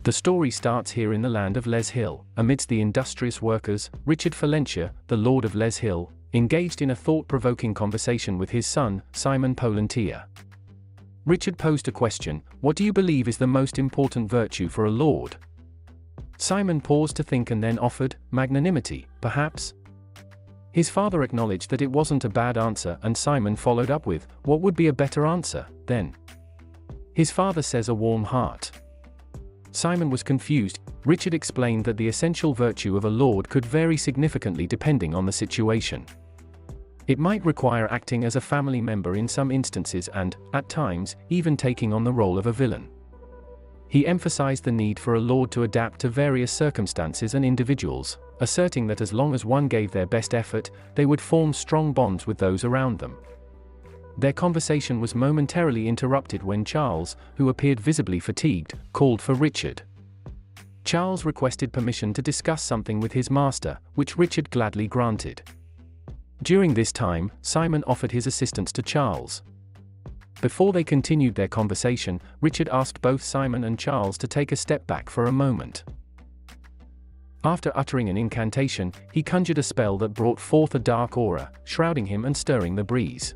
The story starts here in the land of Les Hill, amidst the industrious workers. Richard Falentia, the Lord of Les Hill, engaged in a thought-provoking conversation with his son, Simon Polantia. Richard posed a question: "What do you believe is the most important virtue for a lord?" Simon paused to think and then offered, "Magnanimity, perhaps?" His father acknowledged that it wasn't a bad answer, and Simon followed up with, "What would be a better answer, then?" His father says a warm heart. Simon was confused. Richard explained that the essential virtue of a lord could vary significantly depending on the situation. It might require acting as a family member in some instances and, at times, even taking on the role of a villain. He emphasized the need for a lord to adapt to various circumstances and individuals, asserting that as long as one gave their best effort, they would form strong bonds with those around them. Their conversation was momentarily interrupted when Charles, who appeared visibly fatigued, called for Richard. Charles requested permission to discuss something with his master, which Richard gladly granted. During this time, Simon offered his assistance to Charles. Before they continued their conversation, Richard asked both Simon and Charles to take a step back for a moment. After uttering an incantation, he conjured a spell that brought forth a dark aura, shrouding him and stirring the breeze.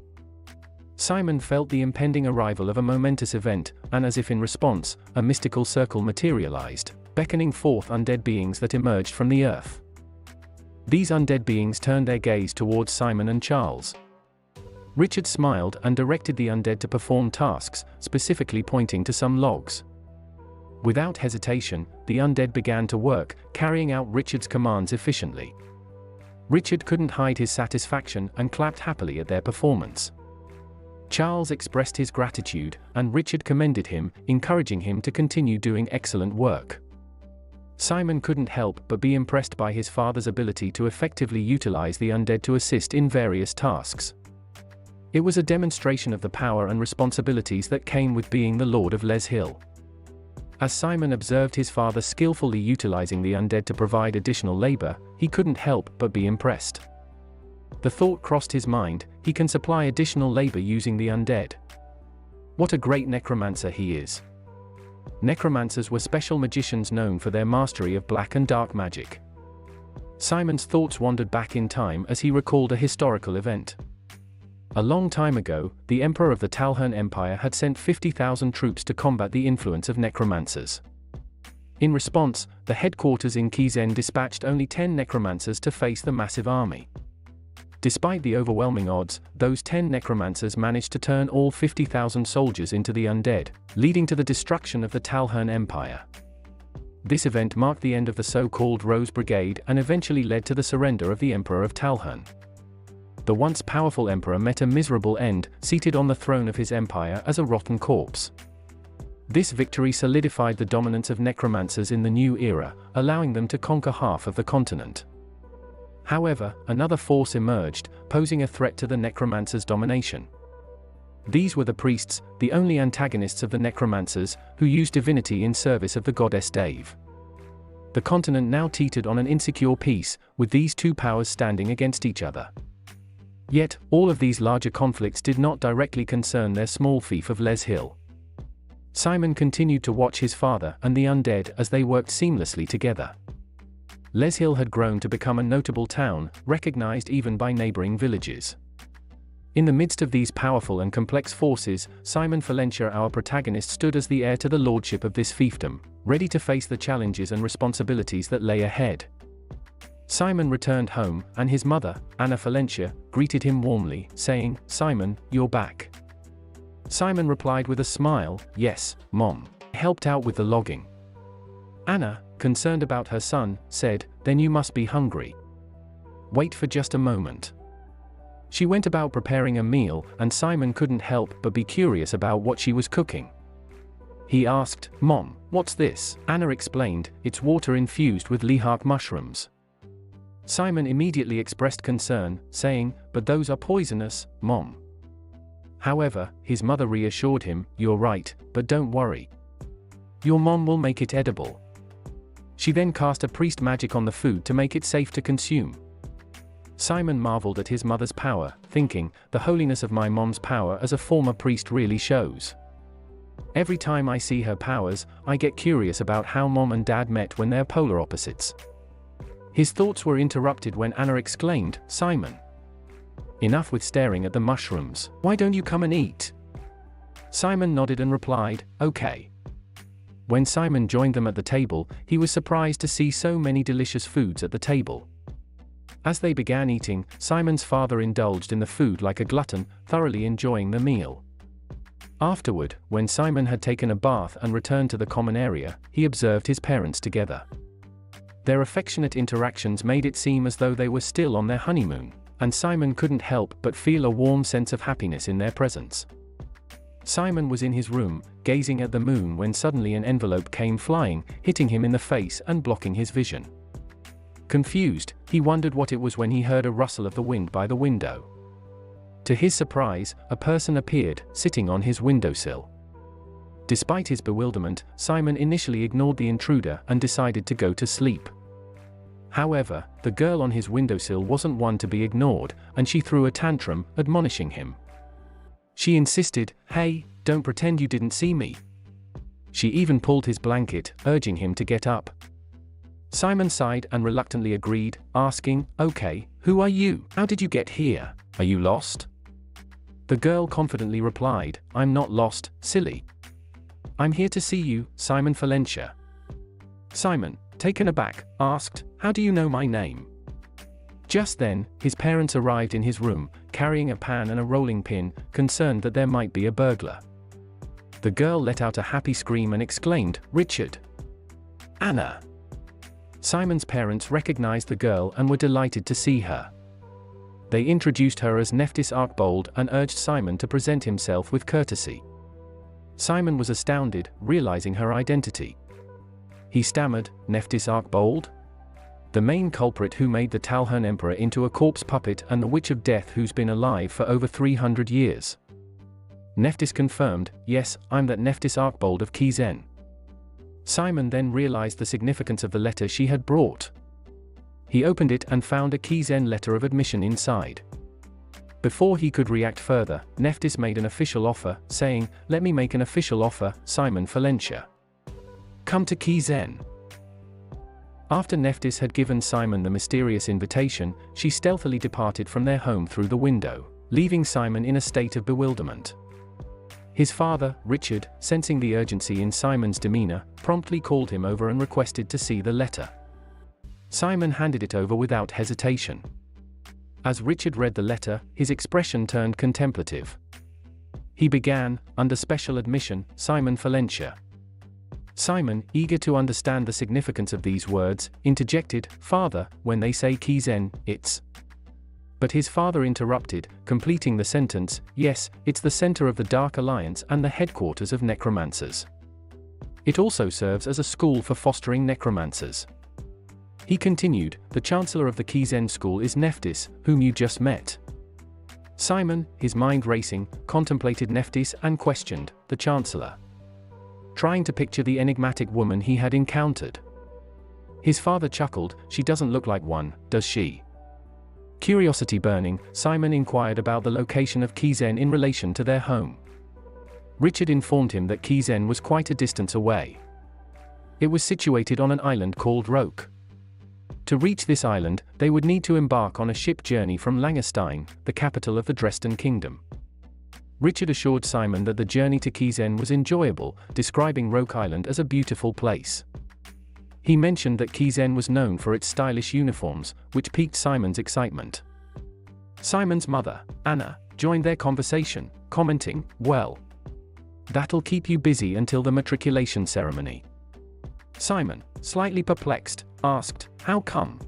Simon felt the impending arrival of a momentous event, and as if in response, a mystical circle materialized, beckoning forth undead beings that emerged from the earth. These undead beings turned their gaze towards Simon and Charles. Richard smiled and directed the undead to perform tasks, specifically pointing to some logs. Without hesitation, the undead began to work, carrying out Richard's commands efficiently. Richard couldn't hide his satisfaction and clapped happily at their performance. Charles expressed his gratitude, and Richard commended him, encouraging him to continue doing excellent work. Simon couldn't help but be impressed by his father's ability to effectively utilize the undead to assist in various tasks. It was a demonstration of the power and responsibilities that came with being the Lord of Les Hill. As Simon observed his father skillfully utilizing the undead to provide additional labor, he couldn't help but be impressed. The thought crossed his mind: he can supply additional labor using the undead. What a great necromancer he is! Necromancers were special magicians known for their mastery of black and dark magic. Simon's thoughts wandered back in time as he recalled a historical event. A long time ago, the Emperor of the Talhern Empire had sent 50,000 troops to combat the influence of necromancers. In response, the headquarters in Kizen dispatched only 10 necromancers to face the massive army. Despite the overwhelming odds, those 10 necromancers managed to turn all 50,000 soldiers into the undead, leading to the destruction of the Talhern Empire. This event marked the end of the so-called Rose Brigade and eventually led to the surrender of the Emperor of Talhern. The once powerful emperor met a miserable end, seated on the throne of his empire as a rotten corpse. This victory solidified the dominance of necromancers in the new era, allowing them to conquer half of the continent. However, another force emerged, posing a threat to the necromancers' domination. These were the priests, the only antagonists of the necromancers, who used divinity in service of the goddess Dave. The continent now teetered on an insecure peace, with these two powers standing against each other. Yet, all of these larger conflicts did not directly concern their small fief of Les Hill. Simon continued to watch his father and the undead as they worked seamlessly together. Les Hill had grown to become a notable town, recognized even by neighboring villages. In the midst of these powerful and complex forces, Simon Falentia, our protagonist, stood as the heir to the lordship of this fiefdom, ready to face the challenges and responsibilities that lay ahead. Simon returned home, and his mother, Anna Falentia, greeted him warmly, saying, "Simon, you're back." Simon replied with a smile, "Yes, Mom. I helped out with the logging." Anna, concerned about her son, said, "Then you must be hungry. Wait for just a moment." She went about preparing a meal, and Simon couldn't help but be curious about what she was cooking. He asked, "Mom, what's this?" Anna explained, "It's water infused with lihak mushrooms." Simon immediately expressed concern, saying, "But those are poisonous, Mom." However, his mother reassured him, "You're right, but don't worry. Your mom will make it edible." She then cast a priest magic on the food to make it safe to consume. Simon marveled at his mother's power, thinking, "The holiness of my mom's power as a former priest really shows." Every time I see her powers, I get curious about how Mom and Dad met when they're polar opposites." His thoughts were interrupted when Anna exclaimed, "Simon! Enough with staring at the mushrooms, why don't you come and eat?" Simon nodded and replied, "Okay." When Simon joined them at the table, he was surprised to see so many delicious foods at the table. As they began eating, Simon's father indulged in the food like a glutton, thoroughly enjoying the meal. Afterward, when Simon had taken a bath and returned to the common area, he observed his parents together. Their affectionate interactions made it seem as though they were still on their honeymoon, and Simon couldn't help but feel a warm sense of happiness in their presence. Simon was in his room, gazing at the moon when suddenly an envelope came flying, hitting him in the face and blocking his vision. Confused, he wondered what it was when he heard a rustle of the wind by the window. To his surprise, a person appeared, sitting on his windowsill. Despite his bewilderment, Simon initially ignored the intruder and decided to go to sleep. However, the girl on his windowsill wasn't one to be ignored, and she threw a tantrum, admonishing him. She insisted, "Hey, don't pretend you didn't see me." She even pulled his blanket, urging him to get up. Simon sighed and reluctantly agreed, asking, "Okay, who are you? How did you get here? Are you lost?" The girl confidently replied, "I'm not lost, silly. I'm here to see you, Simon Valencia." Simon, taken aback, asked, "How do you know my name?" Just then, his parents arrived in his room, carrying a pan and a rolling pin, concerned that there might be a burglar. The girl let out a happy scream and exclaimed, "Richard! Anna!" Simon's parents recognized the girl and were delighted to see her. They introduced her as Nephthys Archbold and urged Simon to present himself with courtesy. Simon was astounded, realizing her identity. He stammered, "Nephthys Archbold? The main culprit who made the Talhern Emperor into a corpse puppet and the Witch of Death who's been alive for over 300 years. Nephthys confirmed, "Yes, I'm that Nephthys Archbold of Kizen." Simon then realized the significance of the letter she had brought. He opened it and found a Kizen letter of admission inside. Before he could react further, Nephthys made an official offer, saying, "Let me make an official offer, Simon Valencia. Come to Kizen." After Nephthys had given Simon the mysterious invitation, she stealthily departed from their home through the window, leaving Simon in a state of bewilderment. His father, Richard, sensing the urgency in Simon's demeanor, promptly called him over and requested to see the letter. Simon handed it over without hesitation. As Richard read the letter, his expression turned contemplative. He began, "Under special admission, Simon Valencia." Simon, eager to understand the significance of these words, interjected, "Father, when they say Kizen, it's..." But his father interrupted, completing the sentence, "Yes, it's the center of the Dark Alliance and the headquarters of Necromancers. It also serves as a school for fostering Necromancers." He continued, "The chancellor of the Kizen school is Nephthys, whom you just met." Simon, his mind racing, contemplated Nephthys and questioned, "The chancellor?" trying to picture the enigmatic woman he had encountered. His father chuckled, "She doesn't look like one, does she?" Curiosity burning, Simon inquired about the location of Kizen in relation to their home. Richard informed him that Kizen was quite a distance away. It was situated on an island called Roke. To reach this island, they would need to embark on a ship journey from Langstein, the capital of the Dresden Kingdom. Richard assured Simon that the journey to Kizen was enjoyable, describing Roke Island as a beautiful place. He mentioned that Kizen was known for its stylish uniforms, which piqued Simon's excitement. Simon's mother, Anna, joined their conversation, commenting, "Well, that'll keep you busy until the matriculation ceremony." Simon, slightly perplexed, asked, "How come?"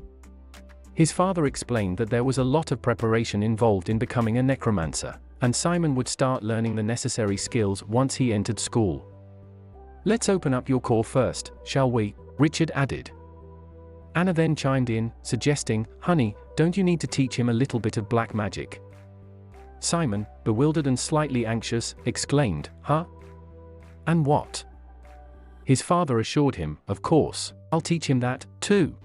His father explained that there was a lot of preparation involved in becoming a necromancer, and Simon would start learning the necessary skills once he entered school. "Let's open up your core first, shall we?" Richard added. Anna then chimed in, suggesting, "Honey, don't you need to teach him a little bit of black magic?" Simon, bewildered and slightly anxious, exclaimed, "Huh? And what?" His father assured him, "Of course, I'll teach him that, too."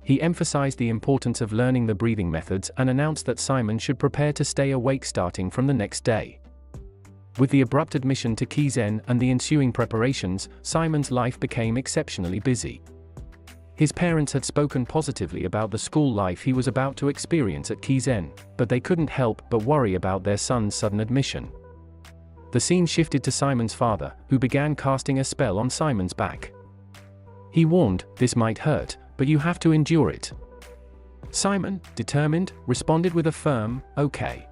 He emphasized the importance of learning the breathing methods and announced that Simon should prepare to stay awake starting from the next day. With the abrupt admission to Kizen and the ensuing preparations, Simon's life became exceptionally busy. His parents had spoken positively about the school life he was about to experience at Kizen, but they couldn't help but worry about their son's sudden admission. The scene shifted to Simon's father, who began casting a spell on Simon's back. He warned, "This might hurt, but you have to endure it." Simon, determined, responded with a firm, "Okay."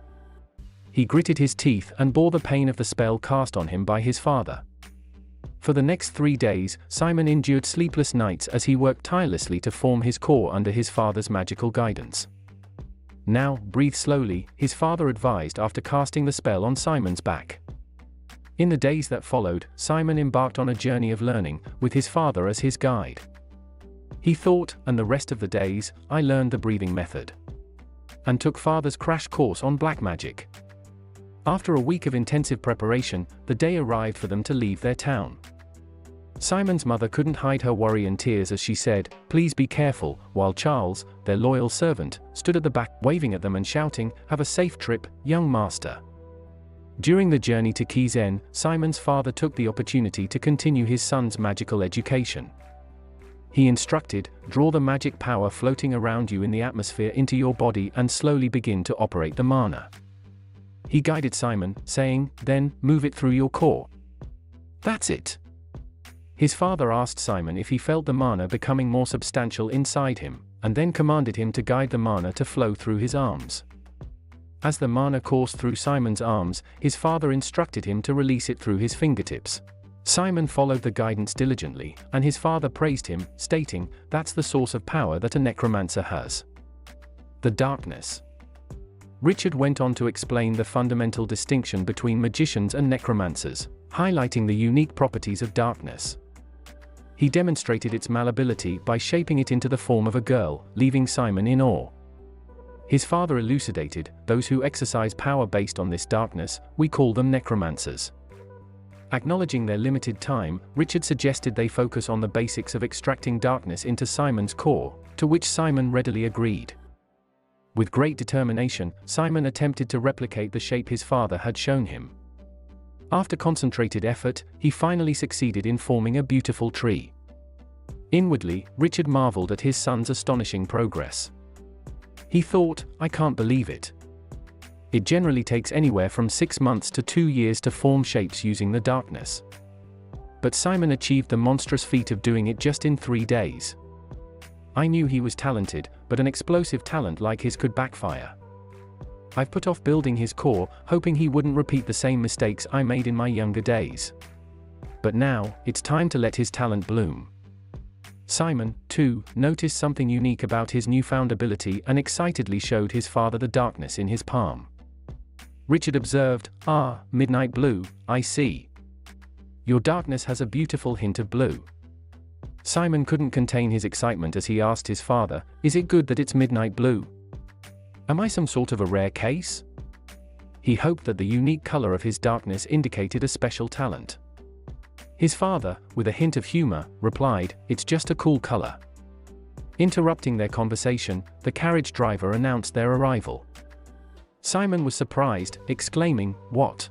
He gritted his teeth and bore the pain of the spell cast on him by his father. For the next 3 days, Simon endured sleepless nights as he worked tirelessly to form his core under his father's magical guidance. "Now, breathe slowly," his father advised after casting the spell on Simon's back. In the days that followed, Simon embarked on a journey of learning, with his father as his guide. He thought, and the rest of the days, I learned the breathing method. And took father's crash course on black magic. After a week of intensive preparation, the day arrived for them to leave their town. Simon's mother couldn't hide her worry and tears as she said, "Please be careful," while Charles, their loyal servant, stood at the back, waving at them and shouting, "Have a safe trip, young master." During the journey to Kizen, Simon's father took the opportunity to continue his son's magical education. He instructed, "Draw the magic power floating around you in the atmosphere into your body and slowly begin to operate the mana." He guided Simon, saying, "Then, move it through your core." "That's it." His father asked Simon if he felt the mana becoming more substantial inside him, and then commanded him to guide the mana to flow through his arms. As the mana coursed through Simon's arms, his father instructed him to release it through his fingertips. Simon followed the guidance diligently, and his father praised him, stating, "That's the source of power that a necromancer has. The darkness." Richard went on to explain the fundamental distinction between magicians and necromancers, highlighting the unique properties of darkness. He demonstrated its malleability by shaping it into the form of a girl, leaving Simon in awe. His father elucidated, "Those who exercise power based on this darkness, we call them necromancers." Acknowledging their limited time, Richard suggested they focus on the basics of extracting darkness into Simon's core, to which Simon readily agreed. With great determination, Simon attempted to replicate the shape his father had shown him. After concentrated effort, he finally succeeded in forming a beautiful tree. Inwardly, Richard marveled at his son's astonishing progress. He thought, "I can't believe it. It generally takes anywhere from 6 months to 2 years to form shapes using the darkness. But Simon achieved the monstrous feat of doing it just in 3 days. I knew he was talented, but an explosive talent like his could backfire. I've put off building his core, hoping he wouldn't repeat the same mistakes I made in my younger days. But now, it's time to let his talent bloom." Simon, too, noticed something unique about his newfound ability and excitedly showed his father the darkness in his palm. Richard observed, "Ah, midnight blue, I see. Your darkness has a beautiful hint of blue." Simon couldn't contain his excitement as he asked his father, "Is it good that it's midnight blue? Am I some sort of a rare case?" He hoped that the unique color of his darkness indicated a special talent. His father, with a hint of humor, replied, "It's just a cool color." Interrupting their conversation, the carriage driver announced their arrival. Simon was surprised, exclaiming, "What?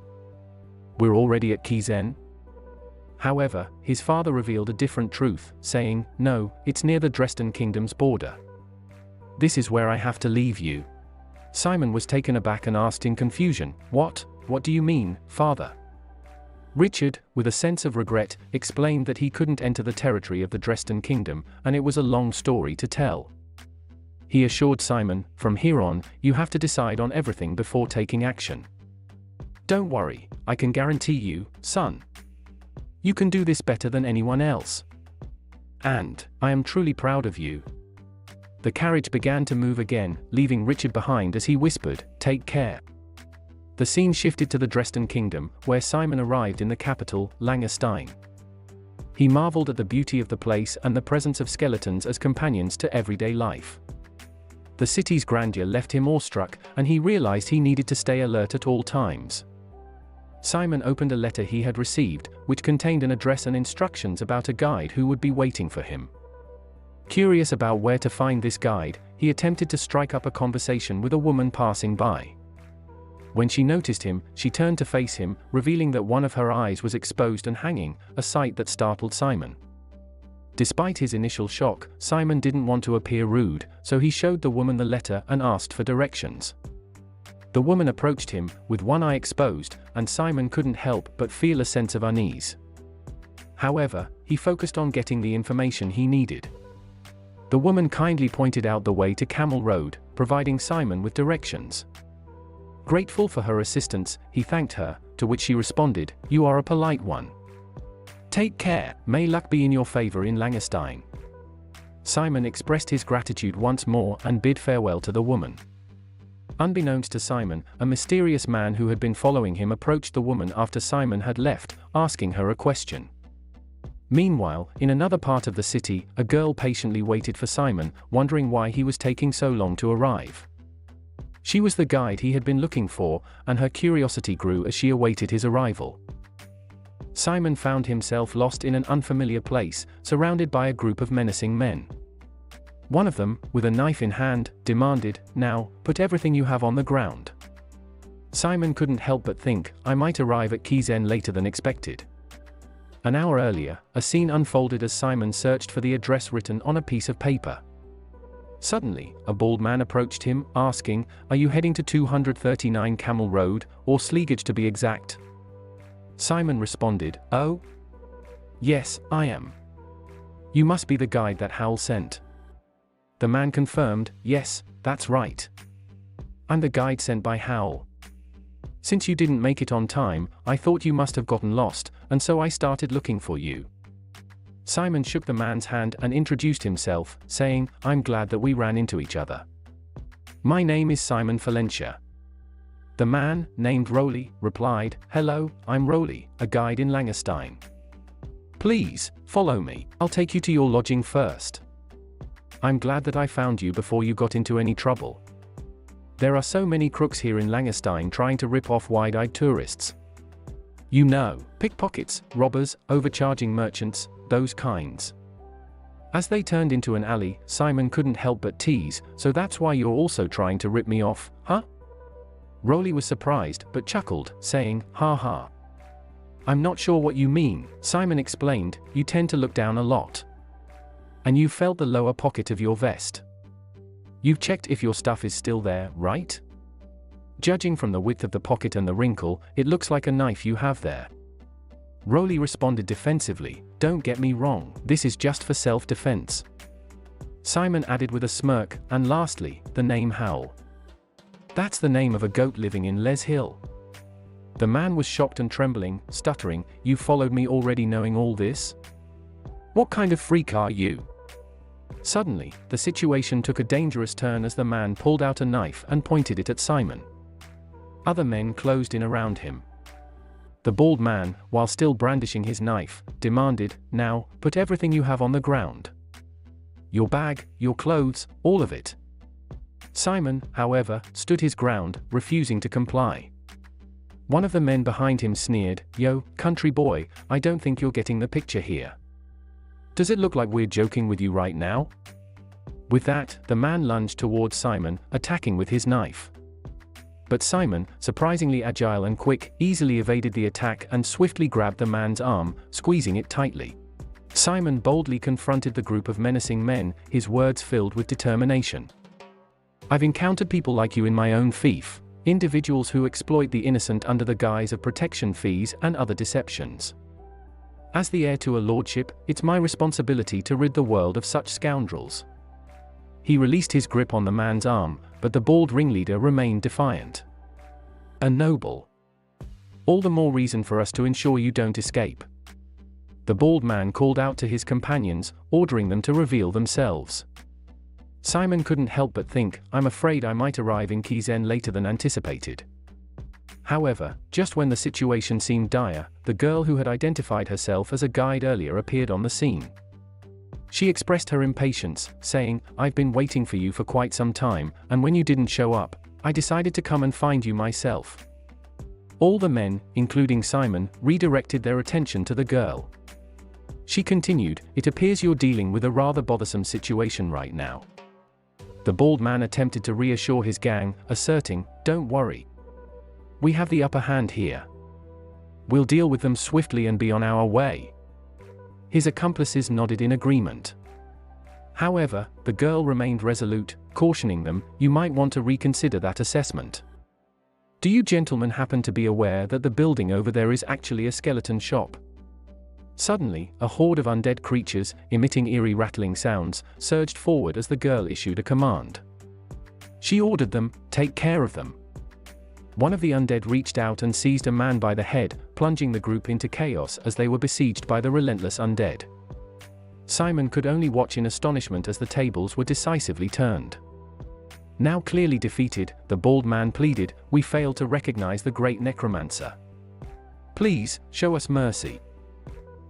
We're already at Kizen?" However, his father revealed a different truth, saying, "No, it's near the Dresden Kingdom's border. This is where I have to leave you." Simon was taken aback and asked in confusion, What do you mean, father?" Richard, with a sense of regret, explained that he couldn't enter the territory of the Dresden Kingdom, and it was a long story to tell. He assured Simon, "From here on, you have to decide on everything before taking action. Don't worry, I can guarantee you, son. You can do this better than anyone else. And, I am truly proud of you." The carriage began to move again, leaving Richard behind as he whispered, "Take care." The scene shifted to the Dresden Kingdom, where Simon arrived in the capital, Langstein. He marveled at the beauty of the place and the presence of skeletons as companions to everyday life. The city's grandeur left him awestruck, and he realized he needed to stay alert at all times. Simon opened a letter he had received, which contained an address and instructions about a guide who would be waiting for him. Curious about where to find this guide, he attempted to strike up a conversation with a woman passing by. When she noticed him, she turned to face him, revealing that one of her eyes was exposed and hanging, a sight that startled Simon. Despite his initial shock, Simon didn't want to appear rude, so he showed the woman the letter and asked for directions. The woman approached him, with one eye exposed, and Simon couldn't help but feel a sense of unease. However, he focused on getting the information he needed. The woman kindly pointed out the way to Camel Road, providing Simon with directions. Grateful for her assistance, he thanked her, to which she responded, "You are a polite one. Take care, may luck be in your favor in Langstein." Simon expressed his gratitude once more and bid farewell to the woman. Unbeknownst to Simon, a mysterious man who had been following him approached the woman after Simon had left, asking her a question. Meanwhile, in another part of the city, a girl patiently waited for Simon, wondering why he was taking so long to arrive. She was the guide he had been looking for, and her curiosity grew as she awaited his arrival. Simon found himself lost in an unfamiliar place, surrounded by a group of menacing men. One of them, with a knife in hand, demanded, "Now, put everything you have on the ground." Simon couldn't help but think, I might arrive at Kizen later than expected. An hour earlier, a scene unfolded as Simon searched for the address written on a piece of paper. Suddenly, a bald man approached him, asking, "Are you heading to 239 Camel Road, or Sleegage to be exact?" Simon responded, "Oh? Yes, I am. You must be the guide that Howl sent." The man confirmed, "Yes, that's right. I'm the guide sent by Howl. Since you didn't make it on time, I thought you must have gotten lost, and so I started looking for you." Simon shook the man's hand and introduced himself, saying, "I'm glad that we ran into each other. My name is Simon Valencia." The man, named Roly, replied, "Hello, I'm Roly, a guide in Langstein. Please, follow me, I'll take you to your lodging first. I'm glad that I found you before you got into any trouble. There are so many crooks here in Langstein trying to rip off wide-eyed tourists. You know, pickpockets, robbers, overcharging merchants, those kinds." As they turned into an alley, Simon couldn't help but tease, "So that's why you're also trying to rip me off, huh?" Roly was surprised, but chuckled, saying, "Ha ha. I'm not sure what you mean," Simon explained, "you tend to look down a lot. And you felt the lower pocket of your vest. You've checked if your stuff is still there, right? Judging from the width of the pocket and the wrinkle, it looks like a knife you have there." Roly responded defensively, "Don't get me wrong, this is just for self-defense." Simon added with a smirk, "And lastly, the name Howl. That's the name of a goat living in Les Hill." The man was shocked and trembling, stuttering, "You followed me already knowing all this? What kind of freak are you?" Suddenly, the situation took a dangerous turn as the man pulled out a knife and pointed it at Simon. Other men closed in around him. The bald man, while still brandishing his knife, demanded, "Now, put everything you have on the ground. Your bag, your clothes, all of it." Simon, however, stood his ground, refusing to comply. One of the men behind him sneered, "Yo, country boy, I don't think you're getting the picture here. Does it look like we're joking with you right now?" With that, the man lunged towards Simon, attacking with his knife. But Simon, surprisingly agile and quick, easily evaded the attack and swiftly grabbed the man's arm, squeezing it tightly. Simon boldly confronted the group of menacing men, his words filled with determination. "I've encountered people like you in my own fief, individuals who exploit the innocent under the guise of protection fees and other deceptions. As the heir to a lordship, it's my responsibility to rid the world of such scoundrels." He released his grip on the man's arm, but the bald ringleader remained defiant. "A noble. All the more reason for us to ensure you don't escape." The bald man called out to his companions, ordering them to reveal themselves. Simon couldn't help but think, "I'm afraid I might arrive in Kizen later than anticipated." However, just when the situation seemed dire, the girl who had identified herself as a guide earlier appeared on the scene. She expressed her impatience, saying, "I've been waiting for you for quite some time, and when you didn't show up, I decided to come and find you myself." All the men, including Simon, redirected their attention to the girl. She continued, "It appears you're dealing with a rather bothersome situation right now." The bald man attempted to reassure his gang, asserting, "Don't worry. We have the upper hand here. We'll deal with them swiftly and be on our way." His accomplices nodded in agreement. However, the girl remained resolute, cautioning them, "You might want to reconsider that assessment. Do you gentlemen happen to be aware that the building over there is actually a skeleton shop?" Suddenly, a horde of undead creatures, emitting eerie rattling sounds, surged forward as the girl issued a command. She ordered them, "Take care of them." One of the undead reached out and seized a man by the head, plunging the group into chaos as they were besieged by the relentless undead. Simon could only watch in astonishment as the tables were decisively turned. Now clearly defeated, the bald man pleaded, "We failed to recognize the great Necromancer. Please, show us mercy."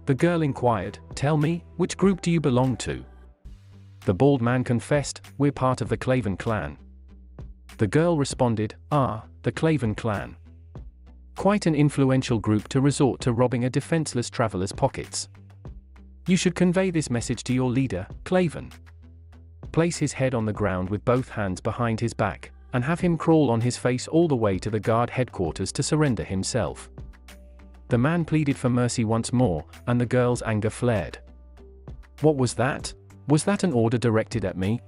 The girl inquired, "Tell me, which group do you belong to?" The bald man confessed, "We're part of the Claven clan." The girl responded, "Ah, the Claven clan. Quite an influential group to resort to robbing a defenseless traveler's pockets. You should convey this message to your leader, Claven. Place his head on the ground with both hands behind his back, and have him crawl on his face all the way to the guard headquarters to surrender himself." The man pleaded for mercy once more, and the girl's anger flared. "What was that? Was that an order directed at me?"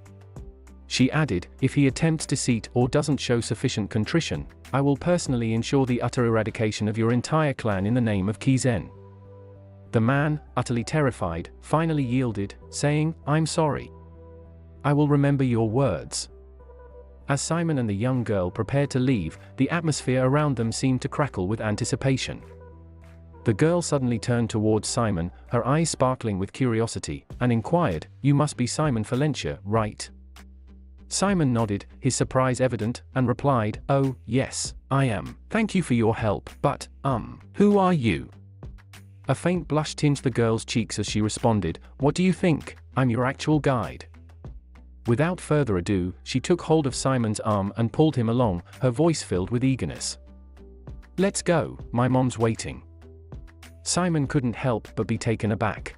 She added, "If he attempts deceit or doesn't show sufficient contrition, I will personally ensure the utter eradication of your entire clan in the name of Kizen." The man, utterly terrified, finally yielded, saying, "I'm sorry. I will remember your words." As Simon and the young girl prepared to leave, the atmosphere around them seemed to crackle with anticipation. The girl suddenly turned towards Simon, her eyes sparkling with curiosity, and inquired, "You must be Simon Valentia, right?" Simon nodded, his surprise evident, and replied, "Oh, yes, I am. Thank you for your help, but, who are you?" A faint blush tinged the girl's cheeks as she responded, "What do you think? I'm your actual guide." Without further ado, she took hold of Simon's arm and pulled him along, her voice filled with eagerness. "Let's go, my mom's waiting." Simon couldn't help but be taken aback.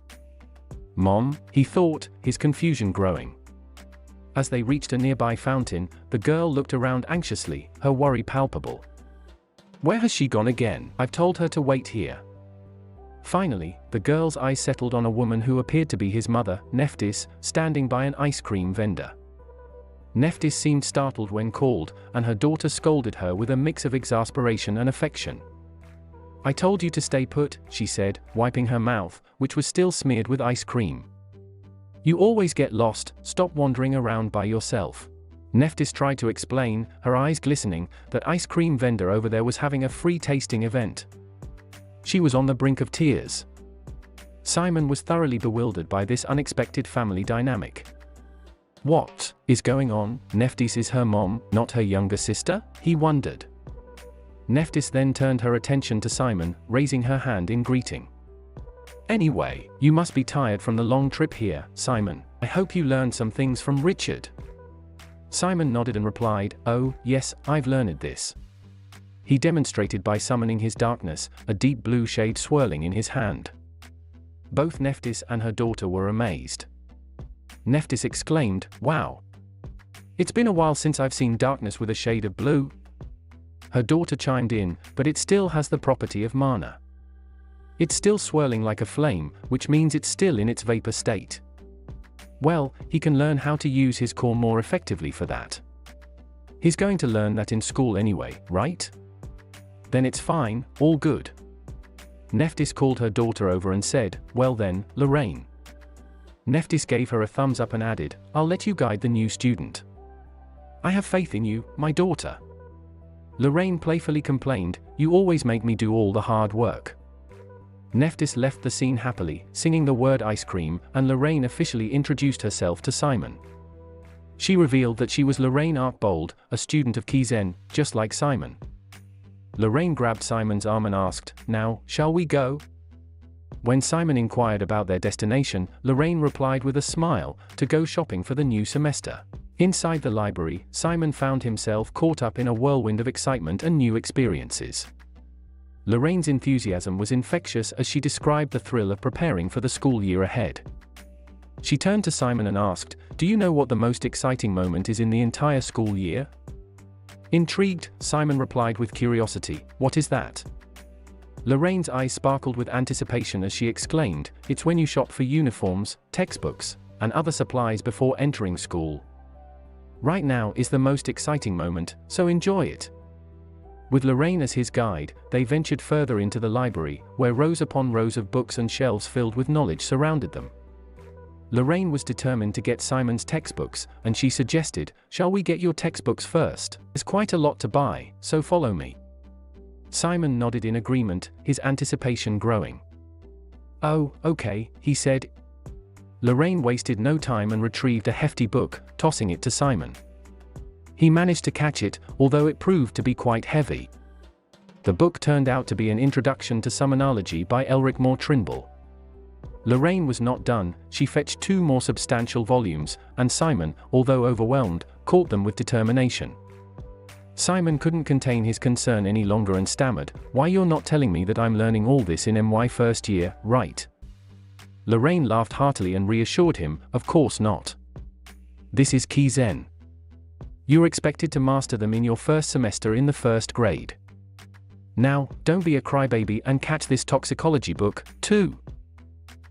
"Mom?" he thought, his confusion growing. As they reached a nearby fountain, the girl looked around anxiously, her worry palpable. "Where has she gone again? I've told her to wait here." Finally, the girl's eyes settled on a woman who appeared to be his mother, Nephthys, standing by an ice cream vendor. Nephthys seemed startled when called, and her daughter scolded her with a mix of exasperation and affection. "I told you to stay put," she said, wiping her mouth, which was still smeared with ice cream. "You always get lost, stop wandering around by yourself." Nephthys tried to explain, her eyes glistening, that ice cream vendor over there was having a free tasting event. She was on the brink of tears. Simon was thoroughly bewildered by this unexpected family dynamic. What is going on? Nephthys is her mom, not her younger sister? He wondered. Nephthys then turned her attention to Simon, raising her hand in greeting. "Anyway, you must be tired from the long trip here, Simon. I hope you learned some things from Richard." Simon nodded and replied, "Oh, yes, I've learned this." He demonstrated by summoning his darkness, a deep blue shade swirling in his hand. Both Nephthys and her daughter were amazed. Nephthys exclaimed, "Wow! It's been a while since I've seen darkness with a shade of blue." Her daughter chimed in, "But it still has the property of mana. It's still swirling like a flame, which means it's still in its vapor state." Well, he can learn how to use his core more effectively for that. He's going to learn that in school anyway, right? Then it's fine, all good. Nephthys called her daughter over and said, "Well then, Lorraine." Nephthys gave her a thumbs up and added, "I'll let you guide the new student." "I have faith in you, my daughter." Lorraine playfully complained, "You always make me do all the hard work." Nephthys left the scene happily, singing the word ice cream, and Lorraine officially introduced herself to Simon. She revealed that she was Lorraine Arkbold, a student of Kizen, just like Simon. Lorraine grabbed Simon's arm and asked, "Now, shall we go?" When Simon inquired about their destination, Lorraine replied with a smile, to go shopping for the new semester. Inside the library, Simon found himself caught up in a whirlwind of excitement and new experiences. Lorraine's enthusiasm was infectious as she described the thrill of preparing for the school year ahead. She turned to Simon and asked, "Do you know what the most exciting moment is in the entire school year?" Intrigued, Simon replied with curiosity, "What is that?" Lorraine's eyes sparkled with anticipation as she exclaimed, "It's when you shop for uniforms, textbooks, and other supplies before entering school. Right now is the most exciting moment, so enjoy it." With Lorraine as his guide, they ventured further into the library, where rows upon rows of books and shelves filled with knowledge surrounded them. Lorraine was determined to get Simon's textbooks, and she suggested, "Shall we get your textbooks first? There's quite a lot to buy, so follow me." Simon nodded in agreement, his anticipation growing. "Oh, okay," he said. Lorraine wasted no time and retrieved a hefty book, tossing it to Simon. He managed to catch it, although it proved to be quite heavy. The book turned out to be an introduction to Summonology by Elric Moore Trimble. Lorraine was not done, she fetched 2 more substantial volumes, and Simon, although overwhelmed, caught them with determination. Simon couldn't contain his concern any longer and stammered, "Why, you're not telling me that I'm learning all this in my first year, right?" Lorraine laughed heartily and reassured him, "Of course not. This is Kizen. You're expected to master them in your first semester in the 1st grade. Now, don't be a crybaby and catch this toxicology book, too."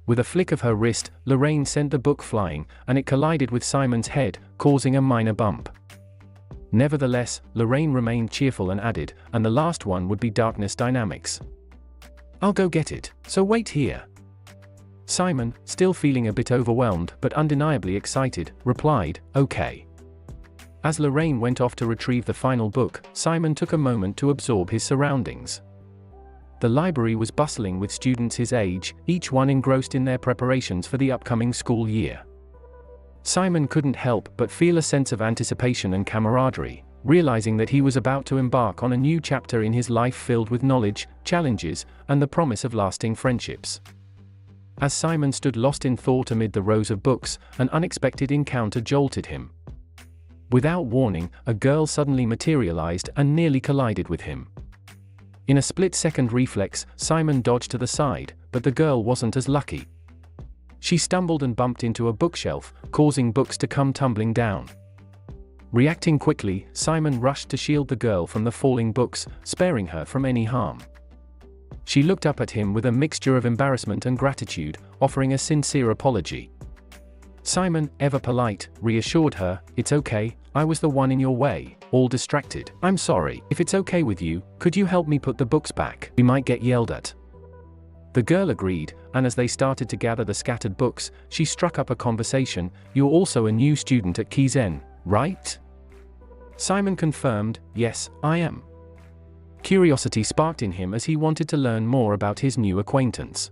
With a flick of her wrist, Lorraine sent the book flying, and it collided with Simon's head, causing a minor bump. Nevertheless, Lorraine remained cheerful and added, "And the last one would be Darkness Dynamics. I'll go get it, so wait here." Simon, still feeling a bit overwhelmed but undeniably excited, replied, "Okay." As Lorraine went off to retrieve the final book, Simon took a moment to absorb his surroundings. The library was bustling with students his age, each one engrossed in their preparations for the upcoming school year. Simon couldn't help but feel a sense of anticipation and camaraderie, realizing that he was about to embark on a new chapter in his life filled with knowledge, challenges, and the promise of lasting friendships. As Simon stood lost in thought amid the rows of books, an unexpected encounter jolted him. Without warning, a girl suddenly materialized and nearly collided with him. In a split-second reflex, Simon dodged to the side, but the girl wasn't as lucky. She stumbled and bumped into a bookshelf, causing books to come tumbling down. Reacting quickly, Simon rushed to shield the girl from the falling books, sparing her from any harm. She looked up at him with a mixture of embarrassment and gratitude, offering a sincere apology. Simon, ever polite, reassured her, "It's okay, I was the one in your way, all distracted. I'm sorry. If it's okay with you, could you help me put the books back? We might get yelled at." The girl agreed, and as they started to gather the scattered books, she struck up a conversation, "You're also a new student at Kizen, right?" Simon confirmed, "Yes, I am." Curiosity sparked in him as he wanted to learn more about his new acquaintance.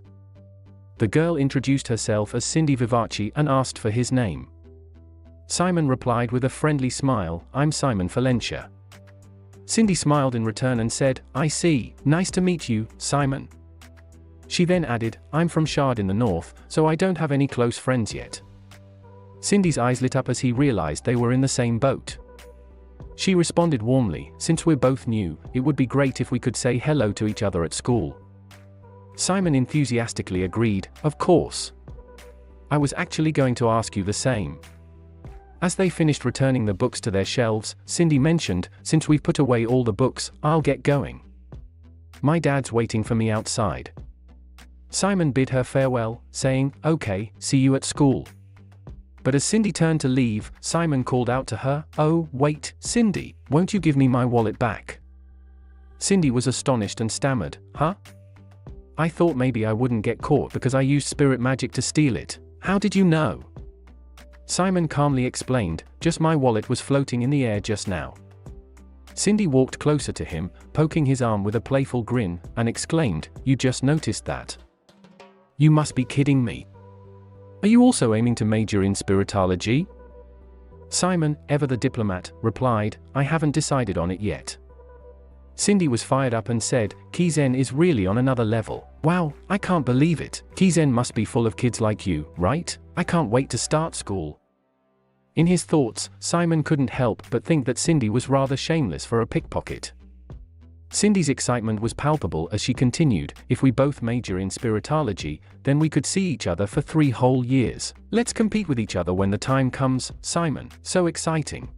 The girl introduced herself as Cindy Vivace and asked for his name. Simon replied with a friendly smile, "I'm Simon Valencia." Cindy smiled in return and said, "I see, nice to meet you, Simon." She then added, "I'm from Shard in the north, so I don't have any close friends yet." Cindy's eyes lit up as he realized they were in the same boat. She responded warmly, "Since we're both new, it would be great if we could say hello to each other at school." Simon enthusiastically agreed, "Of course. I was actually going to ask you the same." As they finished returning the books to their shelves, Cindy mentioned, "Since we've put away all the books, I'll get going. My dad's waiting for me outside." Simon bid her farewell, saying, "Okay, see you at school." But as Cindy turned to leave, Simon called out to her, "Oh, wait, Cindy, won't you give me my wallet back?" Cindy was astonished and stammered, "Huh? I thought maybe I wouldn't get caught because I used spirit magic to steal it. How did you know?" Simon calmly explained, "Just my wallet was floating in the air just now." Cindy walked closer to him, poking his arm with a playful grin, and exclaimed, "You just noticed that? You must be kidding me. Are you also aiming to major in spiritology?" Simon, ever the diplomat, replied, "I haven't decided on it yet." Cindy was fired up and said, "Kizen is really on another level. Wow, I can't believe it. Kizen must be full of kids like you, right? I can't wait to start school." In his thoughts, Simon couldn't help but think that Cindy was rather shameless for a pickpocket. Cindy's excitement was palpable as she continued, "If we both major in spiritology, then we could see each other for 3 whole years. Let's compete with each other when the time comes, Simon, so exciting."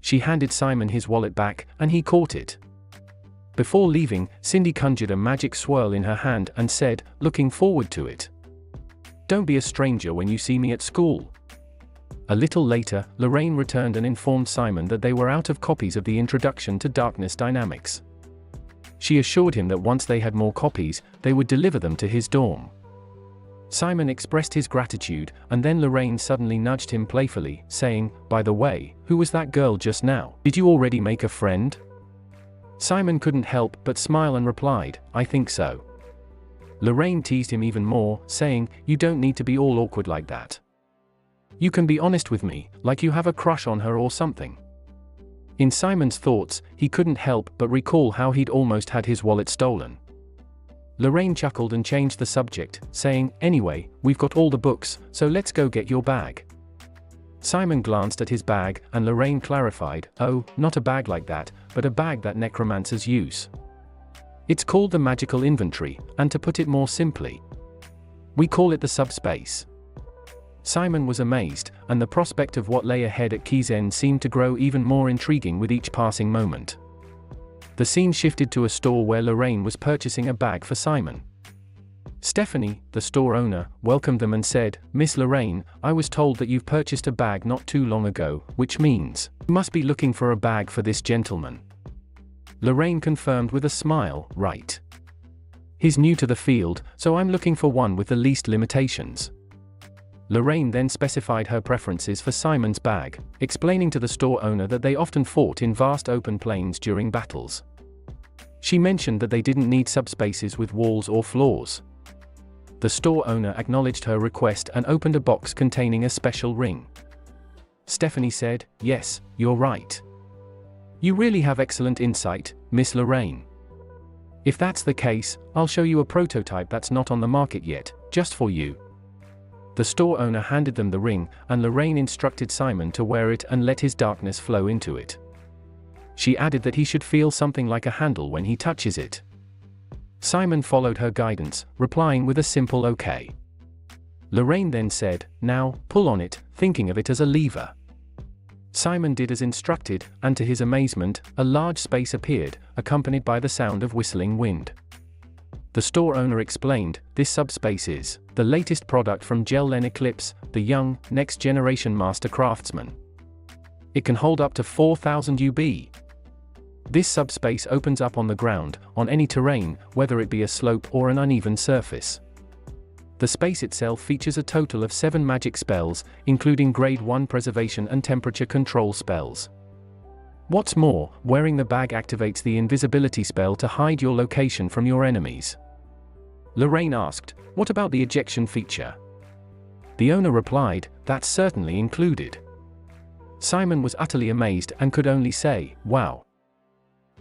She handed Simon his wallet back, and he caught it. Before leaving, Cindy conjured a magic swirl in her hand and said, looking forward to it. Don't be a stranger when you see me at school. A little later, Lorraine returned and informed Simon that they were out of copies of the Introduction to Darkness Dynamics. She assured him that once they had more copies, they would deliver them to his dorm. Simon expressed his gratitude, and then Lorraine suddenly nudged him playfully, saying, "By the way, who was that girl just now? Did you already make a friend?" Simon couldn't help but smile and replied, "I think so." Lorraine teased him even more, saying, "You don't need to be all awkward like that. You can be honest with me, like you have a crush on her or something." In Simon's thoughts, he couldn't help but recall how he'd almost had his wallet stolen. Lorraine chuckled and changed the subject, saying, "Anyway, we've got all the books, so let's go get your bag." Simon glanced at his bag, and Lorraine clarified, "Oh, not a bag like that, but a bag that necromancers use. It's called the magical inventory, and to put it more simply, we call it the subspace." Simon was amazed, and the prospect of what lay ahead at Kizen seemed to grow even more intriguing with each passing moment. The scene shifted to a store where Lorraine was purchasing a bag for Simon. Stephanie, the store owner, welcomed them and said, "Miss Lorraine, I was told that you've purchased a bag not too long ago, which means you must be looking for a bag for this gentleman." Lorraine confirmed with a smile, "Right. He's new to the field, so I'm looking for one with the least limitations." Lorraine then specified her preferences for Simon's bag, explaining to the store owner that they often fought in vast open plains during battles. She mentioned that they didn't need subspaces with walls or floors. The store owner acknowledged her request and opened a box containing a special ring. Stephanie said, "Yes, you're right. You really have excellent insight, Miss Lorraine. If that's the case, I'll show you a prototype that's not on the market yet, just for you." The store owner handed them the ring, and Lorraine instructed Simon to wear it and let his darkness flow into it. She added that he should feel something like a handle when he touches it. Simon followed her guidance, replying with a simple "okay." Lorraine then said, "Now, pull on it," thinking of it as a lever. Simon did as instructed, and to his amazement, a large space appeared, accompanied by the sound of whistling wind. The store owner explained, "This subspace is the latest product from Gel-Len Eclipse, the young, next-generation master craftsman. It can hold up to 4,000 UB. This subspace opens up on the ground, on any terrain, whether it be a slope or an uneven surface. The space itself features a total of 7 magic spells, including Grade 1 preservation and temperature control spells. What's more, wearing the bag activates the invisibility spell to hide your location from your enemies." Lorraine asked, "What about the ejection feature?" The owner replied, "That's certainly included." Simon was utterly amazed and could only say, "Wow."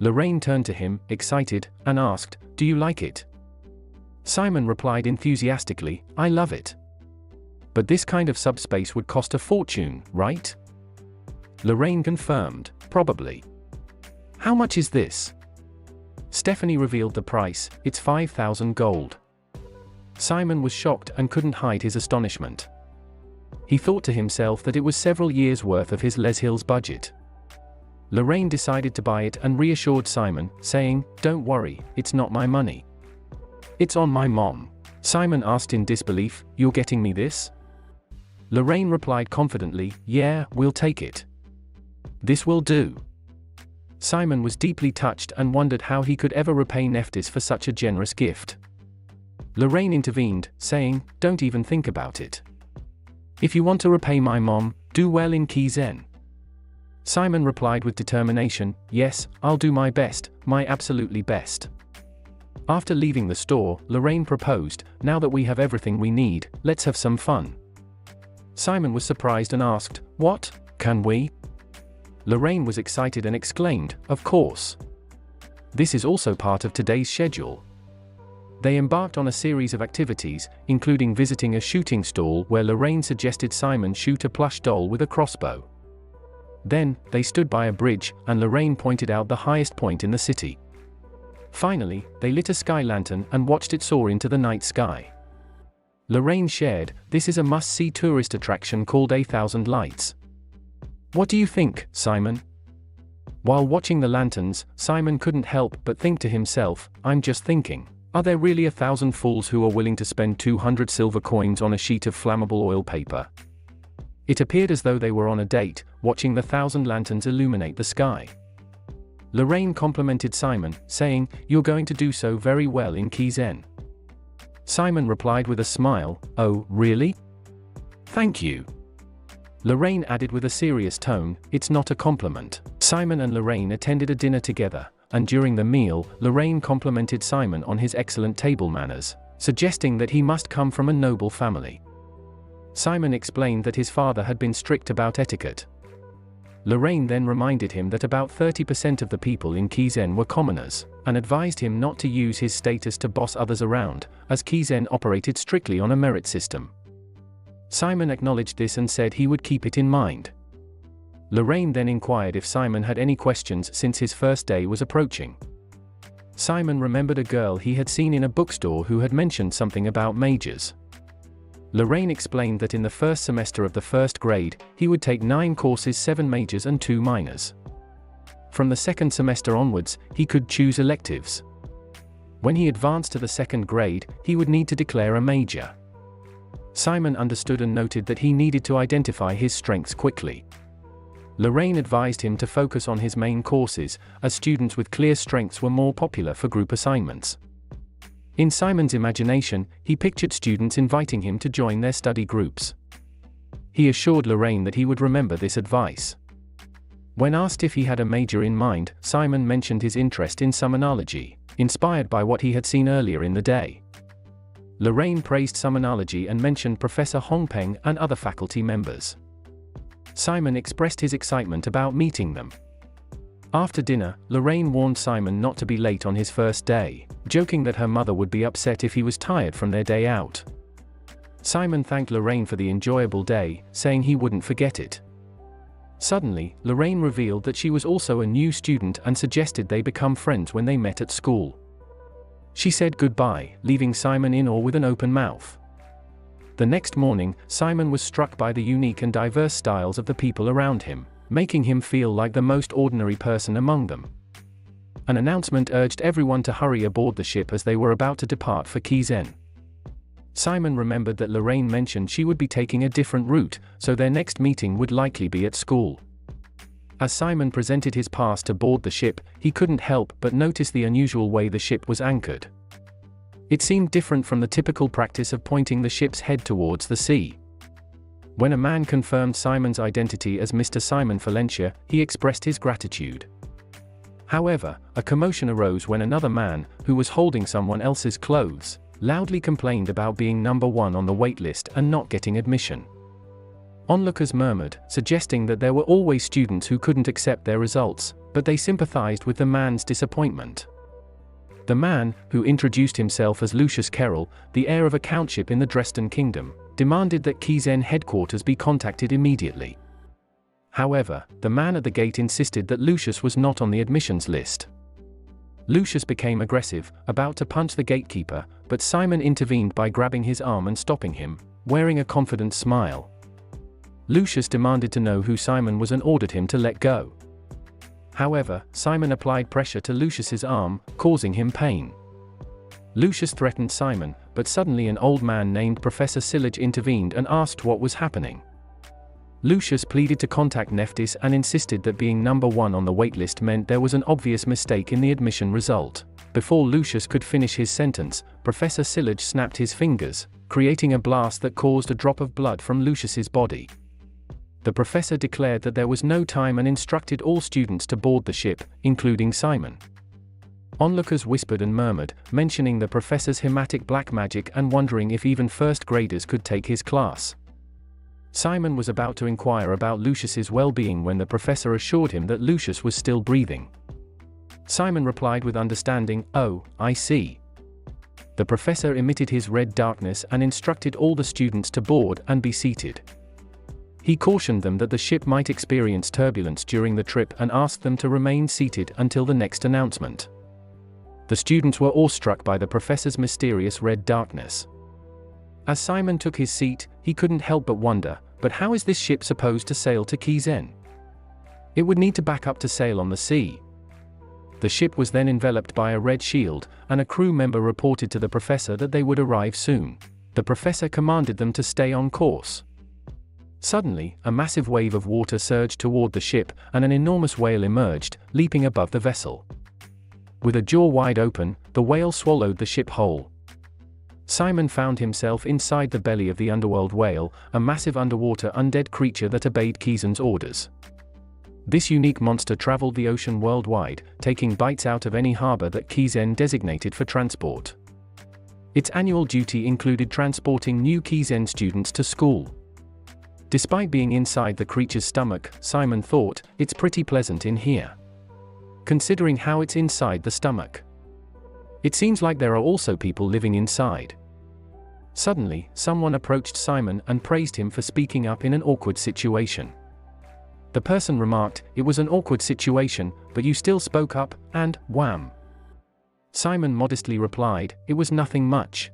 Lorraine turned to him, excited, and asked, "Do you like it?" Simon replied enthusiastically, "I love it. But this kind of subspace would cost a fortune, right?" Lorraine confirmed, "Probably. How much is this?" Stephanie revealed the price, "It's 5,000 gold." Simon was shocked and couldn't hide his astonishment. He thought to himself that it was several years' worth of his Les Hills budget. Lorraine decided to buy it and reassured Simon, saying, "Don't worry, it's not my money. It's on my mom." Simon asked in disbelief, "You're getting me this?" Lorraine replied confidently, "Yeah, we'll take it. This will do." Simon was deeply touched and wondered how he could ever repay Nephthys for such a generous gift. Lorraine intervened, saying, "Don't even think about it. If you want to repay my mom, do well in Kizen." Simon replied with determination, "Yes, I'll do my best, my absolutely best." After leaving the store, Lorraine proposed, "Now that we have everything we need, let's have some fun." Simon was surprised and asked, "What, can we?" Lorraine was excited and exclaimed, "Of course. This is also part of today's schedule." They embarked on a series of activities, including visiting a shooting stall where Lorraine suggested Simon shoot a plush doll with a crossbow. Then, they stood by a bridge, and Lorraine pointed out the highest point in the city. Finally, they lit a sky lantern and watched it soar into the night sky. Lorraine shared, "This is a must-see tourist attraction called 1,000 Lights. What do you think, Simon?" While watching the lanterns, Simon couldn't help but think to himself, I'm just thinking, are there really 1,000 fools who are willing to spend 200 silver coins on a sheet of flammable oil paper? It appeared as though they were on a date, watching the 1,000 lanterns illuminate the sky. Lorraine complimented Simon, saying, "You're going to do so very well in Kizen." Simon replied with a smile, "Oh, really? Thank you." Lorraine added with a serious tone, "It's not a compliment." Simon and Lorraine attended a dinner together, and during the meal, Lorraine complimented Simon on his excellent table manners, suggesting that he must come from a noble family. Simon explained that his father had been strict about etiquette. Lorraine then reminded him that about 30% of the people in Kizen were commoners, and advised him not to use his status to boss others around, as Kizen operated strictly on a merit system. Simon acknowledged this and said he would keep it in mind. Lorraine then inquired if Simon had any questions since his first day was approaching. Simon remembered a girl he had seen in a bookstore who had mentioned something about mages. Lorraine explained that in the first semester of the first grade, he would take 9 courses, 7 majors and 2 minors. From the second semester onwards, he could choose electives. When he advanced to the second grade, he would need to declare a major. Simon understood and noted that he needed to identify his strengths quickly. Lorraine advised him to focus on his main courses, as students with clear strengths were more popular for group assignments. In Simon's imagination, he pictured students inviting him to join their study groups. He assured Lorraine that he would remember this advice. When asked if he had a major in mind, Simon mentioned his interest in Summonology, inspired by what he had seen earlier in the day. Lorraine praised Summonology and mentioned Professor Hongpeng and other faculty members. Simon expressed his excitement about meeting them. After dinner, Lorraine warned Simon not to be late on his first day, joking that her mother would be upset if he was tired from their day out. Simon thanked Lorraine for the enjoyable day, saying he wouldn't forget it. Suddenly, Lorraine revealed that she was also a new student and suggested they become friends when they met at school. She said goodbye, leaving Simon in awe with an open mouth. The next morning, Simon was struck by the unique and diverse styles of the people around him, making him feel like the most ordinary person among them. An announcement urged everyone to hurry aboard the ship as they were about to depart for Kizen. Simon remembered that Lorraine mentioned she would be taking a different route, so their next meeting would likely be at school. As Simon presented his pass to board the ship, he couldn't help but notice the unusual way the ship was anchored. It seemed different from the typical practice of pointing the ship's head towards the sea. When a man confirmed Simon's identity as Mr. Simon Valencia, he expressed his gratitude. However, a commotion arose when another man, who was holding someone else's clothes, loudly complained about being number 1 on the waitlist and not getting admission. Onlookers murmured, suggesting that there were always students who couldn't accept their results, but they sympathized with the man's disappointment. The man, who introduced himself as Lucius Carroll, the heir of a countship in the Dresden Kingdom, demanded that Kizen headquarters be contacted immediately. However, the man at the gate insisted that Lucius was not on the admissions list. Lucius became aggressive, about to punch the gatekeeper, but Simon intervened by grabbing his arm and stopping him, wearing a confident smile. Lucius demanded to know who Simon was and ordered him to let go. However, Simon applied pressure to Lucius's arm, causing him pain. Lucius threatened Simon, but suddenly an old man named Professor Sillage intervened and asked what was happening. Lucius pleaded to contact Nephthys and insisted that being number 1 on the waitlist meant there was an obvious mistake in the admission result. Before Lucius could finish his sentence, Professor Sillage snapped his fingers, creating a blast that caused a drop of blood from Lucius's body. The professor declared that there was no time and instructed all students to board the ship, including Simon. Onlookers whispered and murmured, mentioning the professor's hematic black magic and wondering if even first graders could take his class. Simon was about to inquire about Lucius's well-being when the professor assured him that Lucius was still breathing. Simon replied with understanding, "Oh, I see." The professor emitted his red darkness and instructed all the students to board and be seated. He cautioned them that the ship might experience turbulence during the trip and asked them to remain seated until the next announcement. The students were awestruck by the professor's mysterious red darkness. As Simon took his seat, he couldn't help but wonder, but how is this ship supposed to sail to Kizen? It would need to back up to sail on the sea. The ship was then enveloped by a red shield, and a crew member reported to the professor that they would arrive soon. The professor commanded them to stay on course. Suddenly, a massive wave of water surged toward the ship, and an enormous whale emerged, leaping above the vessel. With a jaw wide open, the whale swallowed the ship whole. Simon found himself inside the belly of the underworld whale, a massive underwater undead creature that obeyed Kizen's orders. This unique monster traveled the ocean worldwide, taking bites out of any harbor that Kizen designated for transport. Its annual duty included transporting new Kizen students to school. Despite being inside the creature's stomach, Simon thought, it's pretty pleasant in here. Considering how it's inside the stomach. It seems like there are also people living inside. Suddenly, someone approached Simon and praised him for speaking up in an awkward situation. The person remarked, "It was an awkward situation, but you still spoke up," and wham! Simon modestly replied, "It was nothing much."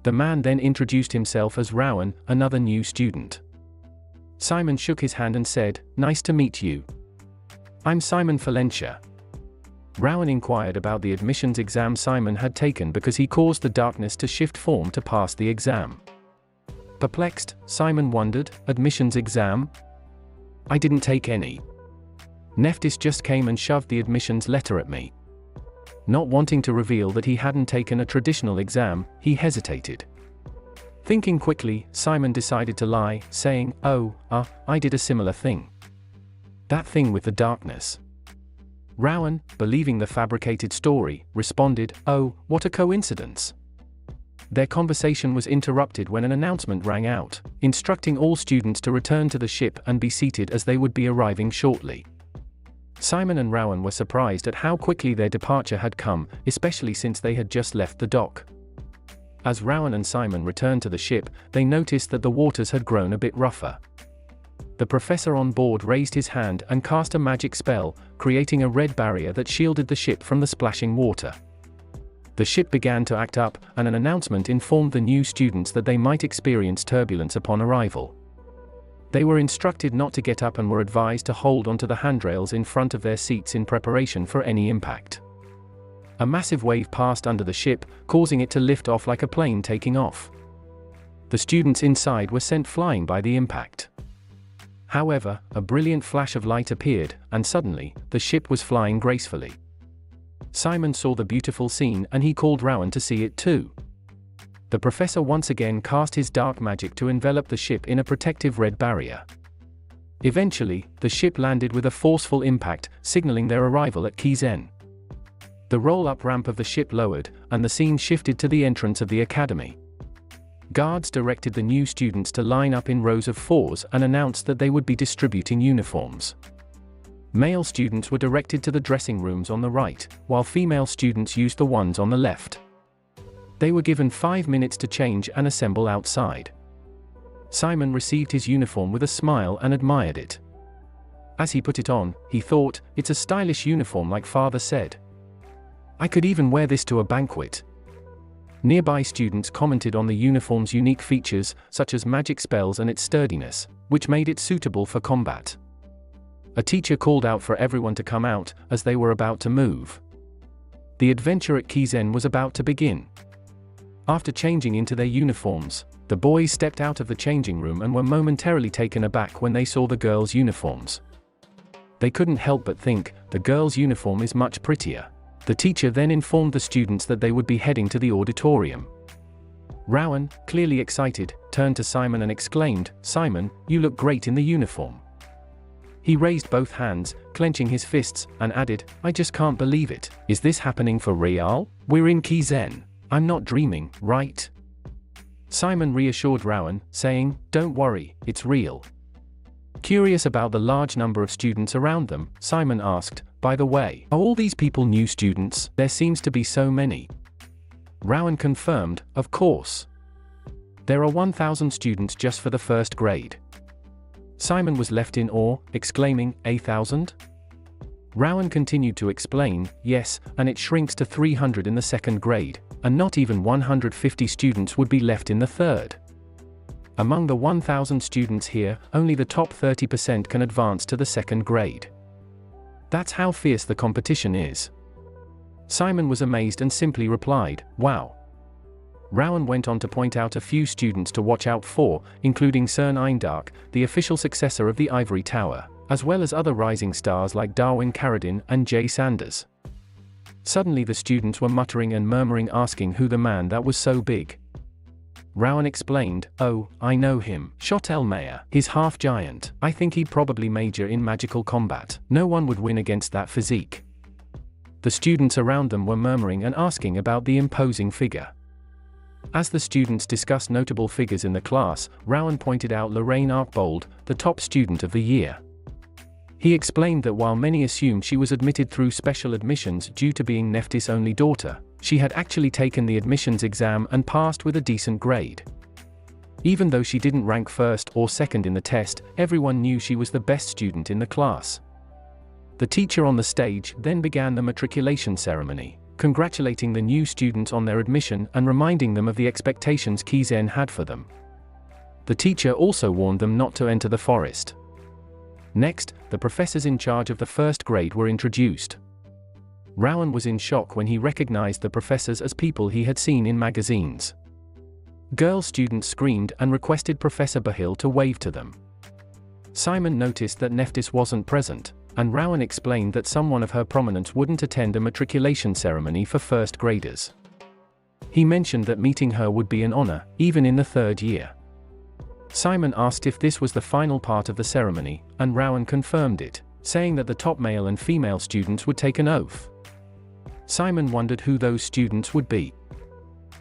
The man then introduced himself as Rowan, another new student. Simon shook his hand and said, "Nice to meet you. I'm Simon Valencia." Rowan inquired about the admissions exam Simon had taken because he caused the darkness to shift form to pass the exam. Perplexed, Simon wondered, "Admissions exam? I didn't take any. Nephthys just came and shoved the admissions letter at me." Not wanting to reveal that he hadn't taken a traditional exam, he hesitated. Thinking quickly, Simon decided to lie, saying, I did a similar thing. That thing with the darkness." Rowan, believing the fabricated story, responded, "Oh, what a coincidence." Their conversation was interrupted when an announcement rang out, instructing all students to return to the ship and be seated as they would be arriving shortly. Simon and Rowan were surprised at how quickly their departure had come, especially since they had just left the dock. As Rowan and Simon returned to the ship, they noticed that the waters had grown a bit rougher. The professor on board raised his hand and cast a magic spell, creating a red barrier that shielded the ship from the splashing water. The ship began to act up, and an announcement informed the new students that they might experience turbulence upon arrival. They were instructed not to get up and were advised to hold onto the handrails in front of their seats in preparation for any impact. A massive wave passed under the ship, causing it to lift off like a plane taking off. The students inside were sent flying by the impact. However, a brilliant flash of light appeared, and suddenly, the ship was flying gracefully. Simon saw the beautiful scene and he called Rowan to see it too. The professor once again cast his dark magic to envelop the ship in a protective red barrier. Eventually, the ship landed with a forceful impact, signaling their arrival at Kizen. The roll-up ramp of the ship lowered, and the scene shifted to the entrance of the academy. Guards directed the new students to line up in rows of fours and announced that they would be distributing uniforms. Male students were directed to the dressing rooms on the right, while female students used the ones on the left. They were given 5 minutes to change and assemble outside. Simon received his uniform with a smile and admired it. As he put it on, he thought, "It's a stylish uniform like Father said. I could even wear this to a banquet." Nearby students commented on the uniform's unique features, such as magic spells and its sturdiness, which made it suitable for combat. A teacher called out for everyone to come out, as they were about to move. The adventure at Kizen was about to begin. After changing into their uniforms, the boys stepped out of the changing room and were momentarily taken aback when they saw the girls' uniforms. They couldn't help but think, the girls' uniform is much prettier. The teacher then informed the students that they would be heading to the auditorium. Rowan, clearly excited, turned to Simon and exclaimed, "Simon, you look great in the uniform." He raised both hands, clenching his fists, and added, "I just can't believe it. Is this happening for real? We're in Kizen. I'm not dreaming, right?" Simon reassured Rowan, saying, "Don't worry, it's real." Curious about the large number of students around them, Simon asked, "By the way, are all these people new students? There seems to be so many." Rowan confirmed, "Of course. There are 1,000 students just for the first grade." Simon was left in awe, exclaiming, "1,000? Rowan continued to explain, "Yes, and it shrinks to 300 in the second grade, and not even 150 students would be left in the third." Among the 1,000 students here, only the top 30% can advance to the second grade. That's how fierce the competition is. Simon was amazed and simply replied, "Wow." Rowan went on to point out a few students to watch out for, including Cern Eindark, the official successor of the Ivory Tower, as well as other rising stars like Darwin Carradine and Jay Sanders. Suddenly the students were muttering and murmuring, asking who the man that was so big. Rowan explained, "Oh, I know him, Shotel Mayer. He's half giant. I think he'd probably major in magical combat. No one would win against that physique." The students around them were murmuring and asking about the imposing figure. As the students discussed notable figures in the class, Rowan pointed out Lorraine Arkbold, the top student of the year. He explained that while many assumed she was admitted through special admissions due to being Nephthys' only daughter, she had actually taken the admissions exam and passed with a decent grade. Even though she didn't rank first or second in the test, everyone knew she was the best student in the class. The teacher on the stage then began the matriculation ceremony, congratulating the new students on their admission and reminding them of the expectations Kizen had for them. The teacher also warned them not to enter the forest. Next, the professors in charge of the first grade were introduced. Rowan was in shock when he recognized the professors as people he had seen in magazines. Girl students screamed and requested Professor Bahil to wave to them. Simon noticed that Nephthys wasn't present, and Rowan explained that someone of her prominence wouldn't attend a matriculation ceremony for first graders. He mentioned that meeting her would be an honor, even in the third year. Simon asked if this was the final part of the ceremony, and Rowan confirmed it, saying that the top male and female students would take an oath. Simon wondered who those students would be.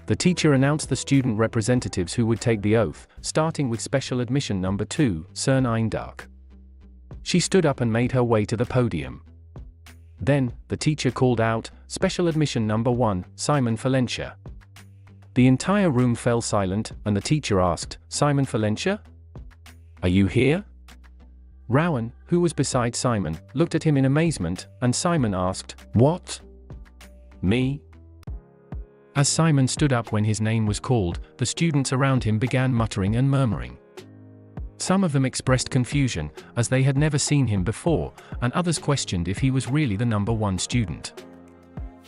The teacher announced the student representatives who would take the oath, starting with special admission number 2, Cern Eindark. She stood up and made her way to the podium. Then, the teacher called out, "Special admission number 1, Simon Valencia." The entire room fell silent, and the teacher asked, "Simon Valencia? Are you here?" Rowan, who was beside Simon, looked at him in amazement, and Simon asked, "What? Me?" As Simon stood up when his name was called, the students around him began muttering and murmuring. Some of them expressed confusion, as they had never seen him before, and others questioned if he was really the number 1 student.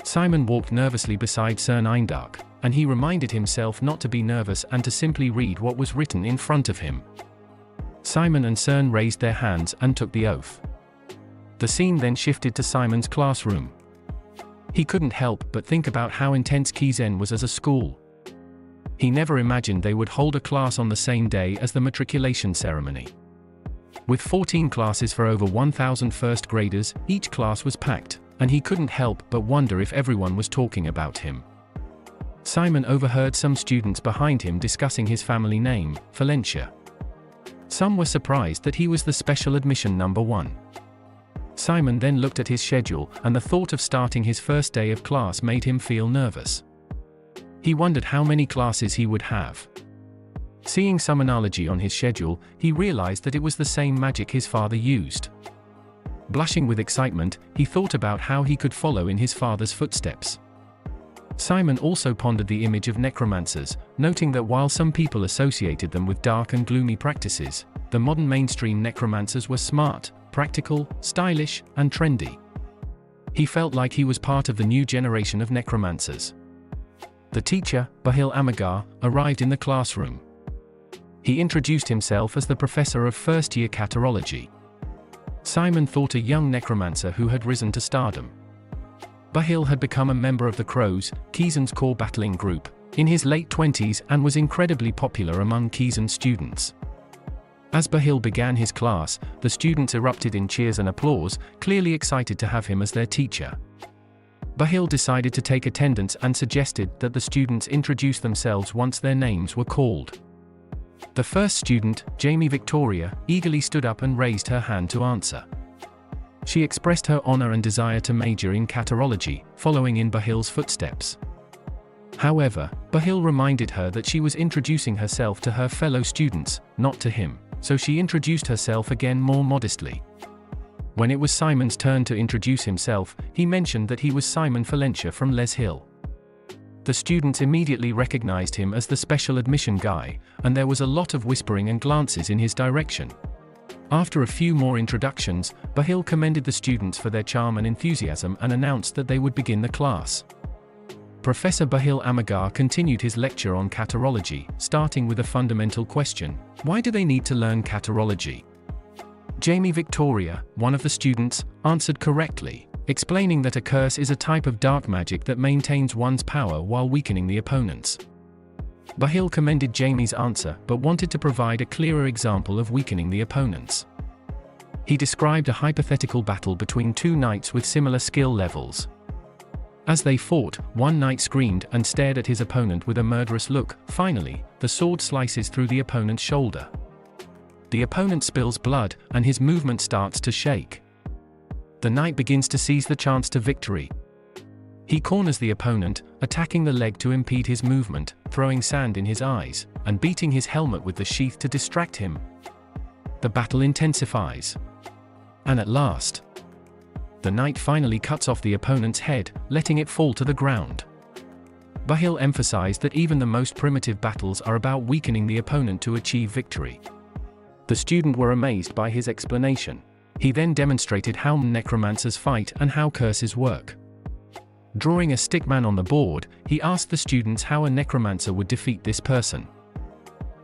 Simon walked nervously beside Cern Eindark, and he reminded himself not to be nervous and to simply read what was written in front of him. Simon and Cern raised their hands and took the oath. The scene then shifted to Simon's classroom. He couldn't help but think about how intense Kizen was as a school. He never imagined they would hold a class on the same day as the matriculation ceremony. With 14 classes for over 1,000 first graders, each class was packed, and he couldn't help but wonder if everyone was talking about him. Simon overheard some students behind him discussing his family name, Valencia. Some were surprised that he was the special admission number 1. Simon then looked at his schedule, and the thought of starting his first day of class made him feel nervous. He wondered how many classes he would have. Seeing Summonology on his schedule, he realized that it was the same magic his father used. Blushing with excitement, he thought about how he could follow in his father's footsteps. Simon also pondered the image of necromancers, noting that while some people associated them with dark and gloomy practices, the modern mainstream necromancers were smart, practical, stylish, and trendy. He felt like he was part of the new generation of necromancers. The teacher, Bahil Amagar, arrived in the classroom. He introduced himself as the professor of first-year Caterology. Simon thought a young necromancer who had risen to stardom. Bahil had become a member of the Crows, Kizen's core battling group, in his late 20s and was incredibly popular among Kizen students. As Bahil began his class, the students erupted in cheers and applause, clearly excited to have him as their teacher. Bahil decided to take attendance and suggested that the students introduce themselves once their names were called. The first student, Jamie Victoria, eagerly stood up and raised her hand to answer. She expressed her honor and desire to major in Caterology, following in Bahil's footsteps. However, Bahil reminded her that she was introducing herself to her fellow students, not to him, so she introduced herself again more modestly. When it was Simon's turn to introduce himself, he mentioned that he was Simon Valencia from Les Hill. The students immediately recognized him as the special admission guy, and there was a lot of whispering and glances in his direction. After a few more introductions, Bahil commended the students for their charm and enthusiasm and announced that they would begin the class. Professor Bahil Amagar continued his lecture on Caterology, starting with a fundamental question: why do they need to learn Caterology? Jamie Victoria, one of the students, answered correctly, explaining that a curse is a type of dark magic that maintains one's power while weakening the opponent's. Bahil commended Jamie's answer but wanted to provide a clearer example of weakening the opponent's. He described a hypothetical battle between two knights with similar skill levels. As they fought, one knight screamed and stared at his opponent with a murderous look. Finally, the sword slices through the opponent's shoulder. The opponent spills blood, and his movement starts to shake. The knight begins to seize the chance to victory. He corners the opponent, attacking the leg to impede his movement, throwing sand in his eyes, and beating his helmet with the sheath to distract him. The battle intensifies. And at last, the knight finally cuts off the opponent's head, letting it fall to the ground. Bahil emphasized that even the most primitive battles are about weakening the opponent to achieve victory. The students were amazed by his explanation. He then demonstrated how necromancers fight and how curses work. Drawing a stickman on the board, he asked the students how a necromancer would defeat this person.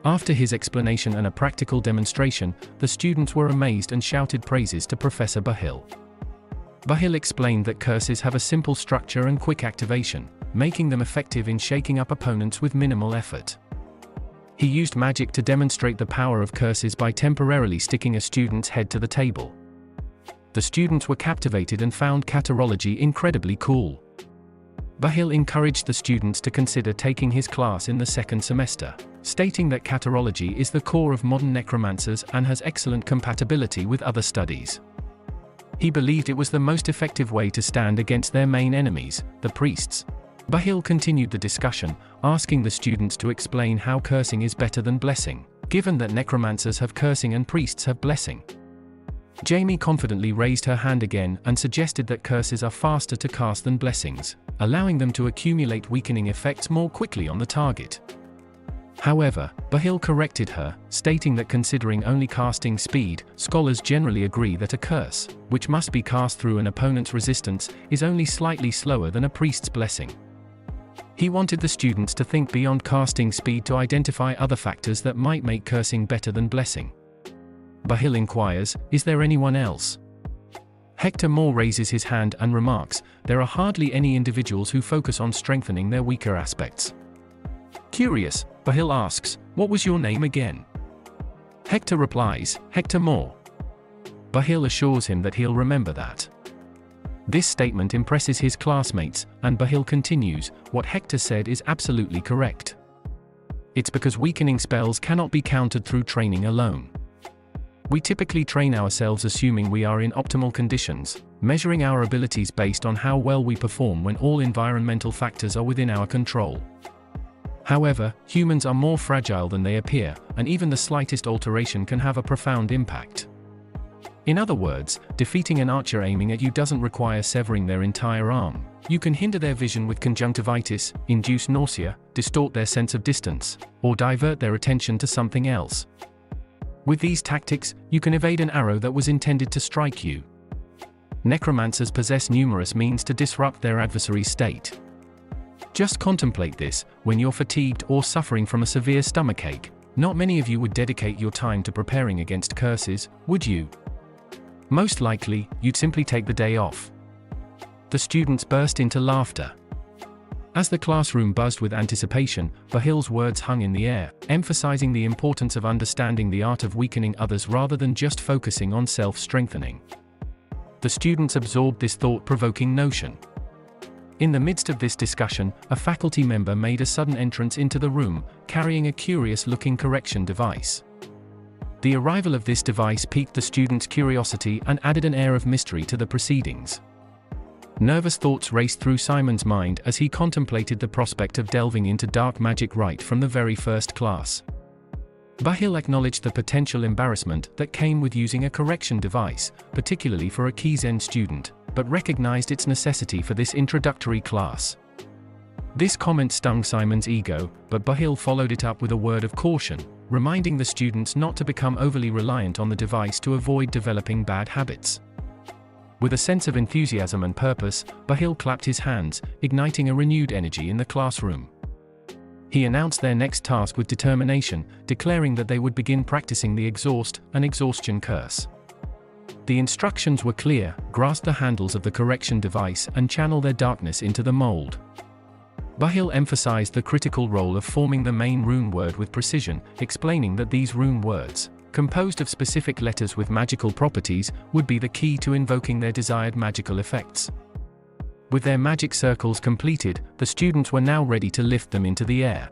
After his explanation and a practical demonstration, the students were amazed and shouted praises to Professor Bahil. Bahil explained that curses have a simple structure and quick activation, making them effective in shaking up opponents with minimal effort. He used magic to demonstrate the power of curses by temporarily sticking a student's head to the table. The students were captivated and found Caterology incredibly cool. Bahil encouraged the students to consider taking his class in the second semester, stating that Caterology is the core of modern necromancers and has excellent compatibility with other studies. He believed it was the most effective way to stand against their main enemies, the priests. Bahil continued the discussion, asking the students to explain how cursing is better than blessing, given that necromancers have cursing and priests have blessing. Jamie confidently raised her hand again and suggested that curses are faster to cast than blessings, allowing them to accumulate weakening effects more quickly on the target. However, Bahil corrected her, stating that considering only casting speed, scholars generally agree that a curse, which must be cast through an opponent's resistance, is only slightly slower than a priest's blessing. He wanted the students to think beyond casting speed to identify other factors that might make cursing better than blessing. Bahil inquires, "Is there anyone else?" Hector Moore raises his hand and remarks, "There are hardly any individuals who focus on strengthening their weaker aspects." Curious, Bahil asks, "What was your name again?" Hector replies, "Hector Moore." Bahil assures him that he'll remember that. This statement impresses his classmates, and Bahil continues, "What Hector said is absolutely correct. It's because weakening spells cannot be countered through training alone. We typically train ourselves assuming we are in optimal conditions, measuring our abilities based on how well we perform when all environmental factors are within our control. However, humans are more fragile than they appear, and even the slightest alteration can have a profound impact. In other words, defeating an archer aiming at you doesn't require severing their entire arm. You can hinder their vision with conjunctivitis, induce nausea, distort their sense of distance, or divert their attention to something else. With these tactics, you can evade an arrow that was intended to strike you. Necromancers possess numerous means to disrupt their adversary's state. Just contemplate this: when you're fatigued or suffering from a severe stomachache, not many of you would dedicate your time to preparing against curses, would you? Most likely, you'd simply take the day off. The students burst into laughter. As the classroom buzzed with anticipation, Bahil's words hung in the air, emphasizing the importance of understanding the art of weakening others rather than just focusing on self-strengthening. The students absorbed this thought-provoking notion. In the midst of this discussion, a faculty member made a sudden entrance into the room, carrying a curious-looking correction device. The arrival of this device piqued the students' curiosity and added an air of mystery to the proceedings. Nervous thoughts raced through Simon's mind as he contemplated the prospect of delving into dark magic right from the very first class. Bahil acknowledged the potential embarrassment that came with using a correction device, particularly for a Kizen student, but recognized its necessity for this introductory class. This comment stung Simon's ego, but Bahil followed it up with a word of caution, reminding the students not to become overly reliant on the device to avoid developing bad habits. With a sense of enthusiasm and purpose, Bahil clapped his hands, igniting a renewed energy in the classroom. He announced their next task with determination, declaring that they would begin practicing the exhaust and exhaustion curse. The instructions were clear: grasp the handles of the correction device and channel their darkness into the mold. Bahil emphasized the critical role of forming the main rune word with precision, explaining that these rune words, composed of specific letters with magical properties, would be the key to invoking their desired magical effects. With their magic circles completed, the students were now ready to lift them into the air.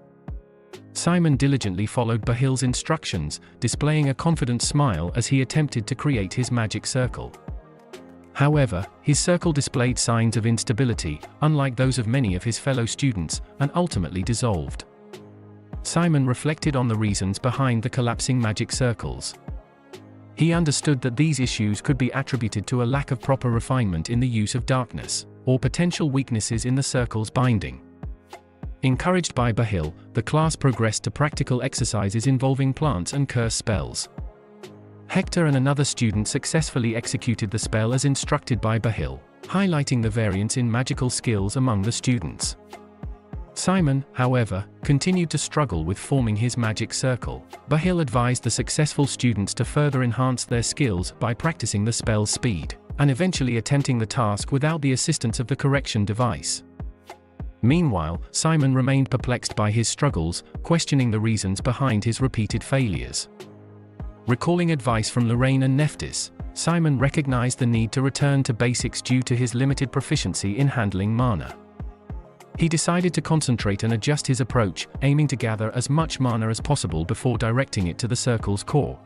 Simon diligently followed Bahil's instructions, displaying a confident smile as he attempted to create his magic circle. However, his circle displayed signs of instability, unlike those of many of his fellow students, and ultimately dissolved. Simon reflected on the reasons behind the collapsing magic circles. He understood that these issues could be attributed to a lack of proper refinement in the use of darkness, or potential weaknesses in the circle's binding. Encouraged by Bahil, the class progressed to practical exercises involving plants and curse spells. Hector and another student successfully executed the spell as instructed by Bahil, highlighting the variance in magical skills among the students. Simon, however, continued to struggle with forming his magic circle. Bahil advised the successful students to further enhance their skills by practicing the spell's speed, and eventually attempting the task without the assistance of the correction device. Meanwhile, Simon remained perplexed by his struggles, questioning the reasons behind his repeated failures. Recalling advice from Lorraine and Nephthys, Simon recognized the need to return to basics due to his limited proficiency in handling mana. He decided to concentrate and adjust his approach, aiming to gather as much mana as possible before directing it to the circle's core.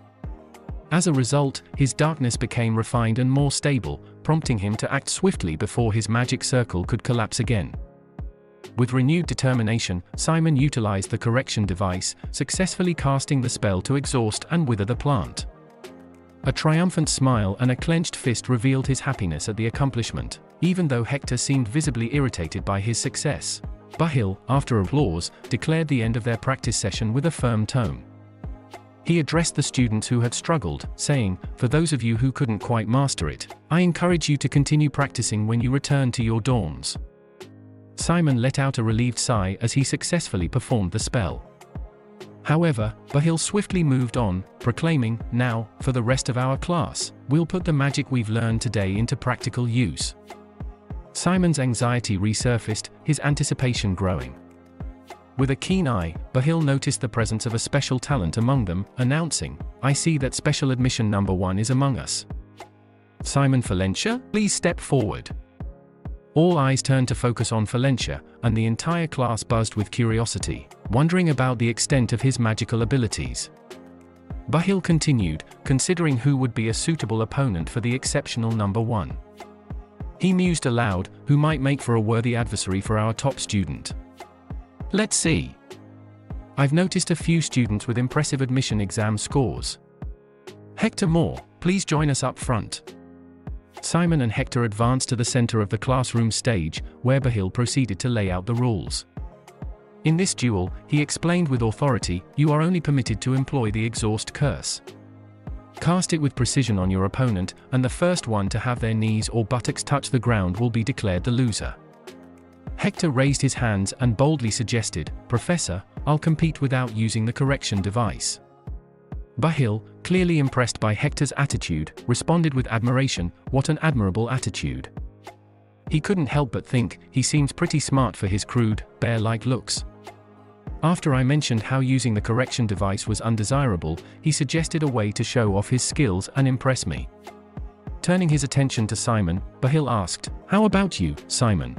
As a result, his darkness became refined and more stable, prompting him to act swiftly before his magic circle could collapse again. With renewed determination, Simon utilized the correction device, successfully casting the spell to exhaust and wither the plant. A triumphant smile and a clenched fist revealed his happiness at the accomplishment, even though Hector seemed visibly irritated by his success. Bahil, after applause, declared the end of their practice session with a firm tone. He addressed the students who had struggled, saying, "For those of you who couldn't quite master it, I encourage you to continue practicing when you return to your dorms." Simon let out a relieved sigh as he successfully performed the spell. However, Bahil swiftly moved on, proclaiming, "Now, for the rest of our class, we'll put the magic we've learned today into practical use." Simon's anxiety resurfaced, his anticipation growing. With a keen eye, Bahil noticed the presence of a special talent among them, announcing, "I see that special admission number 1 is among us. Simon Valencia, please step forward." All eyes turned to focus on Valencia, and the entire class buzzed with curiosity, wondering about the extent of his magical abilities. Bahil continued, considering who would be a suitable opponent for the exceptional number 1. He mused aloud, who might make for a worthy adversary for our top student. Let's see. I've noticed a few students with impressive admission exam scores. Hector Moore, please join us up front. Simon and Hector advanced to the center of the classroom stage, where Bahil proceeded to lay out the rules. In this duel, he explained with authority, you are only permitted to employ the exhaust curse. Cast it with precision on your opponent, and the first one to have their knees or buttocks touch the ground will be declared the loser. Hector raised his hands and boldly suggested, Professor, I'll compete without using the correction device. Bahil, clearly impressed by Hector's attitude, responded with admiration, what an admirable attitude. He couldn't help but think, he seems pretty smart for his crude, bear-like looks. After I mentioned how using the correction device was undesirable, he suggested a way to show off his skills and impress me. Turning his attention to Simon, Bahil asked, how about you, Simon?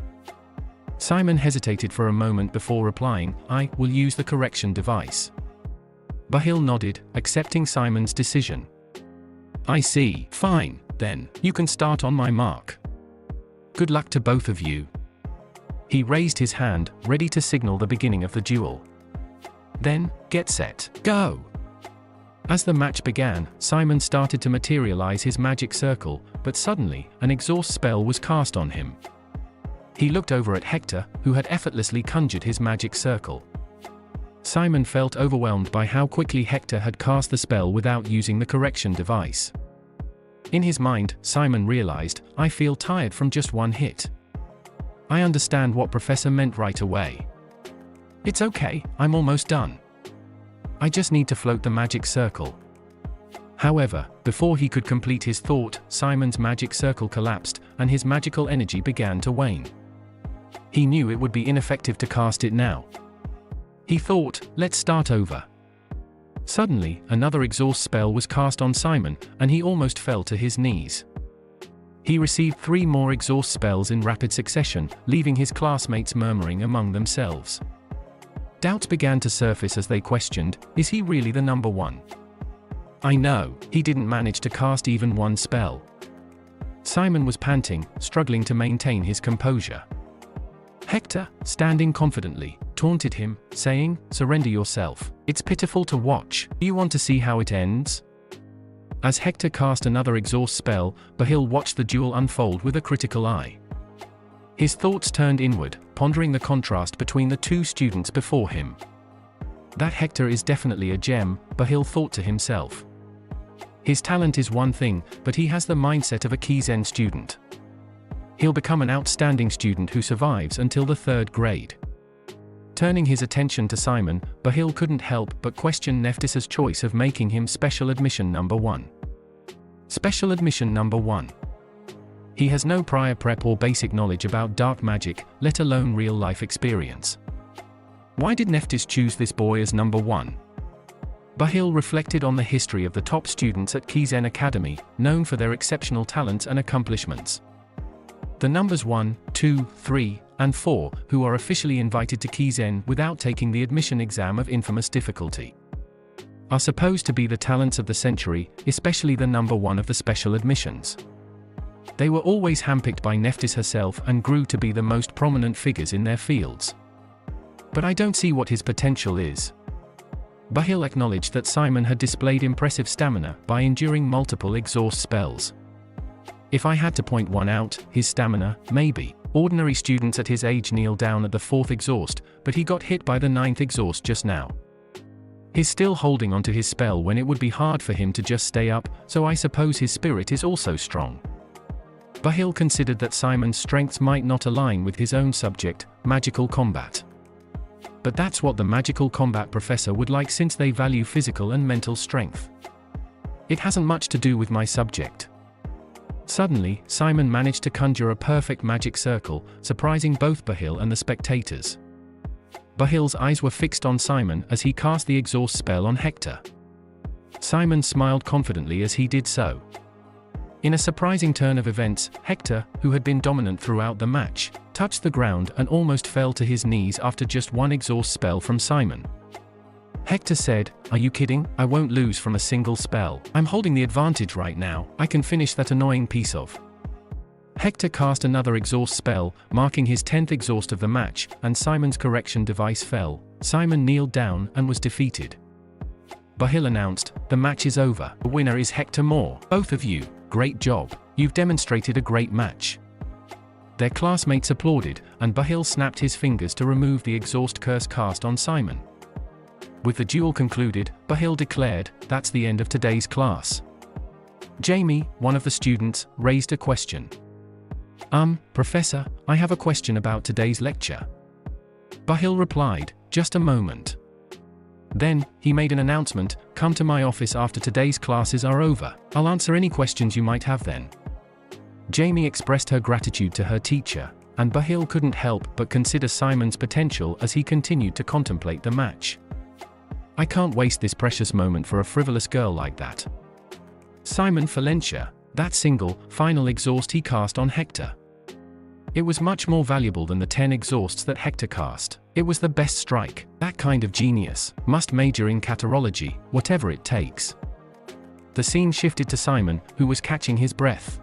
Simon hesitated for a moment before replying, I will use the correction device. Bahil nodded, accepting Simon's decision. I see, fine, then, you can start on my mark. Good luck to both of you. He raised his hand, ready to signal the beginning of the duel. Then, get set, go! As the match began, Simon started to materialize his magic circle, but suddenly, an exhaust spell was cast on him. He looked over at Hector, who had effortlessly conjured his magic circle. Simon felt overwhelmed by how quickly Hector had cast the spell without using the correction device. In his mind, Simon realized, I feel tired from just one hit. I understand what Professor meant right away. It's okay, I'm almost done. I just need to float the magic circle. However, before he could complete his thought, Simon's magic circle collapsed, and his magical energy began to wane. He knew it would be ineffective to cast it now. He thought, let's start over. Suddenly, another exhaust spell was cast on Simon, and he almost fell to his knees. He received 3 more exhaust spells in rapid succession, leaving his classmates murmuring among themselves. Doubts began to surface as they questioned, is he really the number one? I know, he didn't manage to cast even one spell. Simon was panting, struggling to maintain his composure. Hector, standing confidently, taunted him, saying, surrender yourself. It's pitiful to watch. Do you want to see how it ends? As Hector cast another exhaust spell, Bahil watched the duel unfold with a critical eye. His thoughts turned inward, pondering the contrast between the 2 students before him. That Hector is definitely a gem, Bahil thought to himself. His talent is one thing, but he has the mindset of a Kizen student. He'll become an outstanding student who survives until the 3rd grade. Turning his attention to Simon, Bahil couldn't help but question Nephthys' choice of making him Special Admission number 1. Special Admission number 1. He has no prior prep or basic knowledge about dark magic, let alone real-life experience. Why did Nephthys choose this boy as number 1? Bahil reflected on the history of the top students at Kizen Academy, known for their exceptional talents and accomplishments. The numbers 1, 2, 3, and 4, who are officially invited to Kizen without taking the admission exam of infamous difficulty, are supposed to be the talents of the century, especially the number 1 of the special admissions. They were always handpicked by Nephthys herself and grew to be the most prominent figures in their fields. But I don't see what his potential is. Bahil acknowledged that Simon had displayed impressive stamina by enduring multiple exhaust spells. If I had to point one out, his stamina, maybe. Ordinary students at his age kneel down at the 4th exhaust, but he got hit by the 9th exhaust just now. He's still holding onto his spell when it would be hard for him to just stay up, so I suppose his spirit is also strong. Bahil considered that Simon's strengths might not align with his own subject, magical combat. But that's what the magical combat professor would like, since they value physical and mental strength. It hasn't much to do with my subject. Suddenly, Simon managed to conjure a perfect magic circle, surprising both Bahil and the spectators. Bahil's eyes were fixed on Simon as he cast the exhaust spell on Hector. Simon smiled confidently as he did so. In a surprising turn of events, Hector, who had been dominant throughout the match, touched the ground and almost fell to his knees after just one exhaust spell from Simon. Hector said, "Are you kidding? I won't lose from a single spell. I'm holding the advantage right now. I can finish that annoying piece of." Hector cast another exhaust spell, marking his 10th exhaust of the match, and Simon's correction device fell. Simon kneeled down and was defeated. Bahil announced, "The match is over. The winner is Hector Moore. Both of you, great job. You've demonstrated a great match." Their classmates applauded, and Bahil snapped his fingers to remove the exhaust curse cast on Simon. With the duel concluded, Bahil declared, "That's the end of today's class." Jamie, one of the students, raised a question. Professor, I have a question about today's lecture." Bahil replied, "Just a moment." Then, he made an announcement, "Come to my office after today's classes are over. I'll answer any questions you might have then." Jamie expressed her gratitude to her teacher, and Bahil couldn't help but consider Simon's potential as he continued to contemplate the match. "I can't waste this precious moment for a frivolous girl like that." Simon Valencia, that single, final exhaust he cast on Hector. It was much more valuable than the 10 exhausts that Hector cast. It was the best strike. That kind of genius must major in Caterology, whatever it takes. The scene shifted to Simon, who was catching his breath.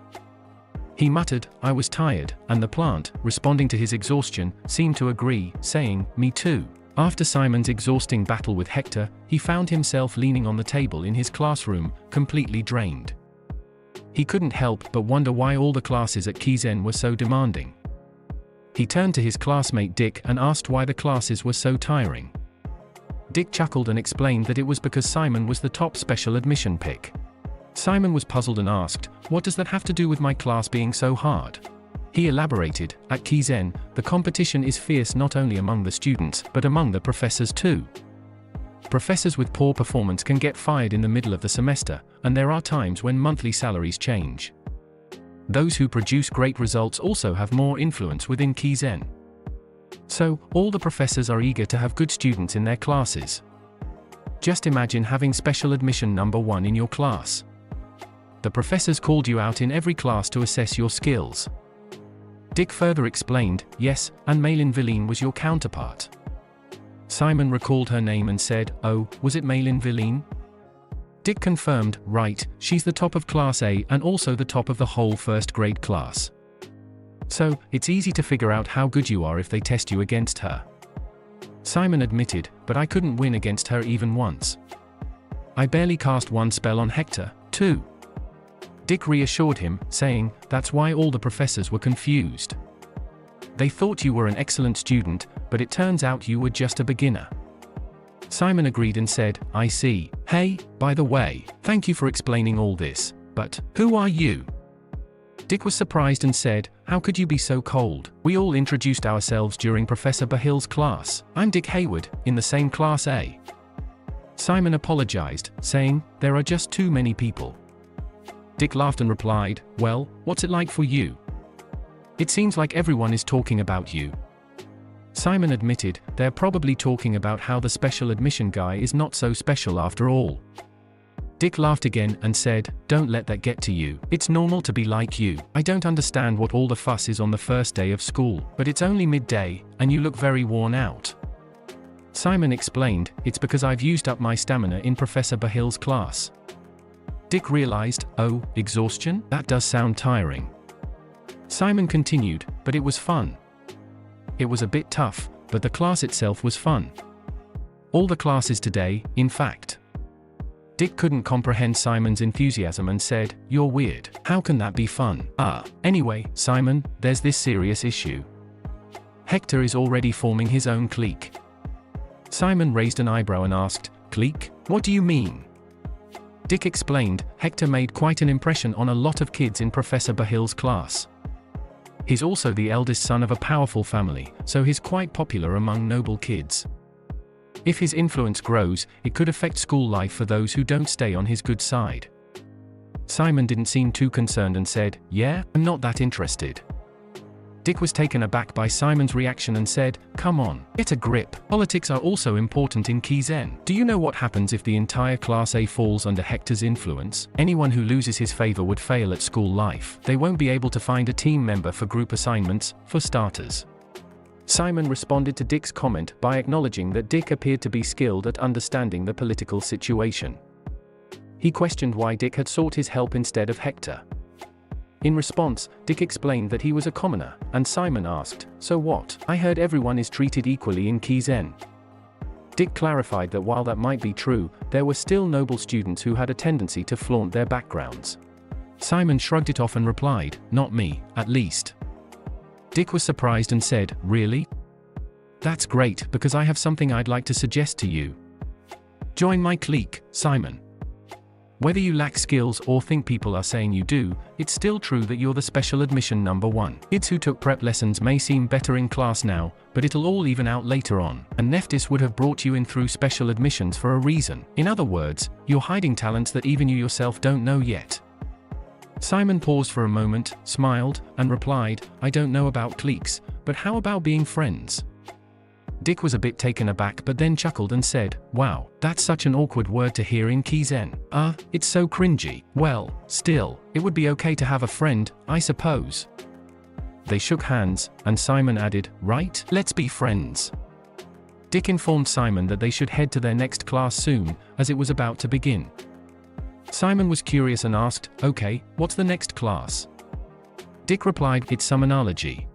He muttered, "I was tired," and the plant, responding to his exhaustion, seemed to agree, saying, "Me too." After Simon's exhausting battle with Hector, he found himself leaning on the table in his classroom, completely drained. He couldn't help but wonder why all the classes at Kizen were so demanding. He turned to his classmate Dick and asked why the classes were so tiring. Dick chuckled and explained that it was because Simon was the top special admission pick. Simon was puzzled and asked, "What does that have to do with my class being so hard?" He elaborated, "At Kizen, the competition is fierce not only among the students, but among the professors too. Professors with poor performance can get fired in the middle of the semester, and there are times when monthly salaries change. Those who produce great results also have more influence within Kizen. So, all the professors are eager to have good students in their classes. Just imagine having special admission number 1 in your class. The professors called you out in every class to assess your skills." Dick further explained, "Yes, and Malin Villine was your counterpart." Simon recalled her name and said, "Oh, was it Malin Villine?" Dick confirmed, "Right, she's the top of Class A and also the top of the whole first grade class. So, it's easy to figure out how good you are if they test you against her." Simon admitted, "But I couldn't win against her even once. I barely cast one spell on Hector, too." Dick reassured him, saying, "That's why all the professors were confused. They thought you were an excellent student, but it turns out you were just a beginner." Simon agreed and said, "I see. Hey, by the way, thank you for explaining all this, but who are you?" Dick was surprised and said, "How could you be so cold? We all introduced ourselves during Professor Bahill's class. I'm Dick Hayward, in the same Class A." Simon apologized, saying, "There are just too many people." Dick laughed and replied, "Well, what's it like for you? It seems like everyone is talking about you." Simon admitted, "They're probably talking about how the special admission guy is not so special after all." Dick laughed again and said, "Don't let that get to you. It's normal to be like you. I don't understand what all the fuss is on the first day of school, but it's only midday, and you look very worn out." Simon explained, "It's because I've used up my stamina in Professor Bahill's class." Dick realized, "Oh, exhaustion? That does sound tiring." Simon continued, "But it was fun. It was a bit tough, but the class itself was fun. All the classes today, in fact." Dick couldn't comprehend Simon's enthusiasm and said, "You're weird. How can that be fun?" Anyway, Simon, there's this serious issue. Hector is already forming his own clique." Simon raised an eyebrow and asked, "Clique? What do you mean?" Dick explained, "Hector made quite an impression on a lot of kids in Professor Bahill's class. He's also the eldest son of a powerful family, so he's quite popular among noble kids. If his influence grows, it could affect school life for those who don't stay on his good side." Simon didn't seem too concerned and said, "Yeah, I'm not that interested." Dick was taken aback by Simon's reaction and said, "Come on, get a grip. Politics are also important in Kizen. Do you know what happens if the entire Class A falls under Hector's influence? Anyone who loses his favor would fail at school life. They won't be able to find a team member for group assignments, for starters." Simon responded to Dick's comment by acknowledging that Dick appeared to be skilled at understanding the political situation. He questioned why Dick had sought his help instead of Hector. In response, Dick explained that he was a commoner, and Simon asked, "So what? I heard everyone is treated equally in Kizen." Dick clarified that while that might be true, there were still noble students who had a tendency to flaunt their backgrounds. Simon shrugged it off and replied, "Not me, at least." Dick was surprised and said, "Really? That's great, because I have something I'd like to suggest to you. Join my clique, Simon. Whether you lack skills or think people are saying you do, it's still true that you're the special admission number 1. Kids who took prep lessons may seem better in class now, but it'll all even out later on, and Nephthys would have brought you in through special admissions for a reason. In other words, you're hiding talents that even you yourself don't know yet." Simon paused for a moment, smiled, and replied, "I don't know about cliques, but how about being friends?" Dick was a bit taken aback but then chuckled and said, "Wow, that's such an awkward word to hear in Kizen. It's so cringy." "Well, still, it would be okay to have a friend, I suppose." They shook hands, and Simon added, "Right, let's be friends." Dick informed Simon that they should head to their next class soon, as it was about to begin. Simon was curious and asked, "Okay, what's the next class?" Dick replied, "It's Summonology."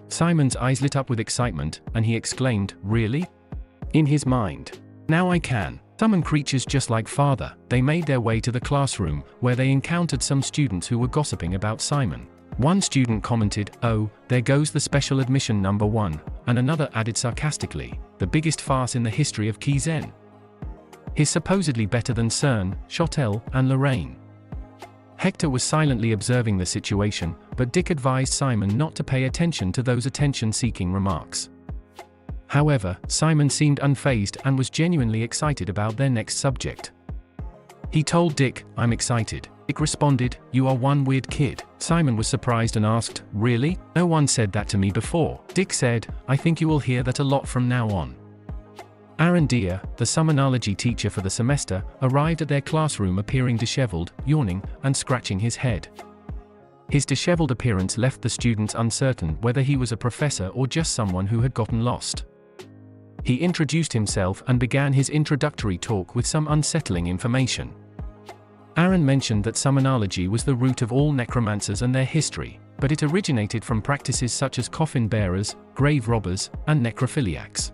Simon's eyes lit up with excitement, and he exclaimed, "Really?" In his mind, "Now I can summon creatures just like Father." They made their way to the classroom, where they encountered some students who were gossiping about Simon. One student commented, "Oh, there goes the special admission #1, and another added sarcastically, "The biggest farce in the history of Kizen. He's supposedly better than CERN, Chotel, and Lorraine." Hector was silently observing the situation, but Dick advised Simon not to pay attention to those attention-seeking remarks. However, Simon seemed unfazed and was genuinely excited about their next subject. He told Dick, "I'm excited." Dick responded, "You are one weird kid." Simon was surprised and asked, "Really? No one said that to me before." Dick said, "I think you will hear that a lot from now on." Aaron Deere, the Summonology teacher for the semester, arrived at their classroom appearing disheveled, yawning, and scratching his head. His disheveled appearance left the students uncertain whether he was a professor or just someone who had gotten lost. He introduced himself and began his introductory talk with some unsettling information. Aaron mentioned that Summonology was the root of all necromancers and their history, but it originated from practices such as coffin bearers, grave robbers, and necrophiliacs.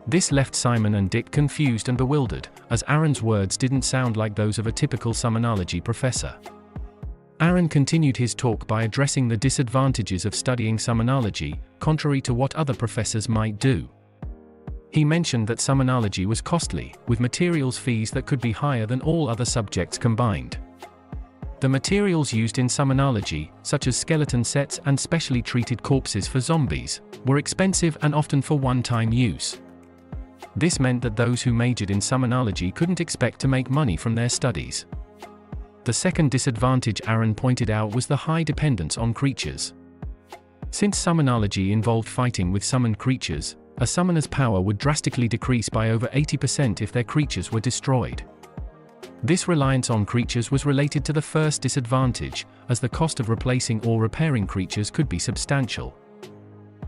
This left Simon and Dick confused and bewildered, as Aaron's words didn't sound like those of a typical Summonology professor. Aaron continued his talk by addressing the disadvantages of studying Summonology, contrary to what other professors might do. He mentioned that Summonology was costly, with materials fees that could be higher than all other subjects combined. The materials used in Summonology, such as skeleton sets and specially treated corpses for zombies, were expensive and often for one-time use. This meant that those who majored in Summonology couldn't expect to make money from their studies. The second disadvantage Aaron pointed out was the high dependence on creatures. Since Summonology involved fighting with summoned creatures, a summoner's power would drastically decrease by over 80% if their creatures were destroyed. This reliance on creatures was related to the first disadvantage, as the cost of replacing or repairing creatures could be substantial.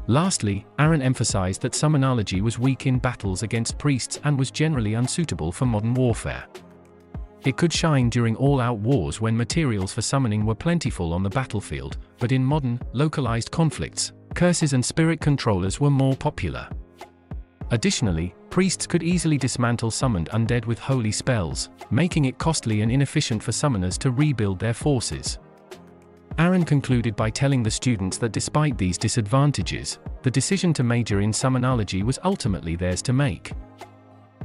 Lastly, Aaron emphasized that Summonology was weak in battles against priests and was generally unsuitable for modern warfare. It could shine during all-out wars when materials for summoning were plentiful on the battlefield, but in modern, localized conflicts, curses and spirit controllers were more popular. Additionally, priests could easily dismantle summoned undead with holy spells, making it costly and inefficient for summoners to rebuild their forces. Aaron concluded by telling the students that despite these disadvantages, the decision to major in Summonology was ultimately theirs to make.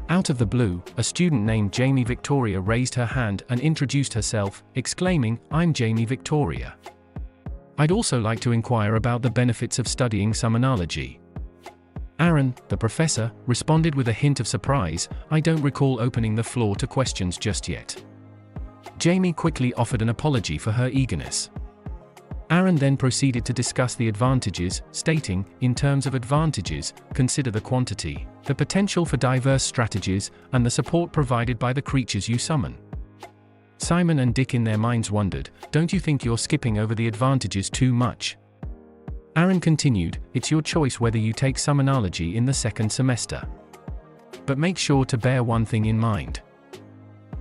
Out of the blue, a student named Jamie Victoria raised her hand and introduced herself, exclaiming, "I'm Jamie Victoria. I'd also like to inquire about the benefits of studying Summonology." Aaron, the professor, responded with a hint of surprise, "I don't recall opening the floor to questions just yet." Jamie quickly offered an apology for her eagerness. Aaron then proceeded to discuss the advantages, stating, "In terms of advantages, consider the quantity, the potential for diverse strategies, and the support provided by the creatures you summon." Simon and Dick in their minds wondered, "Don't you think you're skipping over the advantages too much?" Aaron continued, "It's your choice whether you take Summonology in the second semester. But make sure to bear one thing in mind.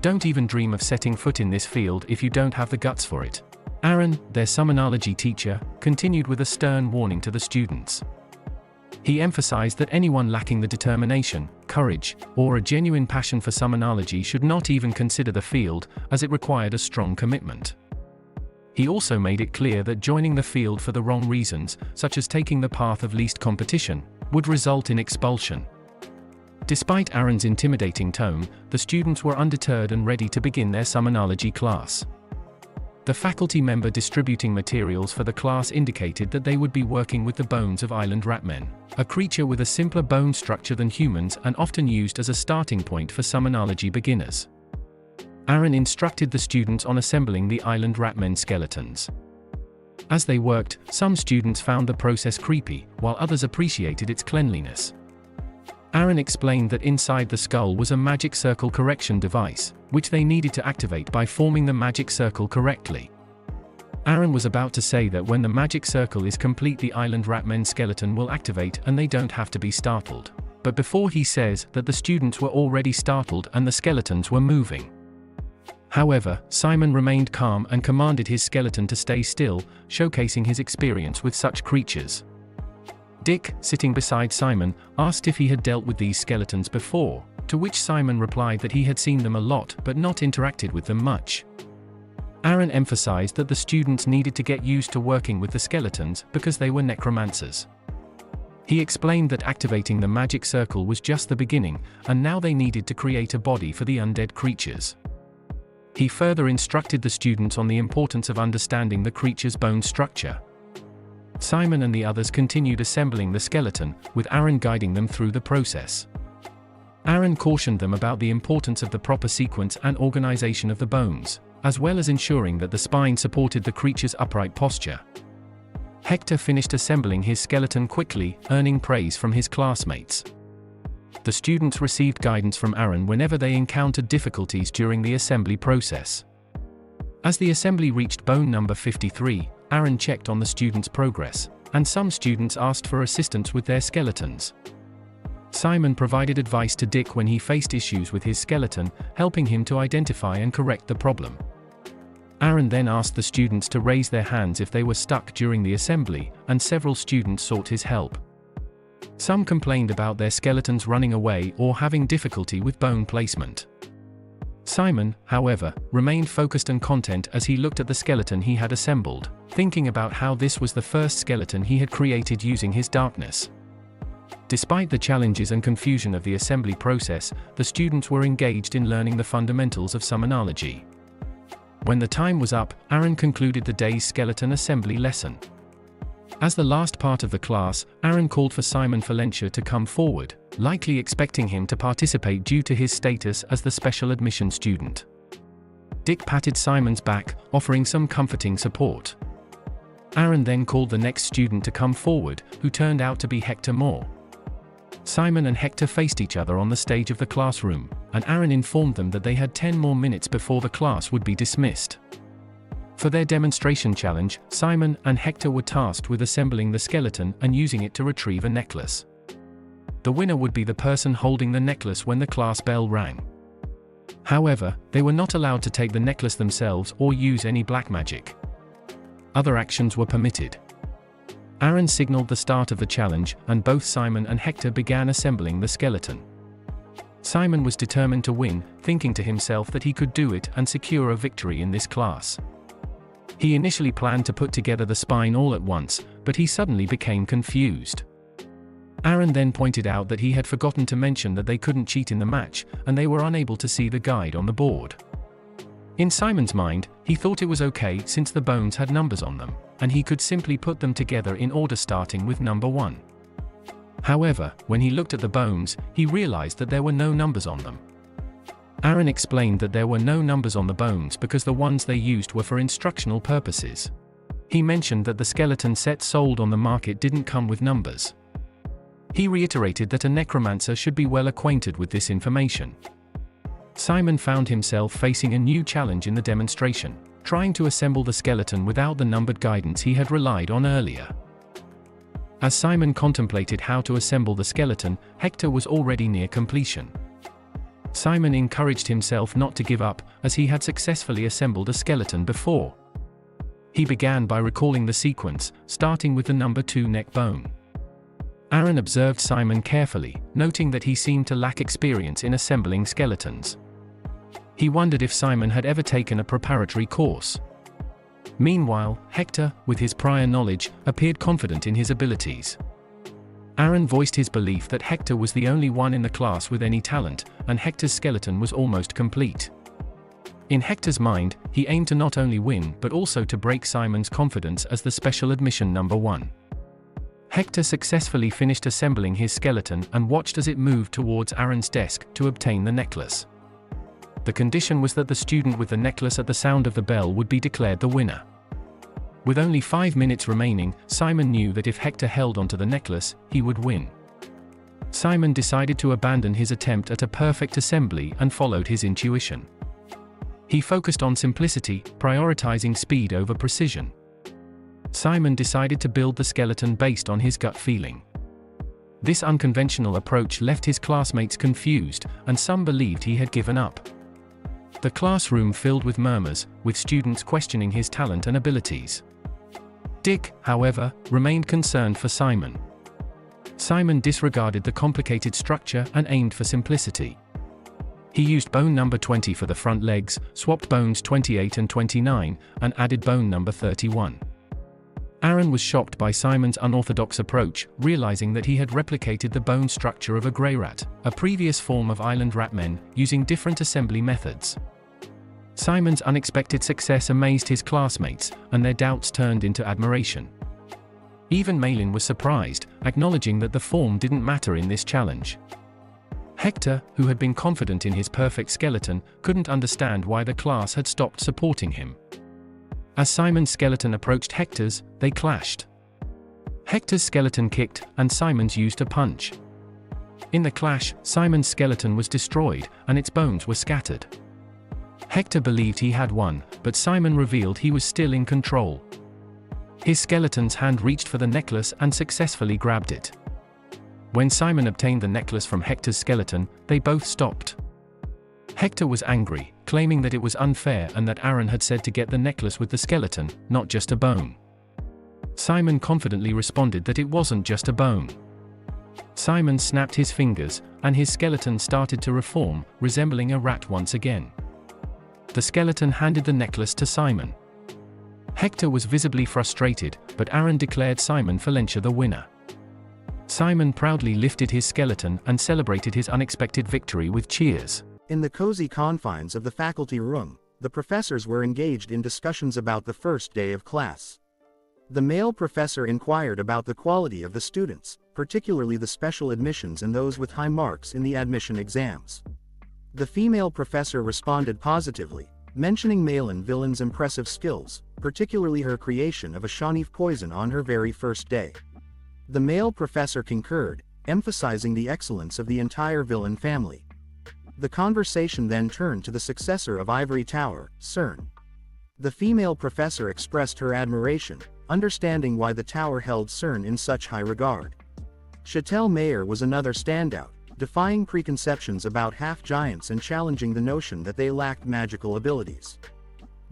Don't even dream of setting foot in this field if you don't have the guts for it." Aaron, their Summonology teacher, continued with a stern warning to the students. He emphasized that anyone lacking the determination, courage, or a genuine passion for Summonology should not even consider the field, as it required a strong commitment. He also made it clear that joining the field for the wrong reasons, such as taking the path of least competition, would result in expulsion. Despite Aaron's intimidating tone, the students were undeterred and ready to begin their Summonology class. The faculty member distributing materials for the class indicated that they would be working with the bones of island ratmen, a creature with a simpler bone structure than humans and often used as a starting point for Summonology beginners. Aaron instructed the students on assembling the island ratmen skeletons. As they worked, some students found the process creepy, while others appreciated its cleanliness. Aaron explained that inside the skull was a magic circle correction device, which they needed to activate by forming the magic circle correctly. Aaron was about to say that when the magic circle is complete, the island ratmen skeleton will activate and they don't have to be startled. But before he says that, the students were already startled and the skeletons were moving. However, Simon remained calm and commanded his skeleton to stay still, showcasing his experience with such creatures. Dick, sitting beside Simon, asked if he had dealt with these skeletons before, to which Simon replied that he had seen them a lot but not interacted with them much. Aaron emphasized that the students needed to get used to working with the skeletons because they were necromancers. He explained that activating the magic circle was just the beginning, and now they needed to create a body for the undead creatures. He further instructed the students on the importance of understanding the creature's bone structure. Simon and the others continued assembling the skeleton, with Aaron guiding them through the process. Aaron cautioned them about the importance of the proper sequence and organization of the bones, as well as ensuring that the spine supported the creature's upright posture. Hector finished assembling his skeleton quickly, earning praise from his classmates. The students received guidance from Aaron whenever they encountered difficulties during the assembly process. As the assembly reached bone number 53, Aaron checked on the students' progress, and some students asked for assistance with their skeletons. Simon provided advice to Dick when he faced issues with his skeleton, helping him to identify and correct the problem. Aaron then asked the students to raise their hands if they were stuck during the assembly, and several students sought his help. Some complained about their skeletons running away or having difficulty with bone placement. Simon, however, remained focused and content as he looked at the skeleton he had assembled, thinking about how this was the first skeleton he had created using his darkness. Despite the challenges and confusion of the assembly process, the students were engaged in learning the fundamentals of Summonology. When the time was up, Aaron concluded the day's skeleton assembly lesson. As the last part of the class, Aaron called for Simon Valencia to come forward, likely expecting him to participate due to his status as the special admission student. Dick patted Simon's back, offering some comforting support. Aaron then called the next student to come forward, who turned out to be Hector Moore. Simon and Hector faced each other on the stage of the classroom, and Aaron informed them that they had 10 more minutes before the class would be dismissed. For their demonstration challenge, Simon and Hector were tasked with assembling the skeleton and using it to retrieve a necklace. The winner would be the person holding the necklace when the class bell rang. However, they were not allowed to take the necklace themselves or use any black magic. Other actions were permitted. Aaron signaled the start of the challenge, and both Simon and Hector began assembling the skeleton. Simon was determined to win, thinking to himself that he could do it and secure a victory in this class. He initially planned to put together the spine all at once, but he suddenly became confused. Aaron then pointed out that he had forgotten to mention that they couldn't cheat in the match, and they were unable to see the guide on the board. In Simon's mind, he thought it was okay since the bones had numbers on them, and he could simply put them together in order starting with number 1. However, when he looked at the bones, he realized that there were no numbers on them. Aaron explained that there were no numbers on the bones because the ones they used were for instructional purposes. He mentioned that the skeleton set sold on the market didn't come with numbers. He reiterated that a necromancer should be well acquainted with this information. Simon found himself facing a new challenge in the demonstration, trying to assemble the skeleton without the numbered guidance he had relied on earlier. As Simon contemplated how to assemble the skeleton, Hector was already near completion. Simon encouraged himself not to give up, as he had successfully assembled a skeleton before. He began by recalling the sequence, starting with the number 2 neck bone. Aaron observed Simon carefully, noting that he seemed to lack experience in assembling skeletons. He wondered if Simon had ever taken a preparatory course. Meanwhile, Hector, with his prior knowledge, appeared confident in his abilities. Aaron voiced his belief that Hector was the only one in the class with any talent, and Hector's skeleton was almost complete. In Hector's mind, he aimed to not only win but also to break Simon's confidence as the special admission number 1. Hector successfully finished assembling his skeleton and watched as it moved towards Aaron's desk to obtain the necklace. The condition was that the student with the necklace at the sound of the bell would be declared the winner. With only 5 minutes remaining, Simon knew that if Hector held onto the necklace, he would win. Simon decided to abandon his attempt at a perfect assembly and followed his intuition. He focused on simplicity, prioritizing speed over precision. Simon decided to build the skeleton based on his gut feeling. This unconventional approach left his classmates confused, and some believed he had given up. The classroom filled with murmurs, with students questioning his talent and abilities. Dick, however, remained concerned for Simon. Simon disregarded the complicated structure and aimed for simplicity. He used bone number 20 for the front legs, swapped bones 28 and 29, and added bone number 31. Aaron was shocked by Simon's unorthodox approach, realizing that he had replicated the bone structure of a grey rat, a previous form of island ratmen, using different assembly methods. Simon's unexpected success amazed his classmates, and their doubts turned into admiration. Even Malin was surprised, acknowledging that the form didn't matter in this challenge. Hector, who had been confident in his perfect skeleton, couldn't understand why the class had stopped supporting him. As Simon's skeleton approached Hector's, they clashed. Hector's skeleton kicked, and Simon's used a punch. In the clash, Simon's skeleton was destroyed, and its bones were scattered. Hector believed he had won, but Simon revealed he was still in control. His skeleton's hand reached for the necklace and successfully grabbed it. When Simon obtained the necklace from Hector's skeleton, they both stopped. Hector was angry, claiming that it was unfair and that Aaron had said to get the necklace with the skeleton, not just a bone. Simon confidently responded that it wasn't just a bone. Simon snapped his fingers, and his skeleton started to reform, resembling a rat once again. The skeleton handed the necklace to Simon. Hector was visibly frustrated, but Aaron declared Simon Valentia the winner. Simon proudly lifted his skeleton and celebrated his unexpected victory with cheers. In the cozy confines of the faculty room, the professors were engaged in discussions about the first day of class. The male professor inquired about the quality of the students, particularly the special admissions and those with high marks in the admission exams. The female professor responded positively, mentioning Malin Villain's impressive skills, particularly her creation of a Shawnee poison on her very first day. The male professor concurred, emphasizing the excellence of the entire villain family. The conversation then turned to the successor of Ivory Tower, CERN. The female professor expressed her admiration, understanding why the tower held CERN in such high regard. Chattel Mayer was another standout, defying preconceptions about half-giants and challenging the notion that they lacked magical abilities.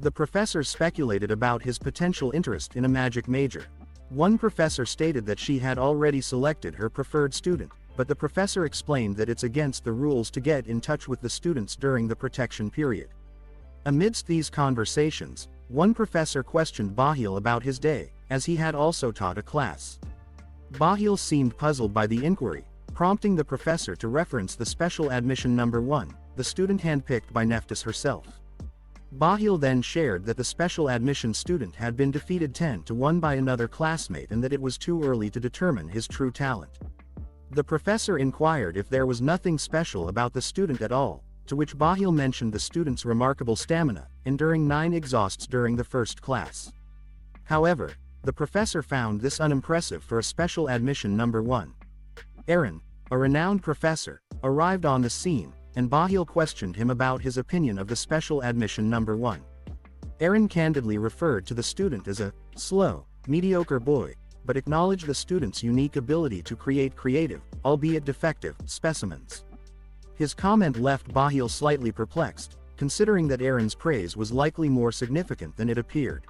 The professors speculated about his potential interest in a magic major. One professor stated that she had already selected her preferred student, but the professor explained that it's against the rules to get in touch with the students during the protection period. Amidst these conversations, one professor questioned Bahil about his day, as he had also taught a class. Bahil seemed puzzled by the inquiry, prompting the professor to reference the special admission number 1, the student handpicked by Nephthys herself. Bahil then shared that the special admission student had been defeated 10-1 by another classmate and that it was too early to determine his true talent. The professor inquired if there was nothing special about the student at all, to which Bahil mentioned the student's remarkable stamina, enduring 9 exhausts during the first class. However, the professor found this unimpressive for a special admission number 1. Aaron, a renowned professor, arrived on the scene, and Bahil questioned him about his opinion of the special admission number 1. Aaron candidly referred to the student as a slow, mediocre boy, but acknowledged the student's unique ability to create creative, albeit defective, specimens. His comment left Bahil slightly perplexed, considering that Aaron's praise was likely more significant than it appeared.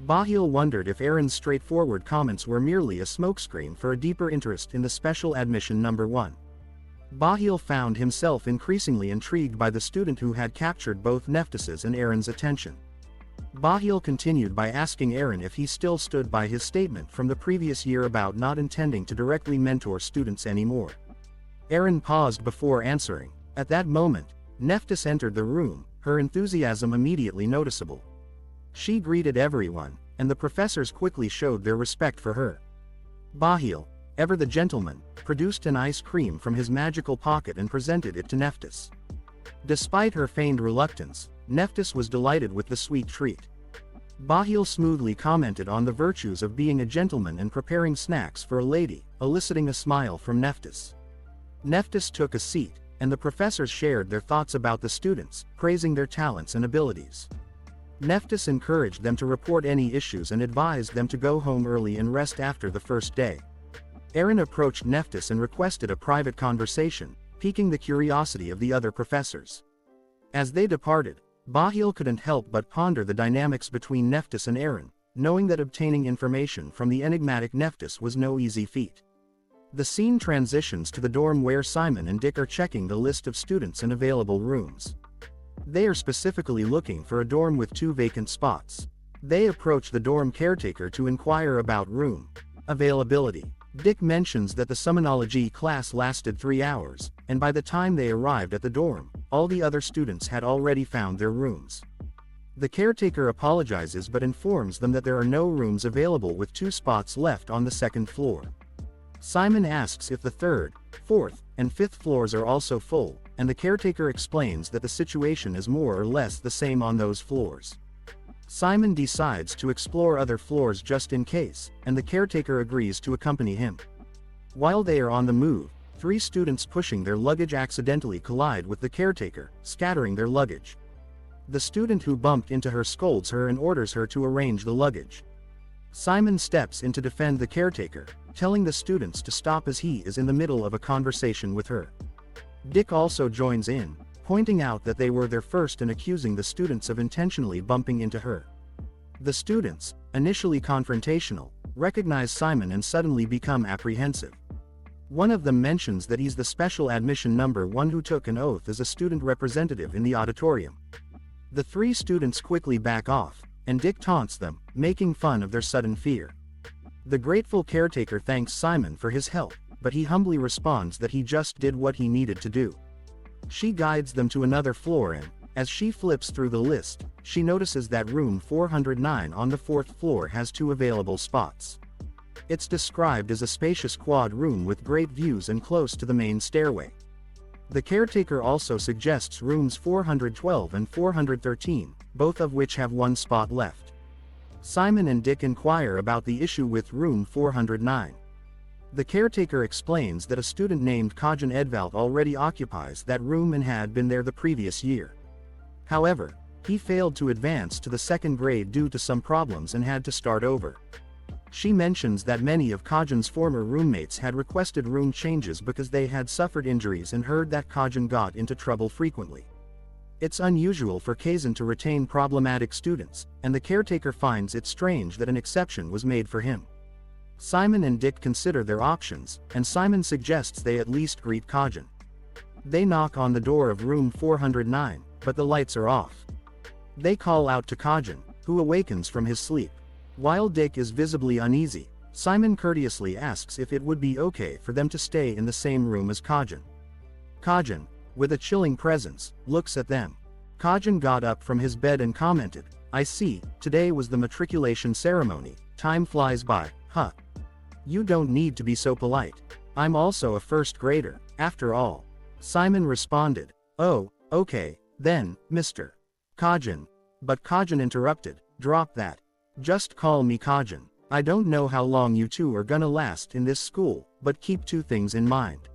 Bahil wondered if Aaron's straightforward comments were merely a smokescreen for a deeper interest in the special admission number 1. Bahil found himself increasingly intrigued by the student who had captured both Nephthys's and Aaron's attention. Bahil continued by asking Aaron if he still stood by his statement from the previous year about not intending to directly mentor students anymore. Aaron paused before answering. At that moment, Nephthys entered the room, her enthusiasm immediately noticeable. She greeted everyone, and the professors quickly showed their respect for her. Bahil, ever the gentleman, produced an ice cream from his magical pocket and presented it to Nephthys. Despite her feigned reluctance, Nephthys was delighted with the sweet treat. Bahil smoothly commented on the virtues of being a gentleman and preparing snacks for a lady, eliciting a smile from Nephthys. Nephthys took a seat, and the professors shared their thoughts about the students, praising their talents and abilities. Nephthys encouraged them to report any issues and advised them to go home early and rest after the first day. Aaron approached Nephthys and requested a private conversation, piquing the curiosity of the other professors. As they departed, Bahil couldn't help but ponder the dynamics between Nephthys and Aaron, knowing that obtaining information from the enigmatic Nephthys was no easy feat. The scene transitions to the dorm where Simon and Dick are checking the list of students and available rooms. They are specifically looking for a dorm with 2 vacant spots. They approach the dorm caretaker to inquire about room availability. Dick mentions that the Summonology class lasted 3 hours, and by the time they arrived at the dorm, all the other students had already found their rooms. The caretaker apologizes but informs them that there are no rooms available with 2 spots left on the 2nd floor. Simon asks if the 3rd, 4th, and 5th floors are also full, and the caretaker explains that the situation is more or less the same on those floors. Simon decides to explore other floors just in case, and the caretaker agrees to accompany him. While they are on the move, 3 students pushing their luggage accidentally collide with the caretaker, scattering their luggage. The student who bumped into her scolds her and orders her to arrange the luggage. Simon steps in to defend the caretaker, telling the students to stop as he is in the middle of a conversation with her. Dick also joins in, pointing out that they were there first and accusing the students of intentionally bumping into her. The students, initially confrontational, recognize Simon and suddenly become apprehensive. One of them mentions that he's the special admission number 1 who took an oath as a student representative in the auditorium. The 3 students quickly back off, and Dick taunts them, making fun of their sudden fear. The grateful caretaker thanks Simon for his help, but he humbly responds that he just did what he needed to do. She guides them to another floor and, as she flips through the list, she notices that room 409 on the 4th floor has 2 available spots. It's described as a spacious quad room with great views and close to the main stairway. The caretaker also suggests rooms 412 and 413, both of which have 1 spot left. Simon and Dick inquire about the issue with room 409. The caretaker explains that a student named Kajan Edvald already occupies that room and had been there the previous year. However, he failed to advance to the 2nd grade due to some problems and had to start over. She mentions that many of Kajan's former roommates had requested room changes because they had suffered injuries and heard that Kajan got into trouble frequently. It's unusual for Kizen to retain problematic students, and the caretaker finds it strange that an exception was made for him. Simon and Dick consider their options, and Simon suggests they at least greet Kajan. They knock on the door of room 409, but the lights are off. They call out to Kajan, who awakens from his sleep. While Dick is visibly uneasy, Simon courteously asks if it would be okay for them to stay in the same room as Kajan. Kajan, with a chilling presence, looks at them. Kajan got up from his bed and commented, "I see, today was the matriculation ceremony, time flies by, huh? You don't need to be so polite. I'm also a 1st grader, after all." Simon responded, "Oh, okay, then, Mr. Kajan." But Kajan interrupted, "Drop that. Just call me Kajan. I don't know how long you 2 are gonna last in this school, but keep 2 things in mind.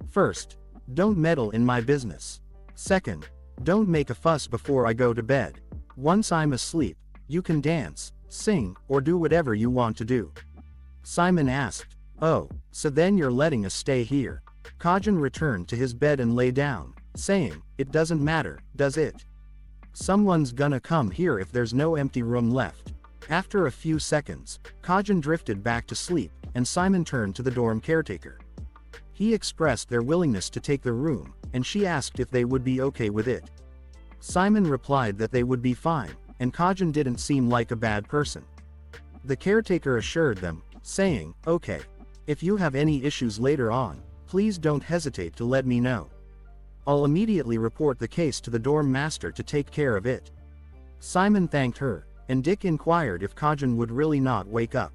First, don't meddle in my business. Second, don't make a fuss before I go to bed. Once I'm asleep, you can dance, sing, or do whatever you want to do." Simon asked, "Oh, so then you're letting us stay here?" Kajan returned to his bed and lay down, saying, "It doesn't matter, does it? Someone's gonna come here if there's no empty room left." After a few seconds, Kajan drifted back to sleep, and Simon turned to the dorm caretaker. He expressed their willingness to take the room, and she asked if they would be okay with it. Simon replied that they would be fine, and Kajan didn't seem like a bad person. The caretaker assured them, saying, "Okay. If you have any issues later on, please don't hesitate to let me know. I'll immediately report the case to the dorm master to take care of it." Simon thanked her, and Dick inquired if Kajan would really not wake up.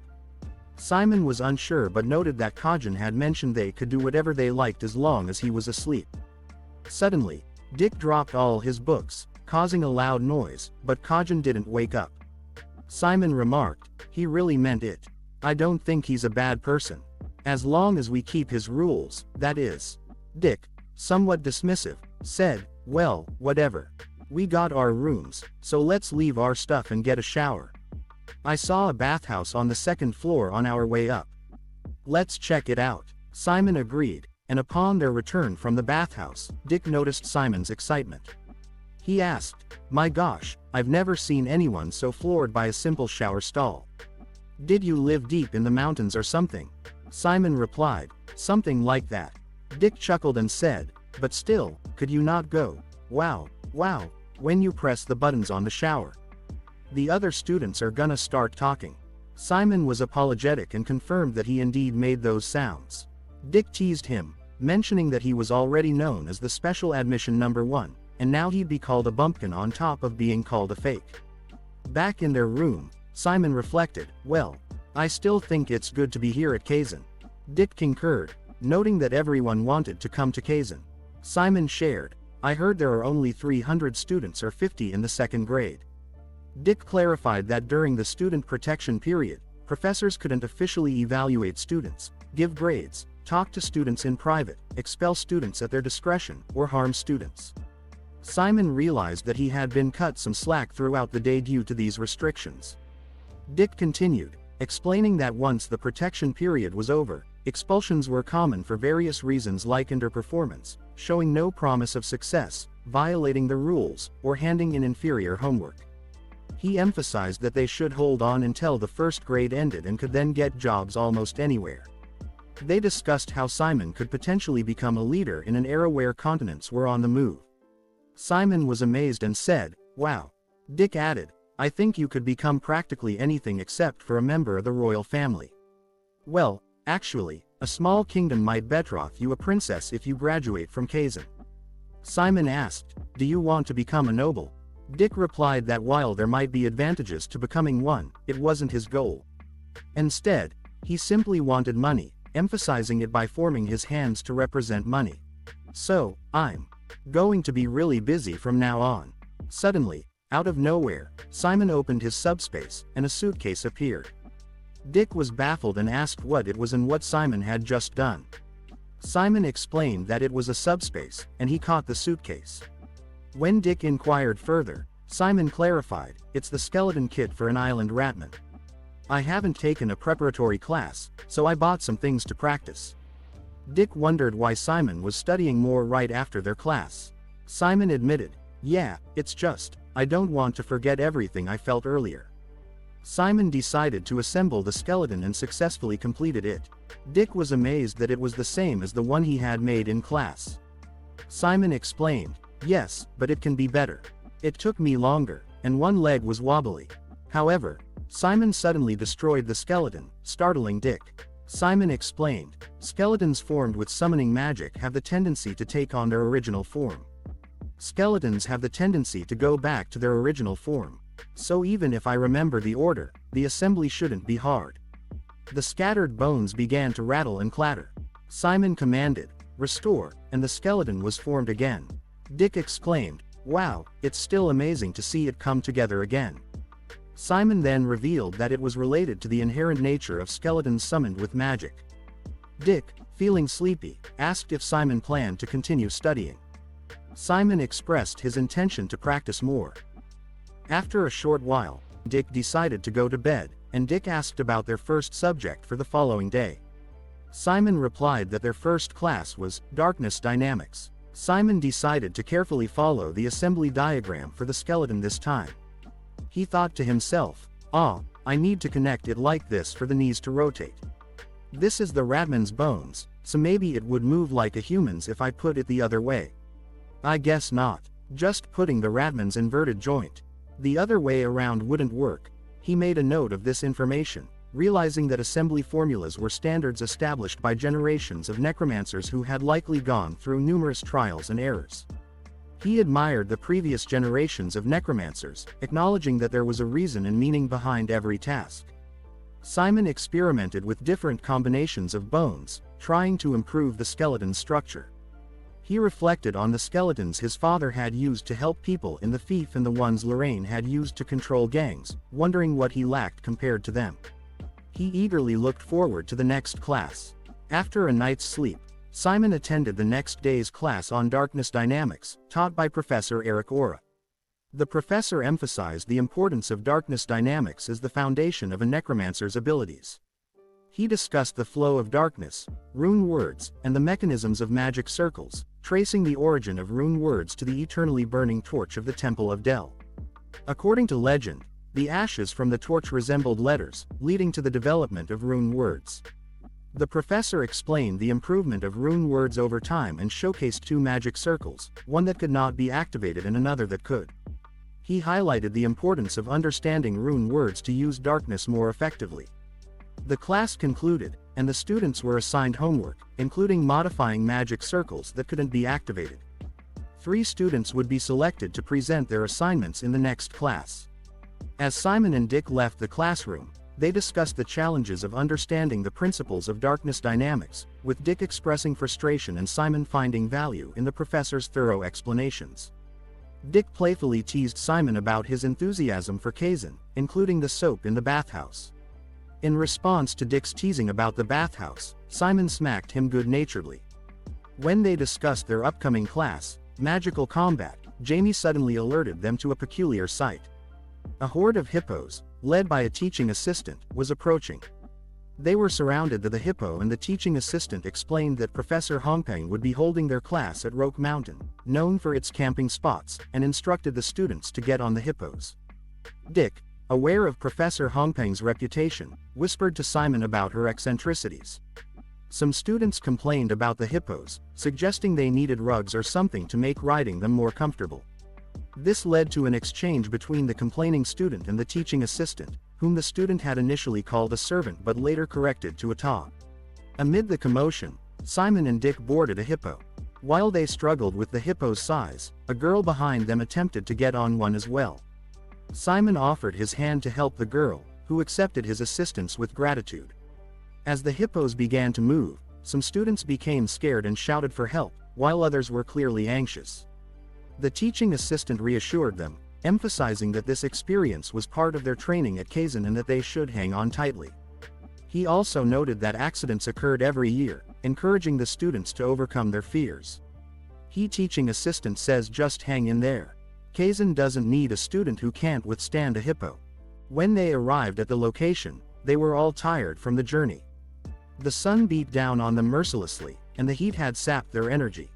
Simon was unsure but noted that Kajan had mentioned they could do whatever they liked as long as he was asleep. Suddenly, Dick dropped all his books, causing a loud noise, but Kajan didn't wake up. Simon remarked, "He really meant it. I don't think he's a bad person. As long as we keep his rules, that is." Dick, somewhat dismissive, said, "Well, whatever. We got our rooms, so let's leave our stuff and get a shower. I saw a bathhouse on the 2nd floor on our way up. Let's check it out." Simon agreed, and upon their return from the bathhouse, Dick noticed Simon's excitement. He asked, "My gosh, I've never seen anyone so floored by a simple shower stall. Did you live deep in the mountains or something?" Simon replied, "Something like that." Dick chuckled and said, "But still, could you not go, wow, when you press the buttons on the shower? The other students are gonna start talking." Simon was apologetic and confirmed that he indeed made those sounds. Dick teased him, mentioning that he was already known as the special admission number 1, and now he'd be called a bumpkin on top of being called a fake. Back in their room, Simon reflected, "Well, I still think it's good to be here at Kizen." Dick concurred, noting that everyone wanted to come to Kizen. Simon shared, "I heard there are only 300 students or 50 in the 2nd grade." Dick clarified that during the student protection period, professors couldn't officially evaluate students, give grades, talk to students in private, expel students at their discretion, or harm students. Simon realized that he had been cut some slack throughout the day due to these restrictions. Dick continued, explaining that once the protection period was over, expulsions were common for various reasons like underperformance, showing no promise of success, violating the rules, or handing in inferior homework. He emphasized that they should hold on until the 1st grade ended and could then get jobs almost anywhere. They discussed how Simon could potentially become a leader in an era where continents were on the move. Simon was amazed and said, "Wow." Dick added, "I think you could become practically anything except for a member of the royal family." "Well, actually, a small kingdom might betroth you a princess if you graduate from Kizen." Simon asked, "Do you want to become a noble?" Dick replied that while there might be advantages to becoming one, it wasn't his goal. Instead, he simply wanted money, emphasizing it by forming his hands to represent money. "So, I'm going to be really busy from now on." Suddenly, out of nowhere, Simon opened his subspace, and a suitcase appeared. Dick was baffled and asked what it was and what Simon had just done. Simon explained that it was a subspace, and he caught the suitcase. When Dick inquired further, Simon clarified, "It's the skeleton kit for an island ratman. I haven't taken a preparatory class, so I bought some things to practice." Dick wondered why Simon was studying more right after their class. Simon admitted, "Yeah, it's just, I don't want to forget everything I felt earlier." Simon decided to assemble the skeleton and successfully completed it. Dick was amazed that it was the same as the one he had made in class. Simon explained, "Yes, but it can be better. It took me longer, and one leg was wobbly." However, Simon suddenly destroyed the skeleton, startling Dick. Simon explained, "Skeletons formed with summoning magic have the tendency to take on their original form. Skeletons have the tendency to go back to their original form. So even if I remember the order, the assembly shouldn't be hard." The scattered bones began to rattle and clatter. Simon commanded, "Restore," and the skeleton was formed again. Dick exclaimed, "Wow, it's still amazing to see it come together again." Simon then revealed that it was related to the inherent nature of skeletons summoned with magic. Dick, feeling sleepy, asked if Simon planned to continue studying. Simon expressed his intention to practice more. After a short while, Dick decided to go to bed, and Dick asked about their first subject for the following day. Simon replied that their first class was Darkness Dynamics. Simon decided to carefully follow the assembly diagram for the skeleton this time. He thought to himself, I need to connect it like this for the knees to rotate. This is the ratman's bones, so maybe it would move like a human's if I put it the other way. I guess not. Just putting the ratman's inverted joint. The other way around wouldn't work." He made a note of this information, realizing that assembly formulas were standards established by generations of necromancers who had likely gone through numerous trials and errors. He admired the previous generations of necromancers, acknowledging that there was a reason and meaning behind every task. Simon experimented with different combinations of bones, trying to improve the skeleton's structure. He reflected on the skeletons his father had used to help people in the Thief and the ones Lorraine had used to control gangs, wondering what he lacked compared to them. He eagerly looked forward to the next class. After a night's sleep, Simon attended the next day's class on Darkness Dynamics, taught by Professor Eric Ora. The professor emphasized the importance of Darkness Dynamics as the foundation of a necromancer's abilities. He discussed the flow of darkness, rune words, and the mechanisms of magic circles, tracing the origin of rune words to the eternally burning torch of the Temple of Del. According to legend, the ashes from the torch resembled letters, leading to the development of rune words. The professor explained the improvement of rune words over time and showcased two magic circles, one that could not be activated and another that could. He highlighted the importance of understanding rune words to use darkness more effectively. The class concluded, and the students were assigned homework, including modifying magic circles that couldn't be activated. 3 students would be selected to present their assignments in the next class. As Simon and Dick left the classroom, they discussed the challenges of understanding the principles of darkness dynamics, with Dick expressing frustration and Simon finding value in the professor's thorough explanations. Dick playfully teased Simon about his enthusiasm for Kizen, including the soap in the bathhouse. In response to Dick's teasing about the bathhouse, Simon smacked him good-naturedly. When they discussed their upcoming class, Magical Combat, Jamie suddenly alerted them to a peculiar sight. A horde of hippos, led by a teaching assistant, was approaching. They were surrounded by the hippo, and the teaching assistant explained that Professor Hongpeng would be holding their class at Roque Mountain, known for its camping spots, and instructed the students to get on the hippos. Dick, aware of Professor Hongpeng's reputation, whispered to Simon about her eccentricities. Some students complained about the hippos, suggesting they needed rugs or something to make riding them more comfortable. This led to an exchange between the complaining student and the teaching assistant, whom the student had initially called a servant but later corrected to a tog. Amid the commotion, Simon and Dick boarded a hippo. While they struggled with the hippo's size, a girl behind them attempted to get on one as well. Simon offered his hand to help the girl, who accepted his assistance with gratitude. As the hippos began to move, some students became scared and shouted for help, while others were clearly anxious. The teaching assistant reassured them, emphasizing that this experience was part of their training at Kizen and that they should hang on tightly. He also noted that accidents occurred every year, encouraging the students to overcome their fears. He teaching assistant says just hang in there. Kizen doesn't need a student who can't withstand a hippo. When they arrived at the location, they were all tired from the journey. The sun beat down on them mercilessly, and the heat had sapped their energy.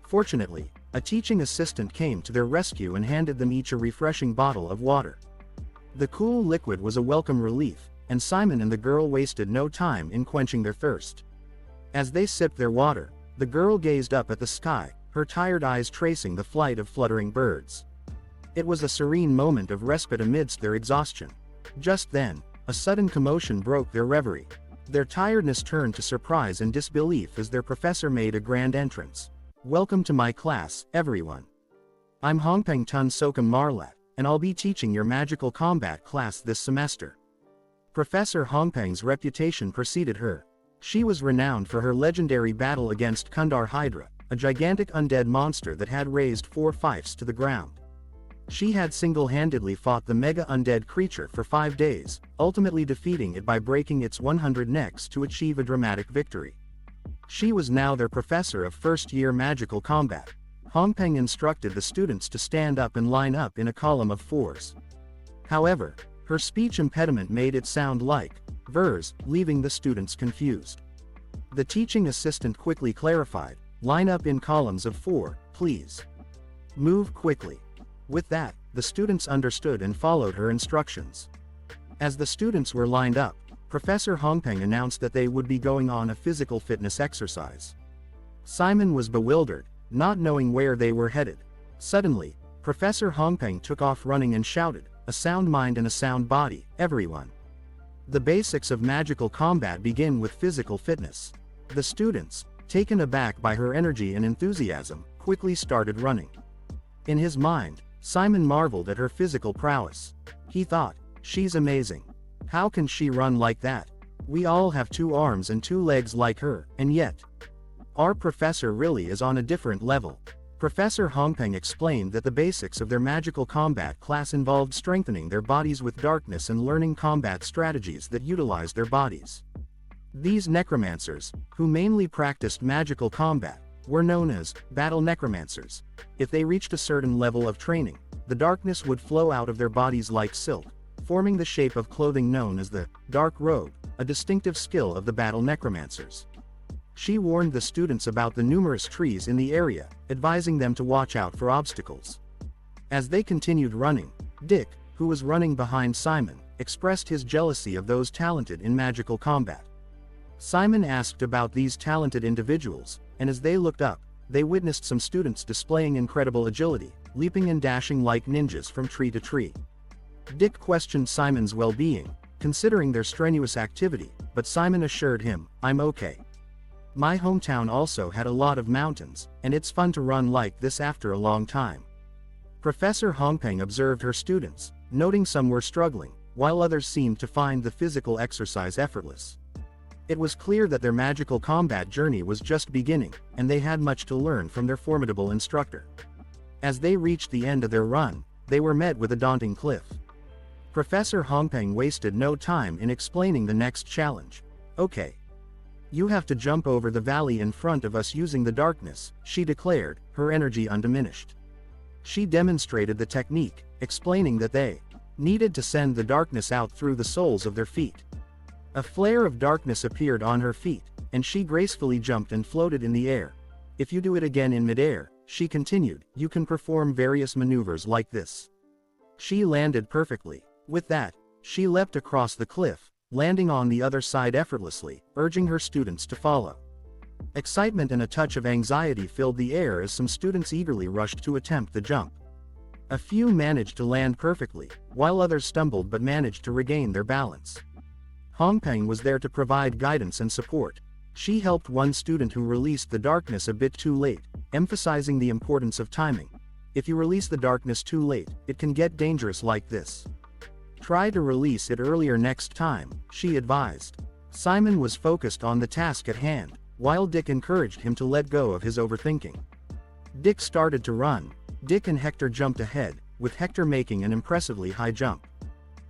Fortunately, a teaching assistant came to their rescue and handed them each a refreshing bottle of water. The cool liquid was a welcome relief, and Simon and the girl wasted no time in quenching their thirst. As they sipped their water, the girl gazed up at the sky, her tired eyes tracing the flight of fluttering birds. It was a serene moment of respite amidst their exhaustion. Just then, a sudden commotion broke their reverie. Their tiredness turned to surprise and disbelief as their professor made a grand entrance. "Welcome to my class, everyone. I'm Hongpeng Tun Sokum Marlat, and I'll be teaching your magical combat class this semester." Professor Hongpeng's reputation preceded her. She was renowned for her legendary battle against Kundar Hydra, a gigantic undead monster that had razed 4 fiefs to the ground. She had single-handedly fought the mega undead creature for 5 days, ultimately defeating it by breaking its 100 necks to achieve a dramatic victory. She was now their professor of first-year magical combat. Hongpeng instructed the students to stand up and line up in a column of 4s. However, her speech impediment made it sound like vers, leaving the students confused. The teaching assistant quickly clarified, "Line up in columns of 4, please. Move quickly." With that, the students understood and followed her instructions. As the students were lined up, Professor Hongpeng announced that they would be going on a physical fitness exercise. Simon was bewildered, not knowing where they were headed. Suddenly, Professor Hongpeng took off running and shouted, "A sound mind and a sound body, everyone." The basics of magical combat begin with physical fitness. The students, taken aback by her energy and enthusiasm, quickly started running. In his mind, Simon marveled at her physical prowess. He thought, "She's amazing. How can she run like that? We all have 2 arms and 2 legs like her, and yet, our professor really is on a different level." Professor Hongpeng explained that the basics of their magical combat class involved strengthening their bodies with darkness and learning combat strategies that utilize their bodies. These necromancers, who mainly practiced magical combat, were known as battle necromancers. If they reached a certain level of training, the darkness would flow out of their bodies like silk, forming the shape of clothing known as the dark robe, a distinctive skill of the battle necromancers. She warned the students about the numerous trees in the area, advising them to watch out for obstacles. As they continued running, Dick, who was running behind Simon, expressed his jealousy of those talented in magical combat. Simon asked about these talented individuals, and as they looked up, they witnessed some students displaying incredible agility, leaping and dashing like ninjas from tree to tree. Dick questioned Simon's well-being, considering their strenuous activity, but Simon assured him, "I'm okay. My hometown also had a lot of mountains, and it's fun to run like this after a long time." Professor Hongpeng observed her students, noting some were struggling, while others seemed to find the physical exercise effortless. It was clear that their magical combat journey was just beginning, and they had much to learn from their formidable instructor. As they reached the end of their run, they were met with a daunting cliff. Professor Hongpeng wasted no time in explaining the next challenge. "Okay. You have to jump over the valley in front of us using the darkness," she declared, her energy undiminished. She demonstrated the technique, explaining that they needed to send the darkness out through the soles of their feet. A flare of darkness appeared on her feet, and she gracefully jumped and floated in the air. "If you do it again in midair," she continued, "you can perform various maneuvers like this." She landed perfectly. With that, she leapt across the cliff, landing on the other side effortlessly, urging her students to follow. Excitement and a touch of anxiety filled the air as some students eagerly rushed to attempt the jump. A few managed to land perfectly, while others stumbled but managed to regain their balance. Hongpeng was there to provide guidance and support. She helped one student who released the darkness a bit too late, emphasizing the importance of timing. "If you release the darkness too late, it can get dangerous like this. Try to release it earlier next time," she advised. Simon was focused on the task at hand, while Dick encouraged him to let go of his overthinking. Dick started to run. Dick and Hector jumped ahead, with Hector making an impressively high jump.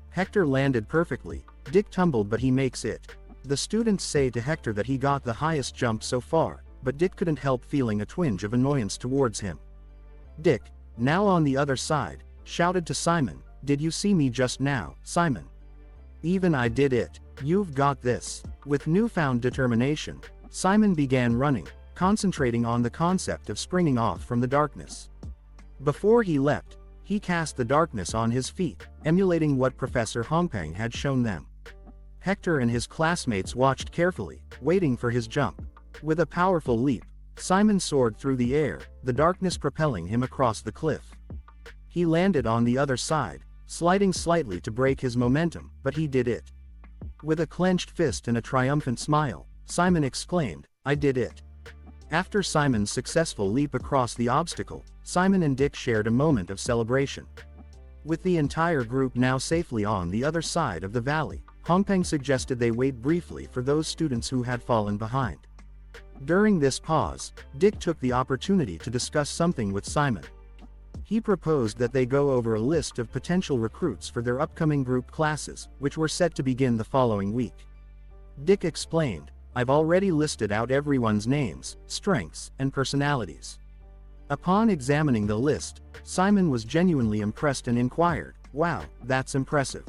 Hector landed perfectly. Dick tumbled but he makes it. The students say to Hector that he got the highest jump so far, but Dick couldn't help feeling a twinge of annoyance towards him. Dick, now on the other side, shouted to Simon, "Did you see me just now, Simon? Even I did it. You've got this." With newfound determination, Simon began running, concentrating on the concept of springing off from the darkness. Before he leapt, he cast the darkness on his feet, emulating what Professor Hongpeng had shown them. Hector and his classmates watched carefully, waiting for his jump. With a powerful leap, Simon soared through the air, the darkness propelling him across the cliff. He landed on the other side, sliding slightly to break his momentum, but he did it. With a clenched fist and a triumphant smile, Simon exclaimed, "I did it." After Simon's successful leap across the obstacle, Simon and Dick shared a moment of celebration. With the entire group now safely on the other side of the valley, Hongpeng suggested they wait briefly for those students who had fallen behind. During this pause, Dick took the opportunity to discuss something with Simon. He proposed that they go over a list of potential recruits for their upcoming group classes, which were set to begin the following week. Dick explained, "I've already listed out everyone's names, strengths, and personalities." Upon examining the list, Simon was genuinely impressed and inquired, "Wow, that's impressive.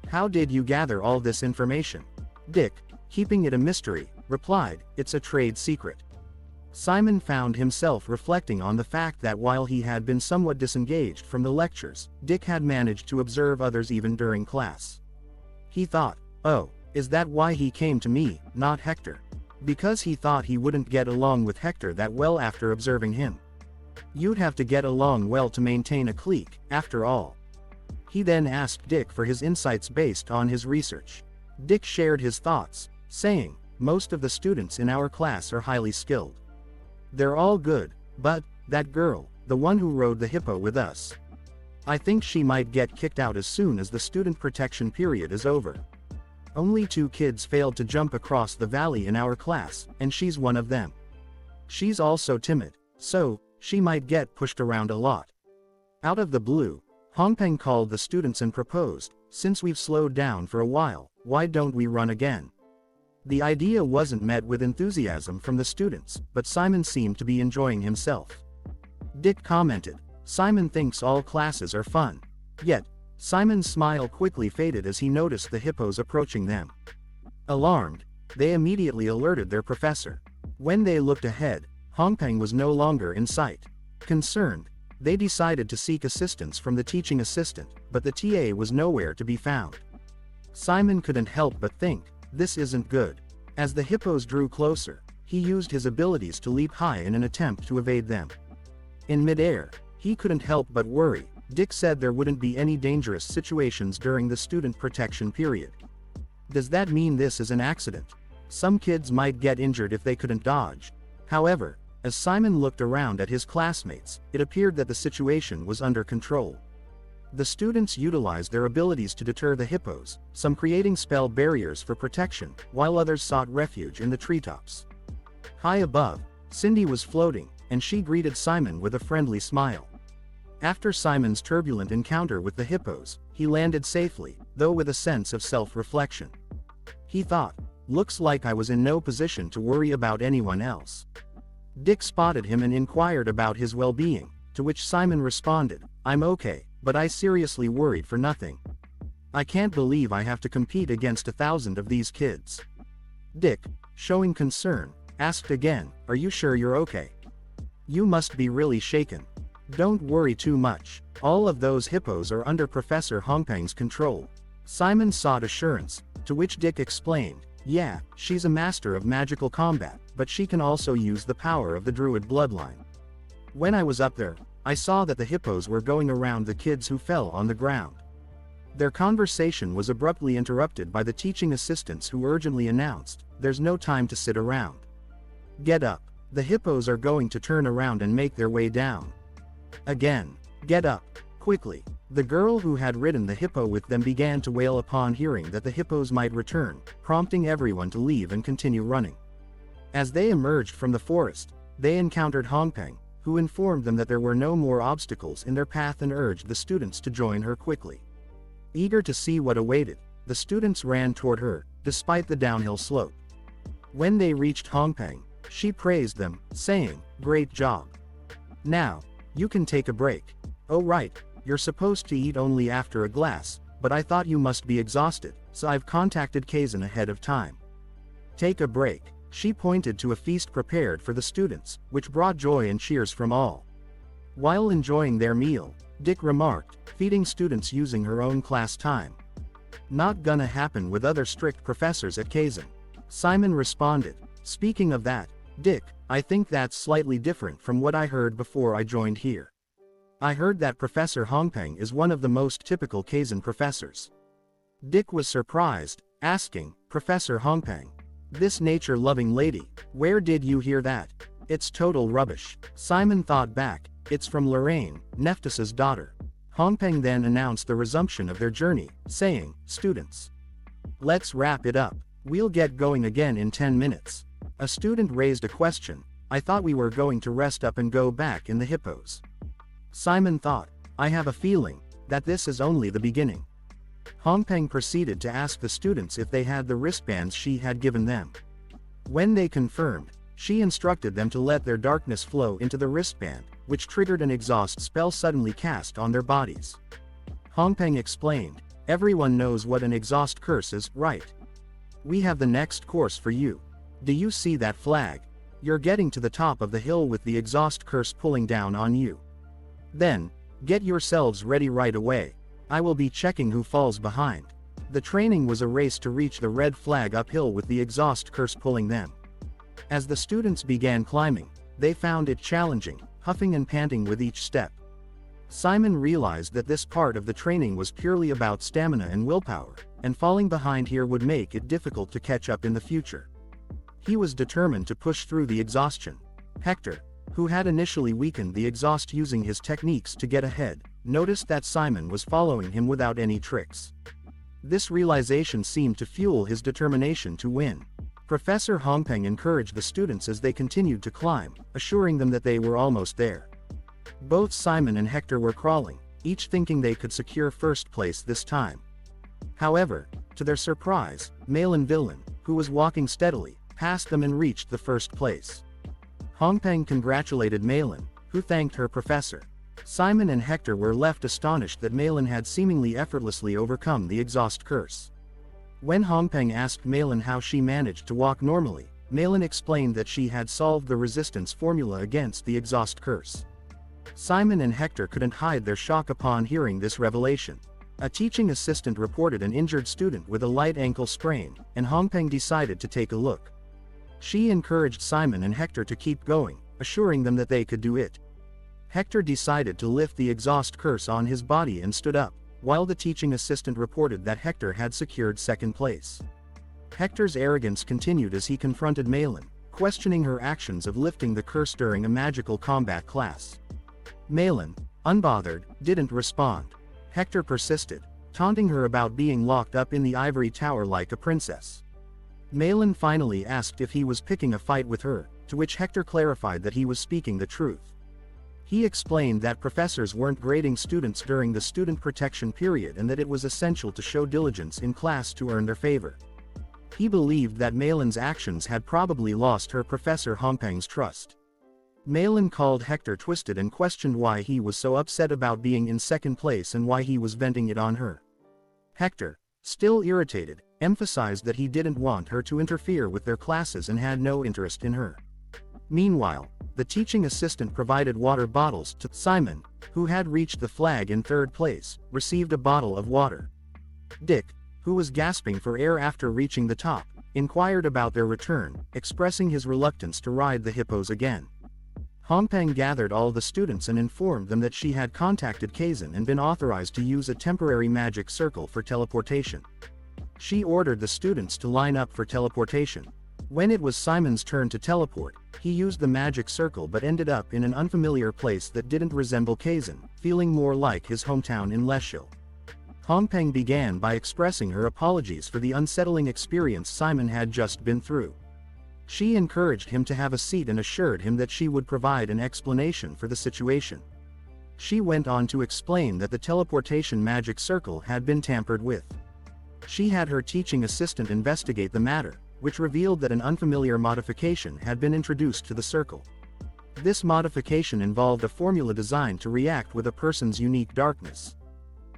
How did you gather all this information?" Dick, keeping it a mystery, replied, "It's a trade secret." Simon found himself reflecting on the fact that while he had been somewhat disengaged from the lectures, Dick had managed to observe others even during class. He thought, "Oh, is that why he came to me, not Hector?" Because he thought he wouldn't get along with Hector that well after observing him. You'd have to get along well to maintain a clique, after all. He then asked Dick for his insights based on his research. Dick shared his thoughts, saying, "Most of the students in our class are highly skilled. They're all good, but that girl, the one who rode the hippo with us, I think she might get kicked out as soon as the student protection period is over. Only 2 kids failed to jump across the valley in our class, and she's one of them. She's also timid, so she might get pushed around a lot." Out of the blue, Hongpeng called the students and proposed, "Since we've slowed down for a while, why don't we run again?" The idea wasn't met with enthusiasm from the students, but Simon seemed to be enjoying himself. Dick commented, "Simon thinks all classes are fun." Yet, Simon's smile quickly faded as he noticed the hippos approaching them. Alarmed, they immediately alerted their professor. When they looked ahead, Hongpeng was no longer in sight. Concerned, they decided to seek assistance from the teaching assistant, but the TA was nowhere to be found. Simon couldn't help but think, "This isn't good. As the hippos drew closer, he used his abilities to leap high in an attempt to evade them. In midair, he couldn't help but worry. Dick said there wouldn't be any dangerous situations during the student protection period. Does that mean this is an accident? Some kids might get injured if they couldn't dodge. However, as Simon looked around at his classmates, it appeared that the situation was under control. The students utilized their abilities to deter the hippos, some creating spell barriers for protection, while others sought refuge in the treetops. High above, Cindy was floating, and she greeted Simon with a friendly smile. After Simon's turbulent encounter with the hippos, he landed safely, though with a sense of self-reflection. He thought, "Looks like I was in no position to worry about anyone else." Dick spotted him and inquired about his well-being, to which Simon responded, "I'm okay, but I seriously worried for nothing. I can't believe I have to compete against 1,000 of these kids." Dick, showing concern, asked again, "Are you sure you're okay? You must be really shaken. Don't worry too much, all of those hippos are under Professor Hongpeng's control." Simon sought assurance, to which Dick explained, "Yeah, she's a master of magical combat, but she can also use the power of the druid bloodline. When I was up there, I saw that the hippos were going around the kids who fell on the ground." Their conversation was abruptly interrupted by the teaching assistants who urgently announced, "There's no time to sit around. Get up. The hippos are going to turn around and make their way down. Again. Get up. Quickly." The girl who had ridden the hippo with them began to wail upon hearing that the hippos might return, prompting everyone to leave and continue running. As they emerged from the forest, they encountered Hongpeng, who informed them that there were no more obstacles in their path and urged the students to join her quickly. Eager to see what awaited, the students ran toward her, despite the downhill slope. When they reached Hongpeng, she praised them, saying, "Great job. Now, you can take a break. Oh right, you're supposed to eat only after a glass, but I thought you must be exhausted, so I've contacted Kizen ahead of time. Take a break." She pointed to a feast prepared for the students, which brought joy and cheers from all. While enjoying their meal, Dick remarked, "Feeding students using her own class time. Not gonna happen with other strict professors at Kizen." Simon responded, "Speaking of that, Dick, I think that's slightly different from what I heard before I joined here. I heard that Professor Hongpeng is one of the most typical Kizen professors." Dick was surprised, asking, "Professor Hongpeng? This nature-loving lady, where did you hear that? It's total rubbish." Simon thought back, "It's from Lorraine, Nephthys's daughter." Hongpeng then announced the resumption of their journey, saying, "Students, let's wrap it up. We'll get going again in 10 minutes. A student raised a question, "I thought we were going to rest up and go back in the hippos." Simon thought, "I have a feeling that this is only the beginning." Hongpeng proceeded to ask the students if they had the wristbands she had given them. When they confirmed, she instructed them to let their darkness flow into the wristband, which triggered an exhaust spell suddenly cast on their bodies. Hongpeng explained, "Everyone knows what an exhaust curse is, right? We have the next course for you. Do you see that flag? You're getting to the top of the hill with the exhaust curse pulling down on you. Then, get yourselves ready right away. I will be checking who falls behind." The training was a race to reach the red flag uphill with the exhaust curse pulling them. As the students began climbing, they found it challenging, huffing and panting with each step. Simon realized that this part of the training was purely about stamina and willpower, and falling behind here would make it difficult to catch up in the future. He was determined to push through the exhaustion. Hector, who had initially weakened the exhaust using his techniques to get ahead, noticed that Simon was following him without any tricks. This realization seemed to fuel his determination to win. Professor Hongpeng encouraged the students as they continued to climb, assuring them that they were almost there. Both Simon and Hector were crawling, each thinking they could secure first place this time. However, to their surprise, Malin Villain, who was walking steadily, passed them and reached the first place. Hongpeng congratulated Malin, who thanked her professor. Simon and Hector were left astonished that Malin had seemingly effortlessly overcome the exhaust curse. When Hongpeng asked Malin how she managed to walk normally, Malin explained that she had solved the resistance formula against the exhaust curse. Simon and Hector couldn't hide their shock upon hearing this revelation. A teaching assistant reported an injured student with a light ankle sprain, and Hongpeng decided to take a look. She encouraged Simon and Hector to keep going, assuring them that they could do it. Hector decided to lift the exhaust curse on his body and stood up, while the teaching assistant reported that Hector had secured second place. Hector's arrogance continued as he confronted Malin, questioning her actions of lifting the curse during a magical combat class. Malin, unbothered, didn't respond. Hector persisted, taunting her about being locked up in the ivory tower like a princess. Malin finally asked if he was picking a fight with her, to which Hector clarified that he was speaking the truth. He explained that professors weren't grading students during the student protection period and that it was essential to show diligence in class to earn their favor. He believed that Malin's actions had probably lost her Professor Hongpeng's trust. Malin called Hector twisted and questioned why he was so upset about being in second place and why he was venting it on her. Hector, still irritated, emphasized that he didn't want her to interfere with their classes and had no interest in her. Meanwhile, the teaching assistant provided water bottles to Simon, who had reached the flag in third place, received a bottle of water. Dick, who was gasping for air after reaching the top, inquired about their return, expressing his reluctance to ride the hippos again. Hongpeng gathered all the students and informed them that she had contacted Kizen and been authorized to use a temporary magic circle for teleportation. She ordered the students to line up for teleportation. When it was Simon's turn to teleport, he used the magic circle but ended up in an unfamiliar place that didn't resemble Kizen, feeling more like his hometown in Leshil. Hongpeng began by expressing her apologies for the unsettling experience Simon had just been through. She encouraged him to have a seat and assured him that she would provide an explanation for the situation. She went on to explain that the teleportation magic circle had been tampered with. She had her teaching assistant investigate the matter, which revealed that an unfamiliar modification had been introduced to the circle. This modification involved a formula designed to react with a person's unique darkness.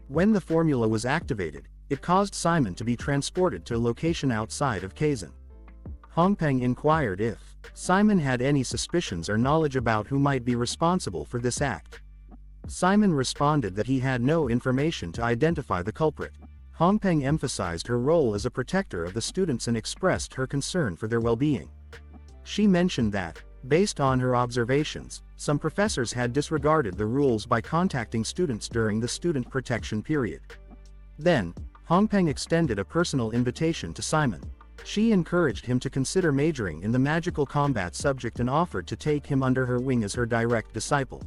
When the formula was activated, it caused Simon to be transported to a location outside of Kizen. Hongpeng inquired if Simon had any suspicions or knowledge about who might be responsible for this act. Simon responded that he had no information to identify the culprit. Hongpeng emphasized her role as a protector of the students and expressed her concern for their well-being. She mentioned that, based on her observations, some professors had disregarded the rules by contacting students during the student protection period. Then, Hongpeng extended a personal invitation to Simon. She encouraged him to consider majoring in the magical combat subject and offered to take him under her wing as her direct disciple.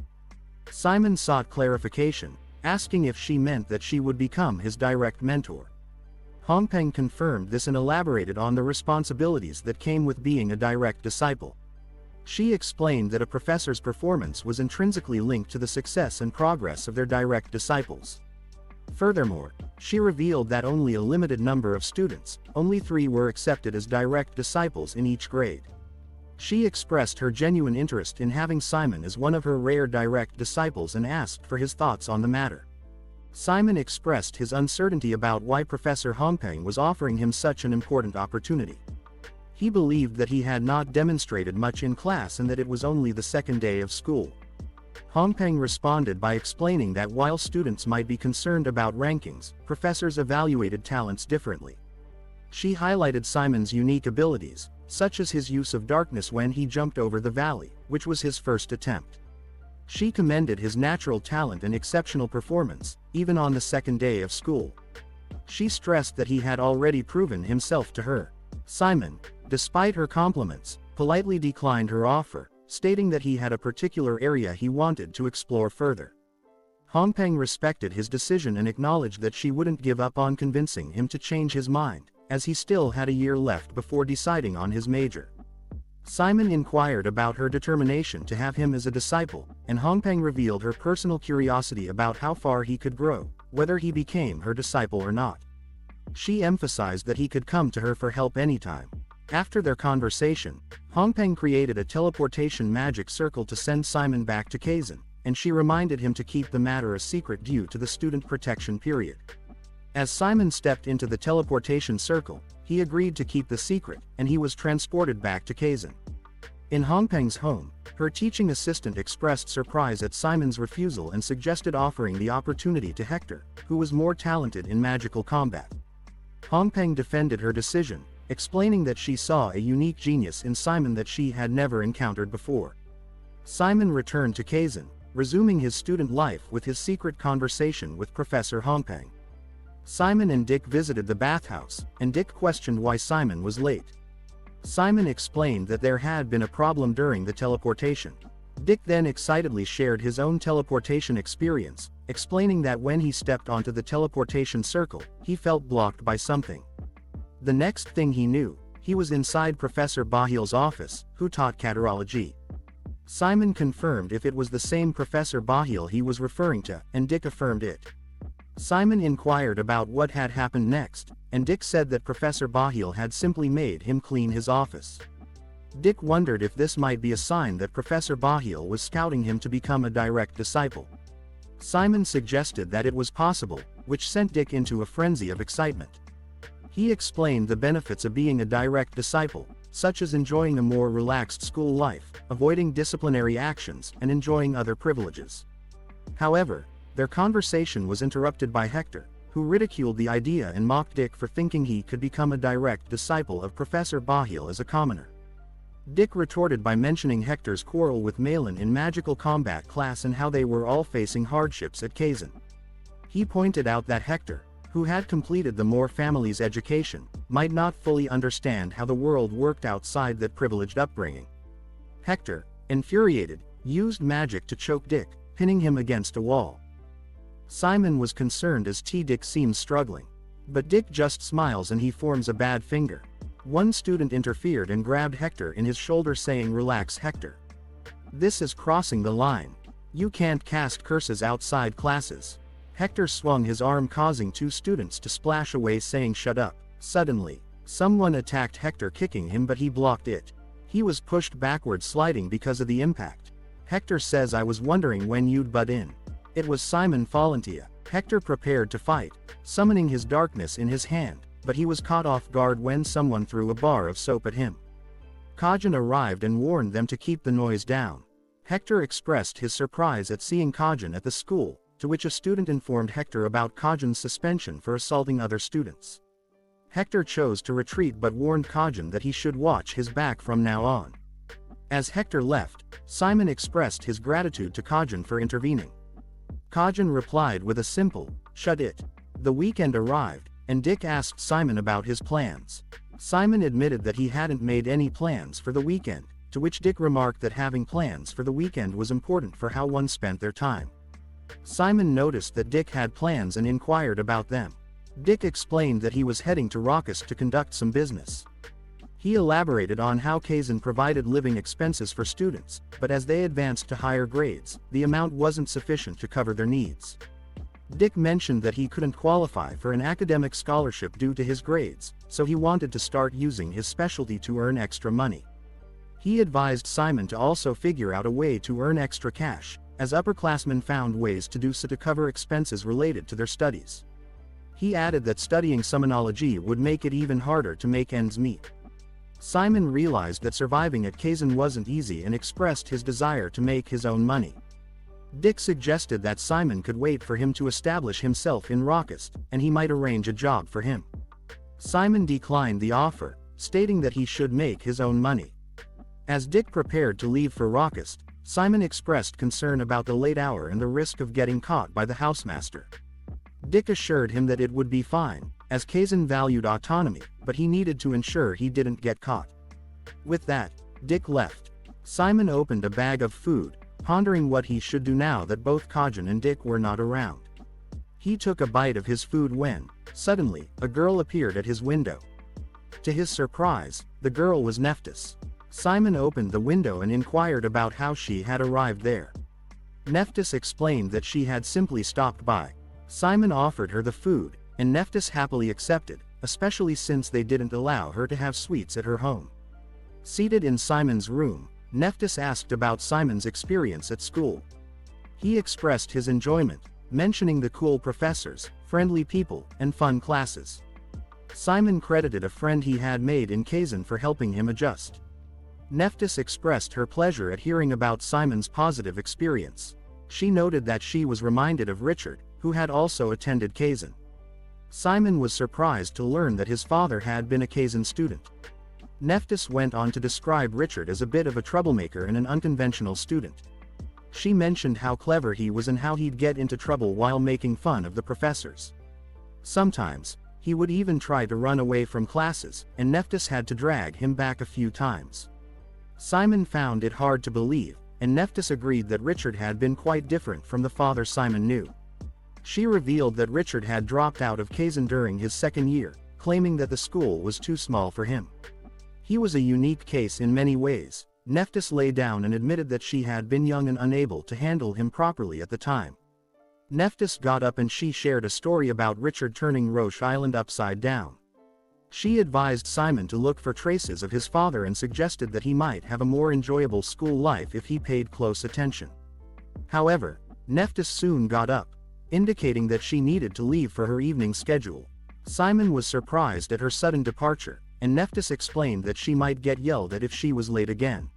Simon sought clarification, asking if she meant that she would become his direct mentor. Hongpeng confirmed this and elaborated on the responsibilities that came with being a direct disciple. She explained that a professor's performance was intrinsically linked to the success and progress of their direct disciples. Furthermore, she revealed that only a limited number of students, only 3, were accepted as direct disciples in each grade. She expressed her genuine interest in having Simon as one of her rare direct disciples and asked for his thoughts on the matter. Simon expressed his uncertainty about why Professor Hongpeng was offering him such an important opportunity. He believed that he had not demonstrated much in class and that it was only the second day of school. Hongpeng responded by explaining that while students might be concerned about rankings, professors evaluated talents differently. She highlighted Simon's unique abilities, such as his use of darkness when he jumped over the valley, which was his first attempt. She commended his natural talent and exceptional performance, even on the second day of school. She stressed that he had already proven himself to her. Simon, despite her compliments, politely declined her offer, stating that he had a particular area he wanted to explore further. Hongpeng respected his decision and acknowledged that she wouldn't give up on convincing him to change his mind, as he still had a year left before deciding on his major. Simon inquired about her determination to have him as a disciple, and Hongpeng revealed her personal curiosity about how far he could grow, whether he became her disciple or not. She emphasized that he could come to her for help anytime. After their conversation, Hongpeng created a teleportation magic circle to send Simon back to Kizen, and she reminded him to keep the matter a secret due to the student protection period. As Simon stepped into the teleportation circle, he agreed to keep the secret, and he was transported back to Kizen. In Hongpeng's home, her teaching assistant expressed surprise at Simon's refusal and suggested offering the opportunity to Hector, who was more talented in magical combat. Hongpeng defended her decision, explaining that she saw a unique genius in Simon that she had never encountered before. Simon returned to Kizen, resuming his student life with his secret conversation with Professor Hongpeng. Simon and Dick visited the bathhouse, and Dick questioned why Simon was late. Simon explained that there had been a problem during the teleportation. Dick then excitedly shared his own teleportation experience, explaining that when he stepped onto the teleportation circle, he felt blocked by something. The next thing he knew, he was inside Professor Bahil's office, who taught Caterology. Simon confirmed if it was the same Professor Bahil he was referring to, and Dick affirmed it. Simon inquired about what had happened next, and Dick said that Professor Bahil had simply made him clean his office. Dick wondered if this might be a sign that Professor Bahil was scouting him to become a direct disciple. Simon suggested that it was possible, which sent Dick into a frenzy of excitement. He explained the benefits of being a direct disciple, such as enjoying a more relaxed school life, avoiding disciplinary actions, and enjoying other privileges. However, their conversation was interrupted by Hector, who ridiculed the idea and mocked Dick for thinking he could become a direct disciple of Professor Bahil as a commoner. Dick retorted by mentioning Hector's quarrel with Malin in magical combat class and how they were all facing hardships at Kizen. He pointed out that Hector, who had completed the Moore family's education, might not fully understand how the world worked outside that privileged upbringing. Hector, infuriated, used magic to choke Dick, pinning him against a wall. Simon was concerned as Dick seems struggling. But Dick just smiles and he forms a bad finger. One student interfered and grabbed Hector in his shoulder saying, "Relax, Hector. This is crossing the line. You can't cast curses outside classes." Hector swung his arm causing two students to splash away saying, "Shut up." Suddenly, someone attacked Hector kicking him but he blocked it. He was pushed backward sliding because of the impact. Hector says, "I was wondering when you'd butt in." It was Simon Falentia. Hector prepared to fight, summoning his darkness in his hand, but he was caught off guard when someone threw a bar of soap at him. Kajin arrived and warned them to keep the noise down. Hector expressed his surprise at seeing Kajin at the school, to which a student informed Hector about Kajin's suspension for assaulting other students. Hector chose to retreat but warned Kajin that he should watch his back from now on. As Hector left, Simon expressed his gratitude to Kajin for intervening. Kajin replied with a simple, "Shut it." The weekend arrived, and Dick asked Simon about his plans. Simon admitted that he hadn't made any plans for the weekend, to which Dick remarked that having plans for the weekend was important for how one spent their time. Simon noticed that Dick had plans and inquired about them. Dick explained that he was heading to Raucous to conduct some business. He elaborated on how Kizen provided living expenses for students, but as they advanced to higher grades, the amount wasn't sufficient to cover their needs. Dick mentioned that he couldn't qualify for an academic scholarship due to his grades, so he wanted to start using his specialty to earn extra money. He advised Simon to also figure out a way to earn extra cash, as upperclassmen found ways to do so to cover expenses related to their studies. He added that studying Summonology would make it even harder to make ends meet. Simon realized that surviving at Kizen wasn't easy and expressed his desire to make his own money. Dick suggested that Simon could wait for him to establish himself in Raucous, and he might arrange a job for him. Simon declined the offer, stating that he should make his own money. As Dick prepared to leave for Raucous, Simon expressed concern about the late hour and the risk of getting caught by the housemaster. Dick assured him that it would be fine, as Kizen valued autonomy, but he needed to ensure he didn't get caught. With that, Dick left. Simon opened a bag of food, pondering what he should do now that both Kajin and Dick were not around. He took a bite of his food when, suddenly, a girl appeared at his window. To his surprise, the girl was Nephthys. Simon opened the window and inquired about how she had arrived there. Nephthys explained that she had simply stopped by. Simon offered her the food, and Nephthys happily accepted, especially since they didn't allow her to have sweets at her home. Seated in Simon's room, Nephthys asked about Simon's experience at school. He expressed his enjoyment, mentioning the cool professors, friendly people, and fun classes. Simon credited a friend he had made in Kizen for helping him adjust. Nephthys expressed her pleasure at hearing about Simon's positive experience. She noted that she was reminded of Richard, who had also attended Kizen. Simon was surprised to learn that his father had been a Kizen student. Nephthys went on to describe Richard as a bit of a troublemaker and an unconventional student. She mentioned how clever he was and how he'd get into trouble while making fun of the professors. Sometimes, he would even try to run away from classes, and Nephthys had to drag him back a few times. Simon found it hard to believe, and Nephthys agreed that Richard had been quite different from the father Simon knew. She revealed that Richard had dropped out of Kizen during his second year, claiming that the school was too small for him. He was a unique case in many ways. Nephthys lay down and admitted that she had been young and unable to handle him properly at the time. Nephthys got up and she shared a story about Richard turning Roche Island upside down. She advised Simon to look for traces of his father and suggested that he might have a more enjoyable school life if he paid close attention. However, Nephthys soon got up, indicating that she needed to leave for her evening schedule. Simon was surprised at her sudden departure, and Nephthys explained that she might get yelled at if she was late again.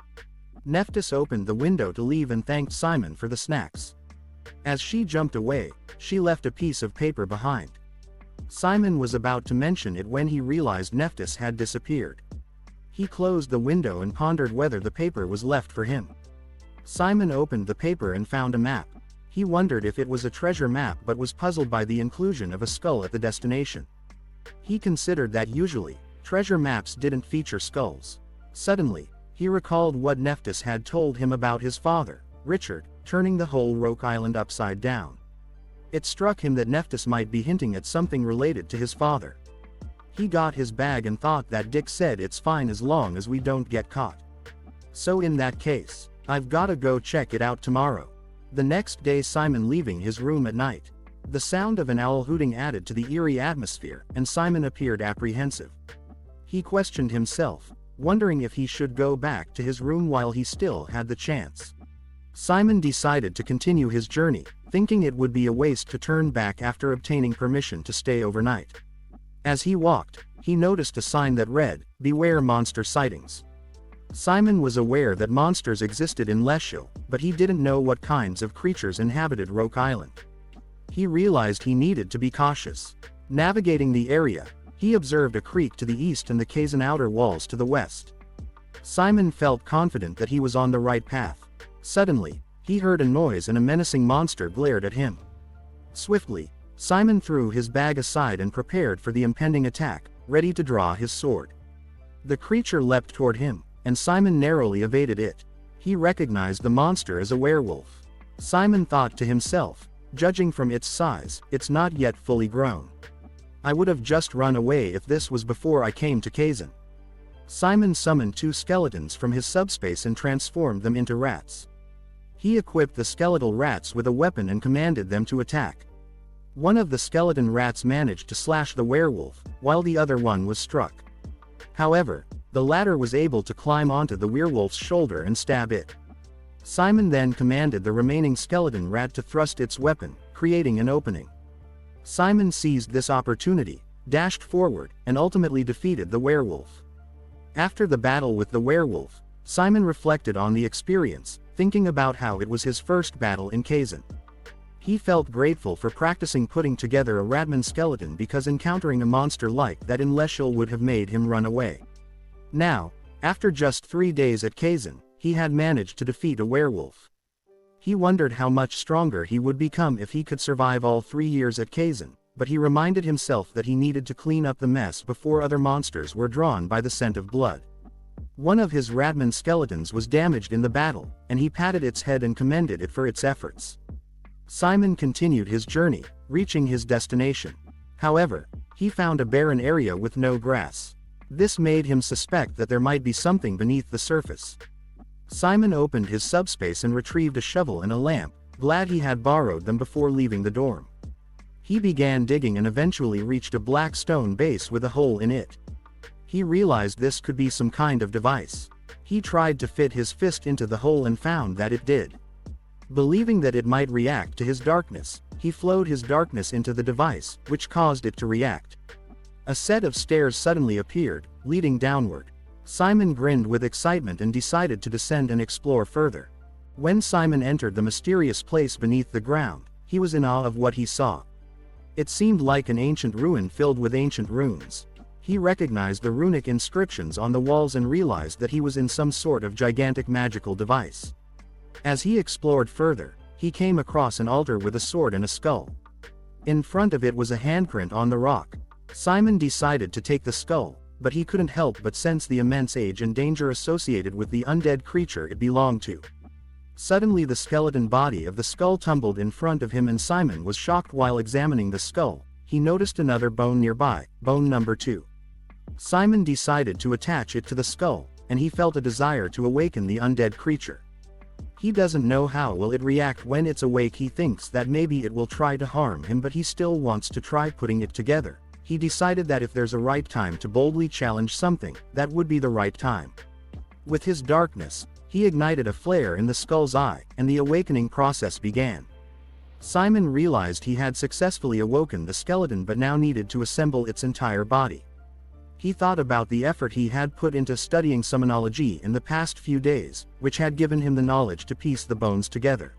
Nephthys opened the window to leave and thanked Simon for the snacks. As she jumped away, she left a piece of paper behind. Simon was about to mention it when he realized Nephthys had disappeared. He closed the window and pondered whether the paper was left for him. Simon opened the paper and found a map. He wondered if it was a treasure map but was puzzled by the inclusion of a skull at the destination. He considered that usually, treasure maps didn't feature skulls. Suddenly, he recalled what Nephthys had told him about his father, Richard, turning the whole Roche Island upside down. It struck him that Nephthys might be hinting at something related to his father. He got his bag and thought that Dick said it's fine as long as we don't get caught. So in that case, I've gotta go check it out tomorrow. The next day Simon leaving his room at night. The sound of an owl hooting added to the eerie atmosphere, and Simon appeared apprehensive. He questioned himself, wondering if he should go back to his room while he still had the chance. Simon decided to continue his journey, thinking it would be a waste to turn back after obtaining permission to stay overnight. As he walked, he noticed a sign that read, "Beware monster sightings." Simon was aware that monsters existed in Leshil, but he didn't know what kinds of creatures inhabited Roche Island. He realized he needed to be cautious. Navigating the area, he observed a creek to the east and the Kizen outer walls to the west. Simon felt confident that he was on the right path. Suddenly, he heard a noise and a menacing monster glared at him. Swiftly, Simon threw his bag aside and prepared for the impending attack, ready to draw his sword. The creature leapt toward him, and Simon narrowly evaded it. He recognized the monster as a werewolf. Simon thought to himself, judging from its size, it's not yet fully grown. I would have just run away if this was before I came to Kizen. Simon summoned 2 skeletons from his subspace and transformed them into rats. He equipped the skeletal rats with a weapon and commanded them to attack. One of the skeleton rats managed to slash the werewolf, while the other one was struck. However, the latter was able to climb onto the werewolf's shoulder and stab it. Simon then commanded the remaining skeleton rat to thrust its weapon, creating an opening. Simon seized this opportunity, dashed forward, and ultimately defeated the werewolf. After the battle with the werewolf, Simon reflected on the experience, thinking about how it was his first battle in Kizen. He felt grateful for practicing putting together a ratman skeleton because encountering a monster like that in Leshil would have made him run away. Now, after just 3 days at Kizen, he had managed to defeat a werewolf. He wondered how much stronger he would become if he could survive all 3 years at Kizen, but he reminded himself that he needed to clean up the mess before other monsters were drawn by the scent of blood. One of his ratman skeletons was damaged in the battle, and he patted its head and commended it for its efforts. Simon continued his journey, reaching his destination. However, he found a barren area with no grass. This made him suspect that there might be something beneath the surface. Simon opened his subspace and retrieved a shovel and a lamp, glad he had borrowed them before leaving the dorm. He began digging and eventually reached a black stone base with a hole in it. He realized this could be some kind of device. He tried to fit his fist into the hole and found that it did. Believing that it might react to his darkness, he flowed his darkness into the device, which caused it to react. A set of stairs suddenly appeared, leading downward. Simon grinned with excitement and decided to descend and explore further. When Simon entered the mysterious place beneath the ground, he was in awe of what he saw. It seemed like an ancient ruin filled with ancient runes. He recognized the runic inscriptions on the walls and realized that he was in some sort of gigantic magical device. As he explored further, he came across an altar with a sword and a skull. In front of it was a handprint on the rock. Simon decided to take the skull, but he couldn't help but sense the immense age and danger associated with the undead creature it belonged to. Suddenly the skeleton body of the skull tumbled in front of him and Simon was shocked. While examining the skull, he noticed another bone nearby, bone number 2. Simon decided to attach it to the skull, and he felt a desire to awaken the undead creature. He doesn't know how will it react when it's awake. He thinks that maybe it will try to harm him, but he still wants to try putting it together. He decided that if there's a right time to boldly challenge something, that would be the right time. With his darkness, he ignited a flare in the skull's eye, and the awakening process began. Simon realized he had successfully awoken the skeleton but now needed to assemble its entire body. He thought about the effort he had put into studying Summonology in the past few days, which had given him the knowledge to piece the bones together.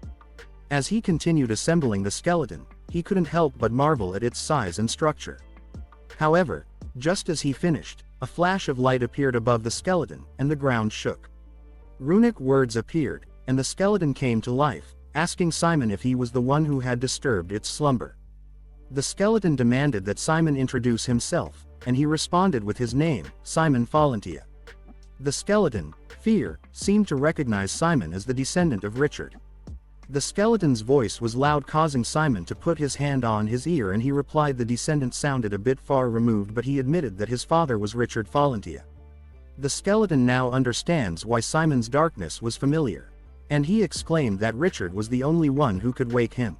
As he continued assembling the skeleton, he couldn't help but marvel at its size and structure. However, just as he finished, a flash of light appeared above the skeleton, and the ground shook. Runic words appeared, and the skeleton came to life, asking Simon if he was the one who had disturbed its slumber. The skeleton demanded that Simon introduce himself, and he responded with his name, Simon Fallentia. The skeleton, Fear, seemed to recognize Simon as the descendant of Richard. The skeleton's voice was loud, causing Simon to put his hand on his ear, and he replied the descendant sounded a bit far removed, but he admitted that his father was Richard Fallentia. The skeleton now understands why Simon's darkness was familiar. And he exclaimed that Richard was the only one who could wake him.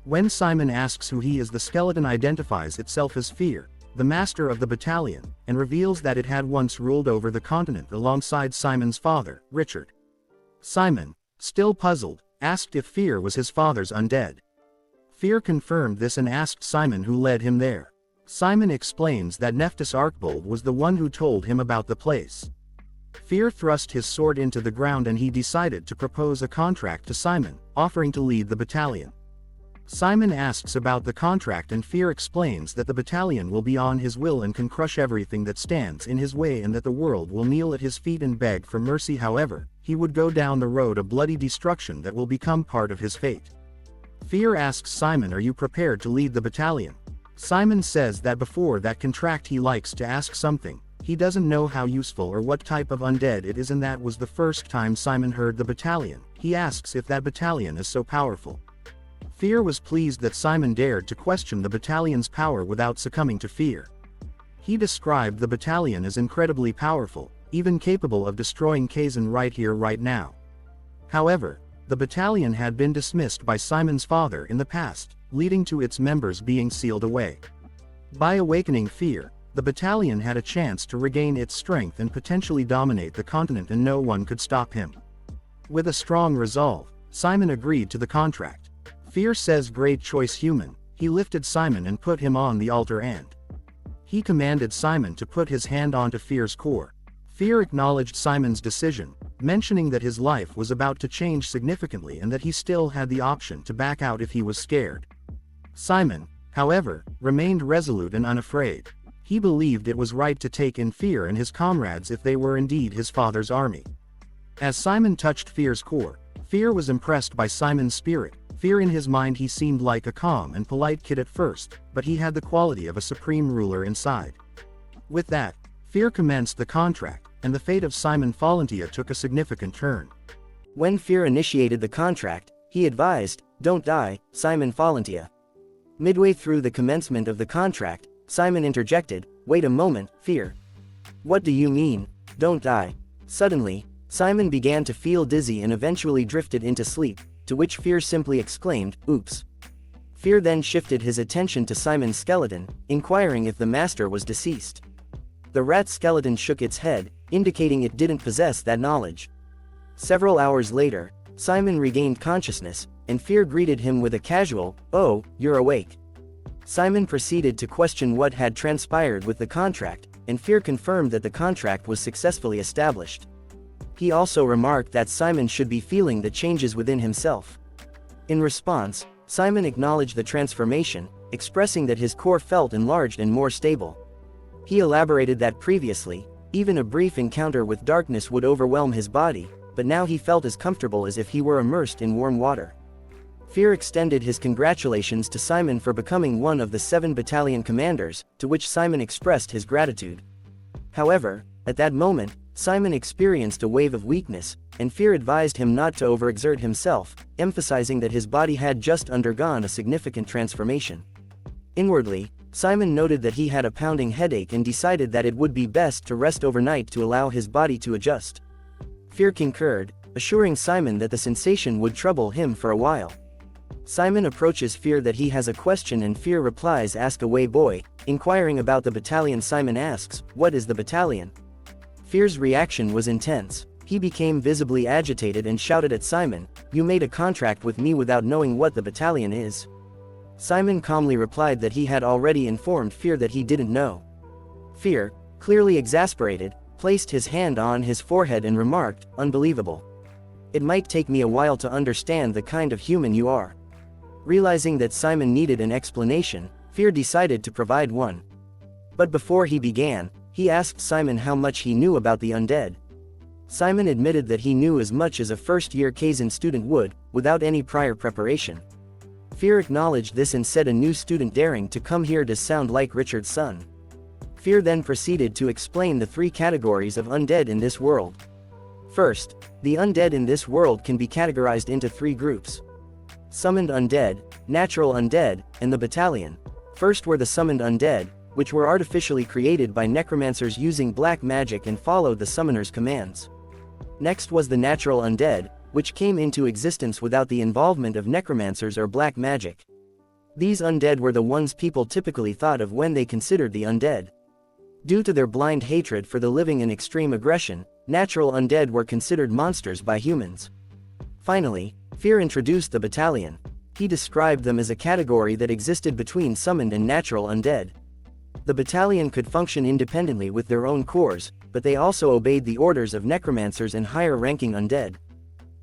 When Simon asks who he is, the skeleton identifies itself as Fear, the master of the battalion, and reveals that it had once ruled over the continent alongside Simon's father, Richard. Simon, still puzzled, asked if Fear was his father's undead. Fear confirmed this and asked Simon who led him there. Simon explains that Nephthys Archbold was the one who told him about the place. Fear thrust his sword into the ground and he decided to propose a contract to Simon, offering to lead the battalion. Simon asks about the contract and Fear explains that the battalion will be on his will and can crush everything that stands in his way, and that the world will kneel at his feet and beg for mercy. However, he would go down the road of bloody destruction that will become part of his fate. Fear asks Simon, "Are you prepared to lead the battalion?" Simon says that before that contract he likes to ask something. He doesn't know how useful or what type of undead it is, and that was the first time Simon heard the battalion. He asks if that battalion is so powerful. Fear was pleased that Simon dared to question the battalion's power without succumbing to fear. He described the battalion as incredibly powerful, even capable of destroying Kizen right here right now. However, the battalion had been dismissed by Simon's father in the past, leading to its members being sealed away. By awakening Fear, the battalion had a chance to regain its strength and potentially dominate the continent, and no one could stop him. With a strong resolve, Simon agreed to the contract. Fear says, "Great choice, human." He lifted Simon and put him on the altar, and he commanded Simon to put his hand onto Fear's core. Fear acknowledged Simon's decision, mentioning that his life was about to change significantly and that he still had the option to back out if he was scared. Simon, however, remained resolute and unafraid. He believed it was right to take in Fear and his comrades if they were indeed his father's army. As Simon touched Fear's core, Fear was impressed by Simon's spirit. Fear, in his mind, he seemed like a calm and polite kid at first, but he had the quality of a supreme ruler inside. With that, Fear commenced the contract, and the fate of Simon Fallentia took a significant turn. When Fear initiated the contract, he advised, "Don't die, Simon Fallentia." Midway through the commencement of the contract, Simon interjected, "Wait a moment, Fear. What do you mean, don't die?" Suddenly, Simon began to feel dizzy and eventually drifted into sleep, to which Fear simply exclaimed, "Oops." Fear then shifted his attention to Simon's skeleton, inquiring if the master was deceased. The rat skeleton shook its head, indicating it didn't possess that knowledge. Several hours later, Simon regained consciousness, and Fear greeted him with a casual, "Oh, you're awake." Simon proceeded to question what had transpired with the contract, and Fear confirmed that the contract was successfully established. He also remarked that Simon should be feeling the changes within himself. In response, Simon acknowledged the transformation, expressing that his core felt enlarged and more stable. He elaborated that previously, even a brief encounter with darkness would overwhelm his body, but now he felt as comfortable as if he were immersed in warm water. Fear extended his congratulations to Simon for becoming one of the 7 battalion commanders, to which Simon expressed his gratitude. However, at that moment, Simon experienced a wave of weakness, and Fear advised him not to overexert himself, emphasizing that his body had just undergone a significant transformation. Inwardly, Simon noted that he had a pounding headache and decided that it would be best to rest overnight to allow his body to adjust. Fear concurred, assuring Simon that the sensation would trouble him for a while. Simon approaches Fear that he has a question and Fear replies, "Ask away, boy." Inquiring about the battalion, Simon asks, "What is the battalion?" Fear's reaction was intense. He became visibly agitated and shouted at Simon, "You made a contract with me without knowing what the battalion is." Simon calmly replied that he had already informed Fear that he didn't know. Fear, clearly exasperated, placed his hand on his forehead and remarked, "Unbelievable. It might take me a while to understand the kind of human you are." Realizing that Simon needed an explanation, Fear decided to provide one. But before he began, he asked Simon how much he knew about the undead. Simon admitted that he knew as much as a first-year Kizen student would, without any prior preparation. Fear acknowledged this and said, "A new student daring to come here does sound like Richard's son." Fear then proceeded to explain the 3 categories of undead in this world. First, the undead in this world can be categorized into 3 groups: summoned undead, natural undead, and the battalion. First were the summoned undead, which were artificially created by necromancers using black magic and followed the summoner's commands. Next was the natural undead, which came into existence without the involvement of necromancers or black magic. These undead were the ones people typically thought of when they considered the undead. Due to their blind hatred for the living and extreme aggression, natural undead were considered monsters by humans. Finally, Fear introduced the battalion. He described them as a category that existed between summoned and natural undead. The battalion could function independently with their own cores, but they also obeyed the orders of necromancers and higher-ranking undead.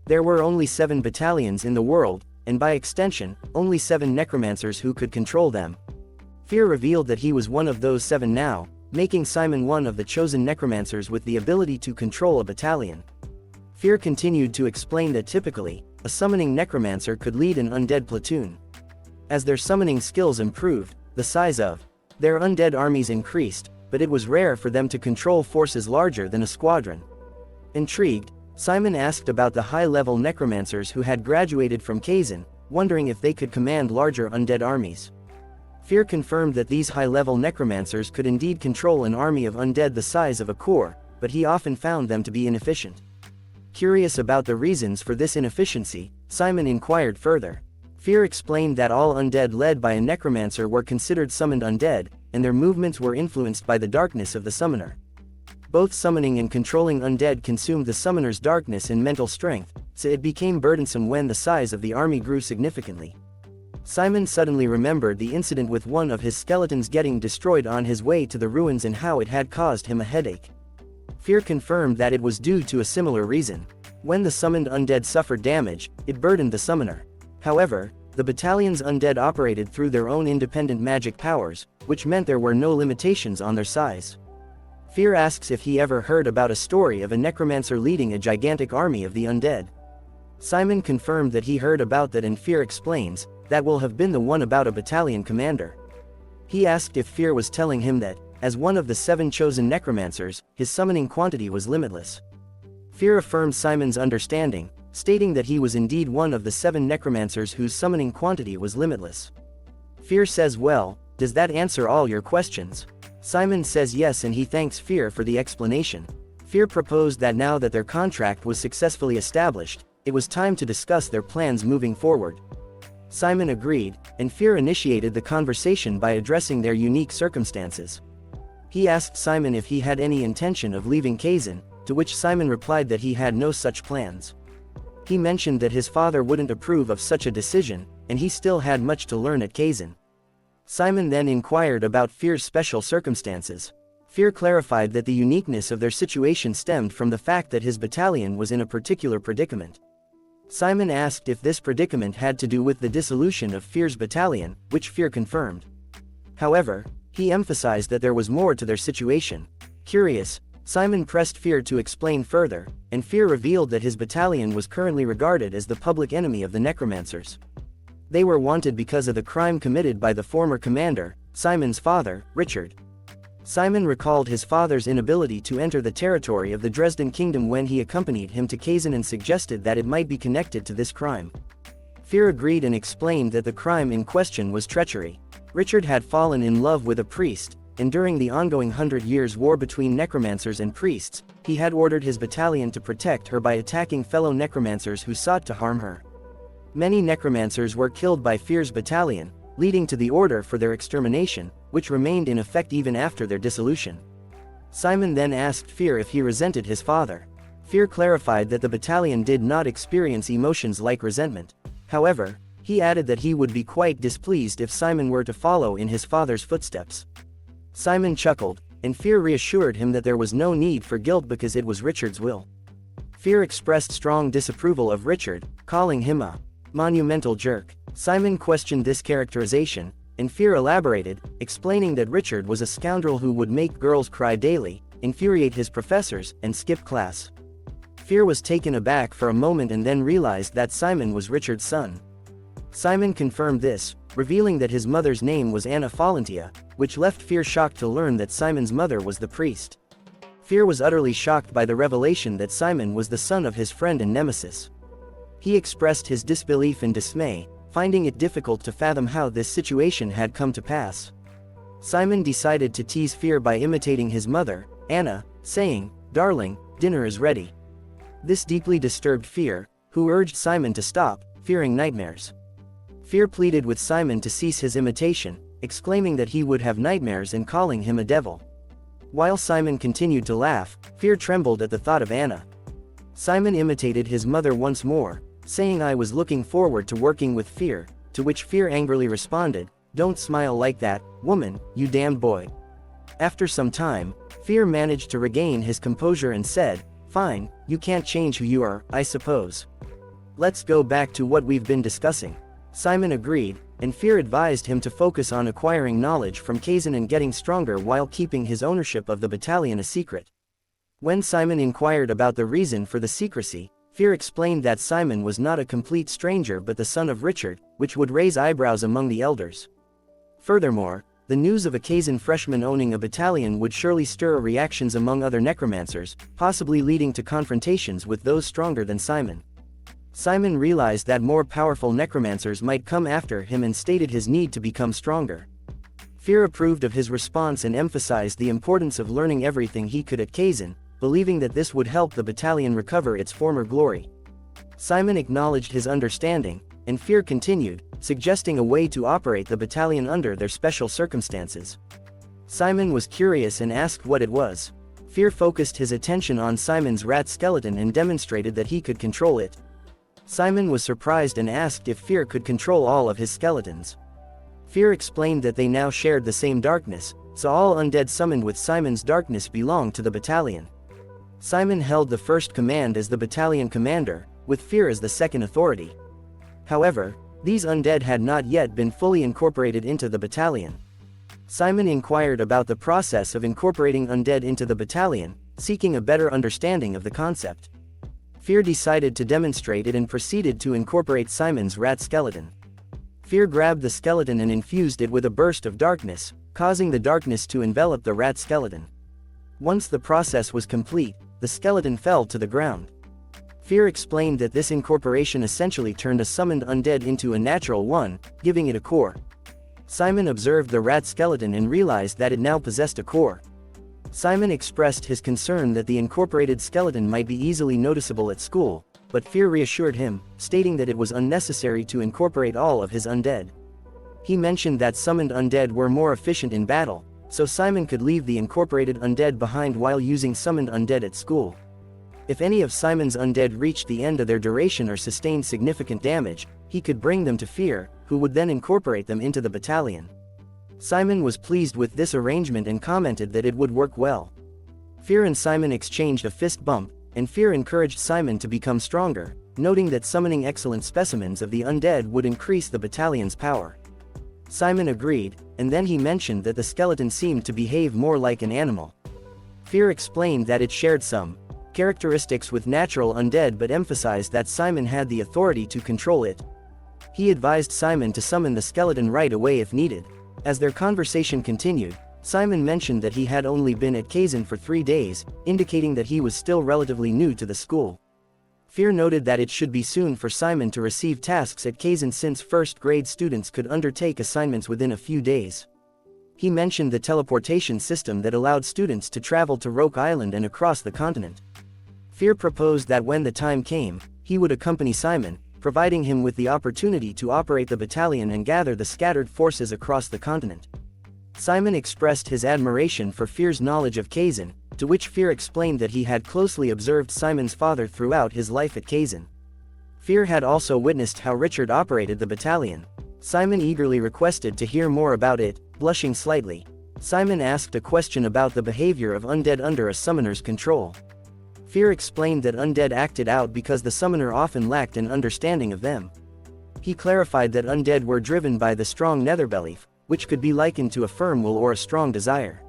There were only 7 battalions in the world, and by extension, only 7 necromancers who could control them. Fear revealed that he was one of those 7 now, making Simon one of the chosen necromancers with the ability to control a battalion. Fear continued to explain that typically, a summoning necromancer could lead an undead platoon. As their summoning skills improved, the size of their undead armies increased, but it was rare for them to control forces larger than a squadron. Intrigued, Simon asked about the high-level necromancers who had graduated from Kizen, wondering if they could command larger undead armies. Fear confirmed that these high-level necromancers could indeed control an army of undead the size of a corps, but he often found them to be inefficient. Curious about the reasons for this inefficiency, Simon inquired further. Fear explained that all undead led by a necromancer were considered summoned undead, and their movements were influenced by the darkness of the summoner. Both summoning and controlling undead consumed the summoner's darkness and mental strength, so it became burdensome when the size of the army grew significantly. Simon suddenly remembered the incident with one of his skeletons getting destroyed on his way to the ruins and how it had caused him a headache. Fear confirmed that it was due to a similar reason. When the summoned undead suffered damage, it burdened the summoner. However, the battalion's undead operated through their own independent magic powers, which meant there were no limitations on their size. Fear asks if he ever heard about a story of a necromancer leading a gigantic army of the undead. Simon confirmed that he heard about that, and Fear explains, that will have been the one about a battalion commander. He asked if Fear was telling him that, as one of the 7 chosen necromancers, his summoning quantity was limitless. Fear affirmed Simon's understanding, stating that he was indeed one of the 7 necromancers whose summoning quantity was limitless. Fear says, "Well, does that answer all your questions?" Simon says yes, and he thanks Fear for the explanation. Fear proposed that now that their contract was successfully established, it was time to discuss their plans moving forward. Simon agreed, and Fear initiated the conversation by addressing their unique circumstances. He asked Simon if he had any intention of leaving Kizen, to which Simon replied that he had no such plans. He mentioned that his father wouldn't approve of such a decision, and he still had much to learn at Kizen. Simon then inquired about Fear's special circumstances. Fear clarified that the uniqueness of their situation stemmed from the fact that his battalion was in a particular predicament. Simon asked if this predicament had to do with the dissolution of Fear's battalion, which Fear confirmed. However, he emphasized that there was more to their situation. Curious, Simon pressed Fear to explain further, and Fear revealed that his battalion was currently regarded as the public enemy of the Necromancers. They were wanted because of the crime committed by the former commander, Simon's father, Richard. Simon recalled his father's inability to enter the territory of the Dresden Kingdom when he accompanied him to Kizen and suggested that it might be connected to this crime. Fear agreed and explained that the crime in question was treachery. Richard had fallen in love with a priest, and during the ongoing 100 Years' War between Necromancers and Priests, he had ordered his battalion to protect her by attacking fellow Necromancers who sought to harm her. Many Necromancers were killed by Fear's battalion, leading to the order for their extermination, which remained in effect even after their dissolution. Simon then asked Fear if he resented his father. Fear clarified that the battalion did not experience emotions like resentment. However, he added that he would be quite displeased if Simon were to follow in his father's footsteps. Simon chuckled, and Fear reassured him that there was no need for guilt because it was Richard's will. Fear expressed strong disapproval of Richard, calling him a monumental jerk. Simon questioned this characterization, and Fear elaborated, explaining that Richard was a scoundrel who would make girls cry daily, infuriate his professors, and skip class. Fear was taken aback for a moment and then realized that Simon was Richard's son. Simon confirmed this, revealing that his mother's name was Anna Falentia, which left Fear shocked to learn that Simon's mother was the priest. Fear was utterly shocked by the revelation that Simon was the son of his friend and nemesis. He expressed his disbelief and dismay, finding it difficult to fathom how this situation had come to pass. Simon decided to tease Fear by imitating his mother, Anna, saying, "Darling, dinner is ready." This deeply disturbed Fear, who urged Simon to stop, fearing nightmares. Fear pleaded with Simon to cease his imitation, exclaiming that he would have nightmares and calling him a devil. While Simon continued to laugh, Fear trembled at the thought of Anna. Simon imitated his mother once more, saying, "I was looking forward to working with Fear," to which Fear angrily responded, "Don't smile like that, woman, you damned boy." After some time, Fear managed to regain his composure and said, "Fine, you can't change who you are, I suppose. Let's go back to what we've been discussing." Simon agreed, and Fear advised him to focus on acquiring knowledge from Kizen and getting stronger while keeping his ownership of the battalion a secret. When Simon inquired about the reason for the secrecy, Fear explained that Simon was not a complete stranger but the son of Richard, which would raise eyebrows among the elders. Furthermore, the news of a Kizen freshman owning a battalion would surely stir reactions among other necromancers, possibly leading to confrontations with those stronger than Simon. Simon realized that more powerful necromancers might come after him and stated his need to become stronger. Fear approved of his response and emphasized the importance of learning everything he could at Kizen, believing that this would help the battalion recover its former glory. Simon acknowledged his understanding, and Fear continued, suggesting a way to operate the battalion under their special circumstances. Simon was curious and asked what it was. Fear focused his attention on Simon's rat skeleton and demonstrated that he could control it. Simon was surprised and asked if Fear could control all of his skeletons. Fear explained that they now shared the same darkness, so all undead summoned with Simon's darkness belonged to the battalion. Simon held the first command as the battalion commander, with Fear as the second authority. However, these undead had not yet been fully incorporated into the battalion. Simon inquired about the process of incorporating undead into the battalion, seeking a better understanding of the concept. Fear decided to demonstrate it and proceeded to incorporate Simon's rat skeleton. Fear grabbed the skeleton and infused it with a burst of darkness, causing the darkness to envelop the rat skeleton. Once the process was complete, the skeleton fell to the ground. Fear explained that this incorporation essentially turned a summoned undead into a natural one, giving it a core. Simon observed the rat skeleton and realized that it now possessed a core. Simon expressed his concern that the incorporated skeleton might be easily noticeable at school, but Fear reassured him, stating that it was unnecessary to incorporate all of his undead. He mentioned that summoned undead were more efficient in battle, so Simon could leave the incorporated undead behind while using summoned undead at school. If any of Simon's undead reached the end of their duration or sustained significant damage, he could bring them to Fear, who would then incorporate them into the battalion. Simon was pleased with this arrangement and commented that it would work well. Fear and Simon exchanged a fist bump, and Fear encouraged Simon to become stronger, noting that summoning excellent specimens of the undead would increase the battalion's power. Simon agreed, and then he mentioned that the skeleton seemed to behave more like an animal. Fear explained that it shared some characteristics with natural undead but emphasized that Simon had the authority to control it. He advised Simon to summon the skeleton right away if needed. As their conversation continued, Simon mentioned that he had only been at Kizen for 3 days, indicating that he was still relatively new to the school. Fear noted that it should be soon for Simon to receive tasks at Kizen since first-grade students could undertake assignments within a few days. He mentioned the teleportation system that allowed students to travel to Roke Island and across the continent. Fear proposed that when the time came, he would accompany Simon, providing him with the opportunity to operate the battalion and gather the scattered forces across the continent. Simon expressed his admiration for Fear's knowledge of Kizen, to which Fear explained that he had closely observed Simon's father throughout his life at Kizen. Fear had also witnessed how Richard operated the battalion. Simon eagerly requested to hear more about it, blushing slightly. Simon asked a question about the behavior of undead under a summoner's control. Fear explained that undead acted out because the summoner often lacked an understanding of them. He clarified that undead were driven by the strong netherbelief, which could be likened to a firm will or a strong desire.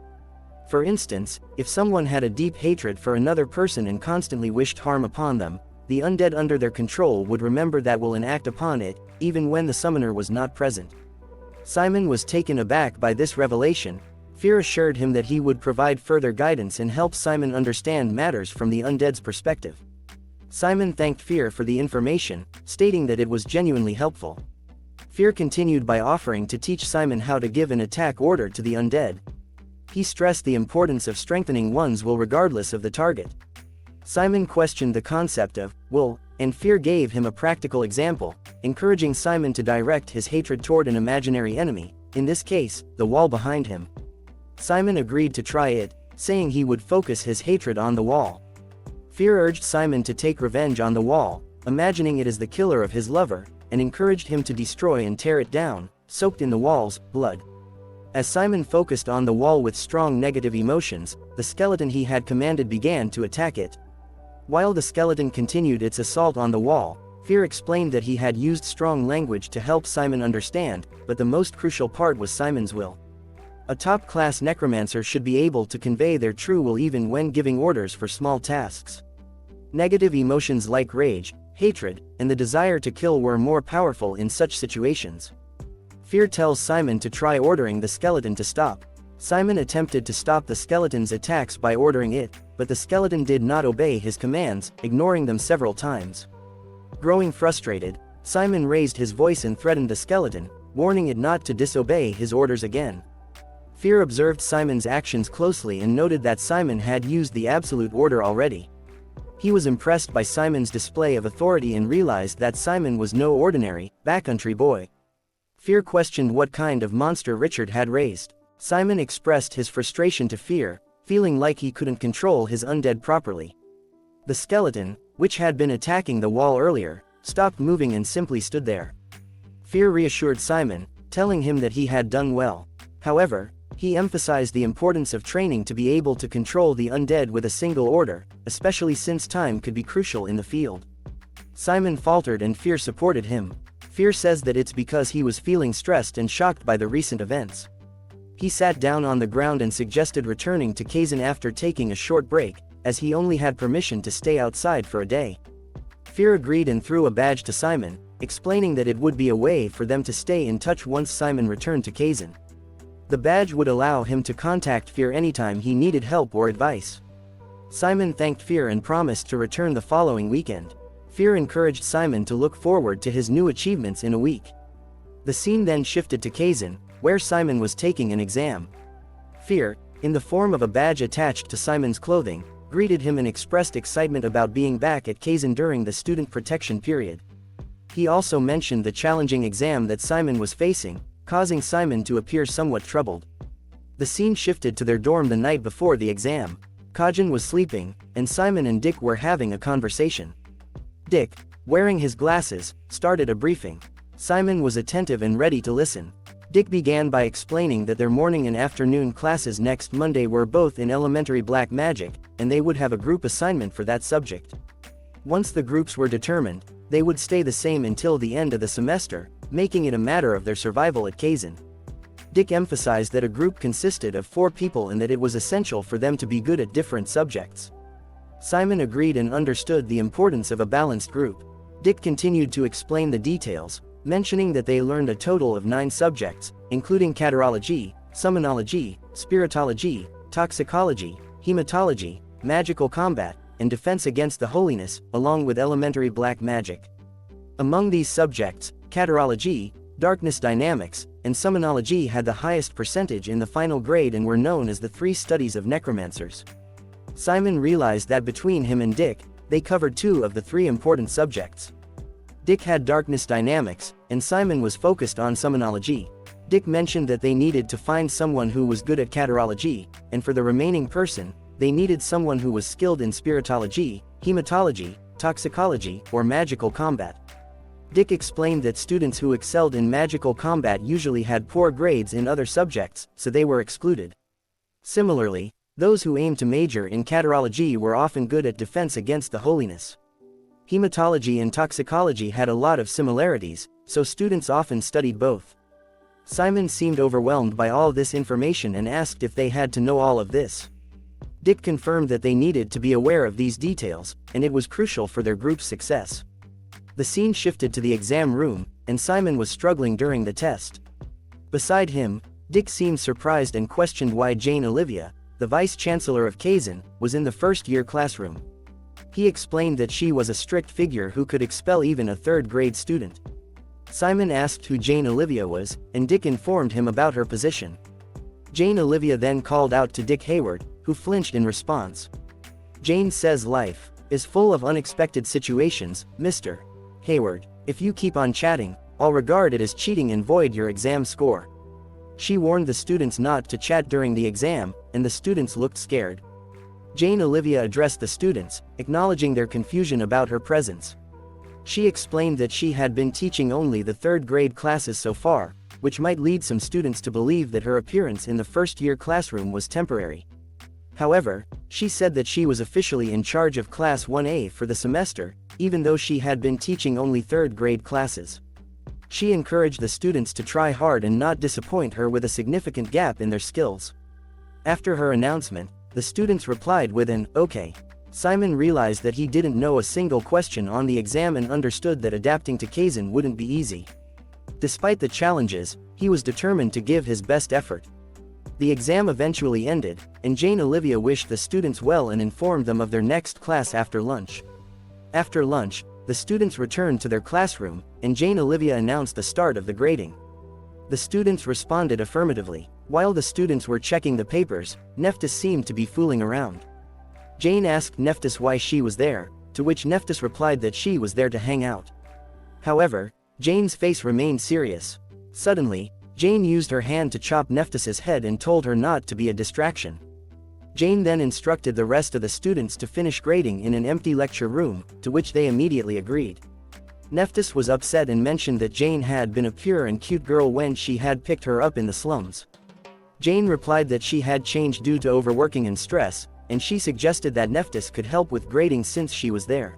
For instance, if someone had a deep hatred for another person and constantly wished harm upon them, the undead under their control would remember that will and act upon it, even when the summoner was not present. Simon was taken aback by this revelation. Fear assured him that he would provide further guidance and help Simon understand matters from the undead's perspective. Simon thanked Fear for the information, stating that it was genuinely helpful. Fear continued by offering to teach Simon how to give an attack order to the undead. He stressed the importance of strengthening one's will regardless of the target. Simon questioned the concept of will, and Fear gave him a practical example, encouraging Simon to direct his hatred toward an imaginary enemy, in this case, the wall behind him. Simon agreed to try it, saying he would focus his hatred on the wall. Fear urged Simon to take revenge on the wall, imagining it as the killer of his lover, and encouraged him to destroy and tear it down, soaked in the wall's blood. As Simon focused on the wall with strong negative emotions, the skeleton he had commanded began to attack it. While the skeleton continued its assault on the wall, Fear explained that he had used strong language to help Simon understand, but the most crucial part was Simon's will. A top-class necromancer should be able to convey their true will even when giving orders for small tasks. Negative emotions like rage, hatred, and the desire to kill were more powerful in such situations. Fear tells Simon to try ordering the skeleton to stop. Simon attempted to stop the skeleton's attacks by ordering it, but the skeleton did not obey his commands, ignoring them several times. Growing frustrated, Simon raised his voice and threatened the skeleton, warning it not to disobey his orders again. Fear observed Simon's actions closely and noted that Simon had used the absolute order already. He was impressed by Simon's display of authority and realized that Simon was no ordinary, backcountry boy. Fear questioned what kind of monster Richard had raised. Simon expressed his frustration to Fear, feeling like he couldn't control his undead properly. The skeleton, which had been attacking the wall earlier, stopped moving and simply stood there. Fear reassured Simon, telling him that he had done well. However, he emphasized the importance of training to be able to control the undead with a single order, especially since time could be crucial in the field. Simon faltered and Fear supported him. Fear says that it's because he was feeling stressed and shocked by the recent events. He sat down on the ground and suggested returning to Kizen after taking a short break, as he only had permission to stay outside for a day. Fear agreed and threw a badge to Simon, explaining that it would be a way for them to stay in touch once Simon returned to Kizen. The badge would allow him to contact Fear anytime he needed help or advice. Simon thanked Fear and promised to return the following weekend. Fear encouraged Simon to look forward to his new achievements in a week. The scene then shifted to Kizen, where Simon was taking an exam. Fear, in the form of a badge attached to Simon's clothing, greeted him and expressed excitement about being back at Kizen during the student protection period. He also mentioned the challenging exam that Simon was facing, causing Simon to appear somewhat troubled. The scene shifted to their dorm the night before the exam. Kajin was sleeping, and Simon and Dick were having a conversation. Dick, wearing his glasses, started a briefing. Simon was attentive and ready to listen. Dick began by explaining that their morning and afternoon classes next Monday were both in elementary black magic, and they would have a group assignment for that subject. Once the groups were determined, they would stay the same until the end of the semester, making it a matter of their survival at Kizen. Dick emphasized that a group consisted of 4 people and that it was essential for them to be good at different subjects. Simon agreed and understood the importance of a balanced group. Dick continued to explain the details, mentioning that they learned a total of 9 subjects, including Caterology, Summonology, Spiritology, Toxicology, Hematology, Magical Combat, and Defense Against the Holiness, along with elementary black magic. Among these subjects, Caterology, Darkness Dynamics, and Summonology had the highest percentage in the final grade and were known as the 3 studies of Necromancers. Simon realized that between him and Dick, they covered 2 of the 3 important subjects. Dick had Darkness Dynamics, and Simon was focused on Summonology. Dick mentioned that they needed to find someone who was good at Caterology, and for the remaining person, they needed someone who was skilled in Spiritology, Hematology, Toxicology, or Magical Combat. Dick explained that students who excelled in Magical Combat usually had poor grades in other subjects, so they were excluded. Similarly, those who aimed to major in Caterology were often good at Defense Against the Holiness. Hematology and Toxicology had a lot of similarities, so students often studied both. Simon seemed overwhelmed by all this information and asked if they had to know all of this. Dick confirmed that they needed to be aware of these details, and it was crucial for their group's success. The scene shifted to the exam room, and Simon was struggling during the test. Beside him, Dick seemed surprised and questioned why Jane Olivia, the vice-chancellor of Kizen, was in the first-year classroom. He explained that she was a strict figure who could expel even a third-grade student. Simon asked who Jane Olivia was, and Dick informed him about her position. Jane Olivia then called out to Dick Hayward, who flinched in response. Jane says life is full of unexpected situations, Mr. Hayward. If you keep on chatting, I'll regard it as cheating and void your exam score. She warned the students not to chat during the exam, and the students looked scared. Jane Olivia addressed the students, acknowledging their confusion about her presence. She explained that she had been teaching only the third-grade classes so far, which might lead some students to believe that her appearance in the first-year classroom was temporary. However, she said that she was officially in charge of Class 1A for the semester, even though she had been teaching only third-grade classes. She encouraged the students to try hard and not disappoint her with a significant gap in their skills. After her announcement, the students replied with an "okay." Simon realized that he didn't know a single question on the exam and understood that adapting to Kizen wouldn't be easy. Despite the challenges, he was determined to give his best effort. The exam eventually ended, and Jane Olivia wished the students well and informed them of their next class after lunch. After lunch, the students returned to their classroom, and Jane Olivia announced the start of the grading. The students responded affirmatively. While the students were checking the papers, Nephthys seemed to be fooling around. Jane asked Nephthys why she was there, to which Nephthys replied that she was there to hang out. However, Jane's face remained serious. Suddenly, Jane used her hand to chop Nephthys's head and told her not to be a distraction. Jane then instructed the rest of the students to finish grading in an empty lecture room, to which they immediately agreed. Nephthys was upset and mentioned that Jane had been a pure and cute girl when she had picked her up in the slums. Jane replied that she had changed due to overworking and stress, and she suggested that Nephthys could help with grading since she was there.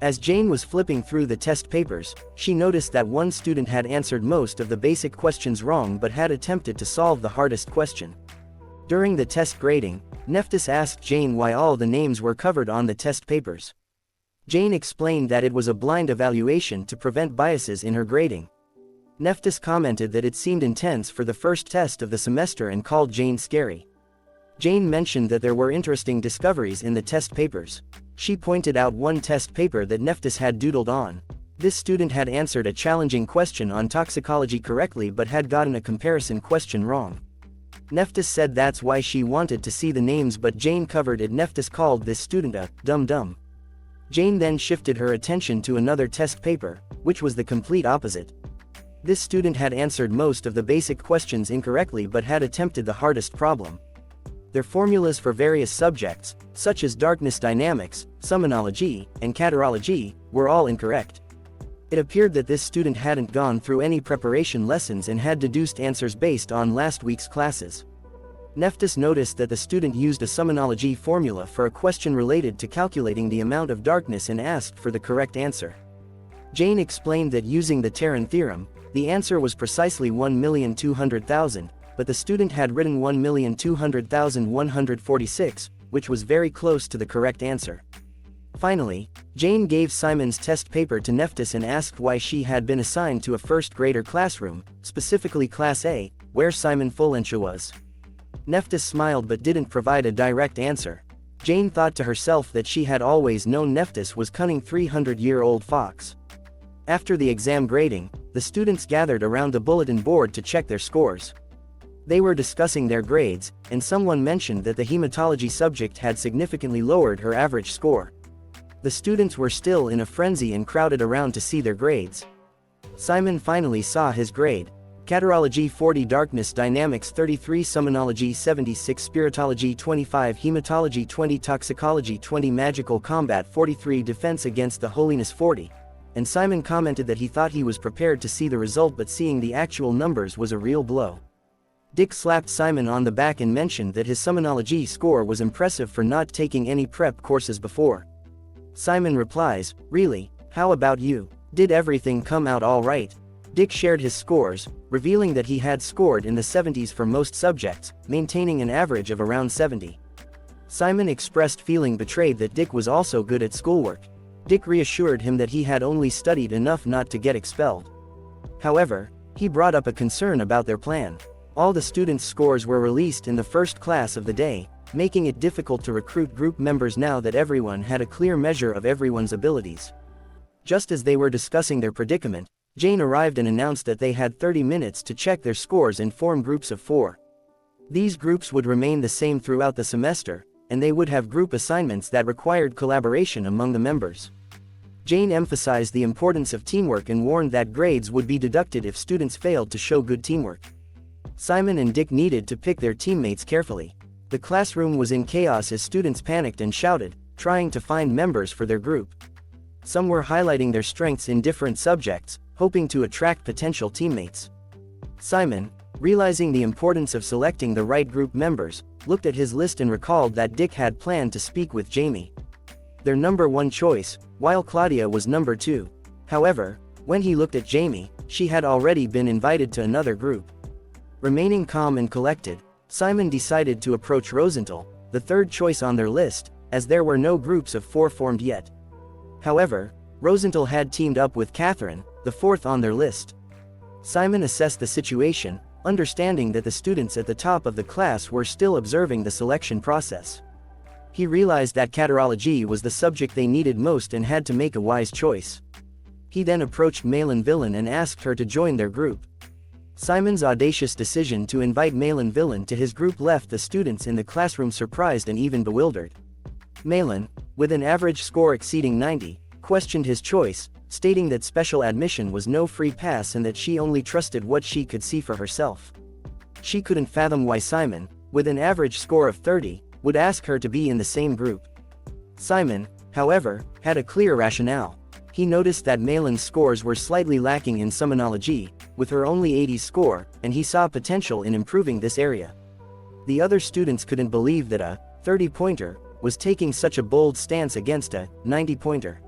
As Jane was flipping through the test papers, she noticed that one student had answered most of the basic questions wrong but had attempted to solve the hardest question. During the test grading, Nephthys asked Jane why all the names were covered on the test papers. Jane explained that it was a blind evaluation to prevent biases in her grading. Nephthys commented that it seemed intense for the first test of the semester and called Jane scary. Jane mentioned that there were interesting discoveries in the test papers. She pointed out one test paper that Nephthys had doodled on. This student had answered a challenging question on toxicology correctly but had gotten a comparison question wrong. Nephthys said that's why she wanted to see the names, but Jane covered it. Nephthys called this student a dum-dum. Jane then shifted her attention to another test paper, which was the complete opposite. This student had answered most of the basic questions incorrectly but had attempted the hardest problem. Their formulas for various subjects, such as darkness dynamics, summonology, and caterology, were all incorrect. It appeared that this student hadn't gone through any preparation lessons and had deduced answers based on last week's classes. Nephthys noticed that the student used a Summonology formula for a question related to calculating the amount of darkness and asked for the correct answer. Jane explained that using the Terran theorem, the answer was precisely 1,200,000, but the student had written 1,200,146, which was very close to the correct answer. Finally, Jane gave Simon's test paper to Nephthys and asked why she had been assigned to a first-grader classroom, specifically Class A, where Simon Folentia was. Nephthys smiled but didn't provide a direct answer. Jane thought to herself that she had always known Nephthys was cunning 300-year-old fox. After the exam grading, the students gathered around the bulletin board to check their scores. They were discussing their grades, and someone mentioned that the hematology subject had significantly lowered her average score. The students were still in a frenzy and crowded around to see their grades. Simon finally saw his grade. Caterology 40, Darkness Dynamics 33, Summonology 76, Spiritology 25, Hematology 20, Toxicology 20, Magical Combat 43, Defense Against the Holiness 40. And Simon commented that he thought he was prepared to see the result, but seeing the actual numbers was a real blow. Dick slapped Simon on the back and mentioned that his Summonology score was impressive for not taking any prep courses before. Simon replies, "Really? How about you? Did everything come out all right?" Dick shared his scores, revealing that he had scored in the 70s for most subjects, maintaining an average of around 70. Simon expressed feeling betrayed that Dick was also good at schoolwork. Dick reassured him that he had only studied enough not to get expelled. However, he brought up a concern about their plan. All the students' scores were released in the first class of the day, making it difficult to recruit group members now that everyone had a clear measure of everyone's abilities. Just as they were discussing their predicament, Jane arrived and announced that they had 30 minutes to check their scores and form groups of 4. These groups would remain the same throughout the semester, and they would have group assignments that required collaboration among the members. Jane emphasized the importance of teamwork and warned that grades would be deducted if students failed to show good teamwork. Simon and Dick needed to pick their teammates carefully. The classroom was in chaos as students panicked and shouted, trying to find members for their group. Some were highlighting their strengths in different subjects, hoping to attract potential teammates. Simon, realizing the importance of selecting the right group members, looked at his list and recalled that Dick had planned to speak with Jamie, their number 1 choice, while Claudia was number 2. However, when he looked at Jamie, she had already been invited to another group. Remaining calm and collected, Simon decided to approach Rosenthal, the 3rd choice on their list, as there were no groups of 4 formed yet. However, Rosenthal had teamed up with Catherine, the 4th on their list. Simon assessed the situation, understanding that the students at the top of the class were still observing the selection process. He realized that Caterology was the subject they needed most and had to make a wise choice. He then approached Malin Villain and asked her to join their group. Simon's audacious decision to invite Malin Villain to his group left the students in the classroom surprised and even bewildered. Malin, with an average score exceeding 90, questioned his choice, stating that special admission was no free pass and that she only trusted what she could see for herself. She couldn't fathom why Simon, with an average score of 30, would ask her to be in the same group. Simon, however, had a clear rationale. He noticed that Malin's scores were slightly lacking in Summonology, with her only 80 score, and he saw potential in improving this area. The other students couldn't believe that a 30-pointer was taking such a bold stance against a 90-pointer.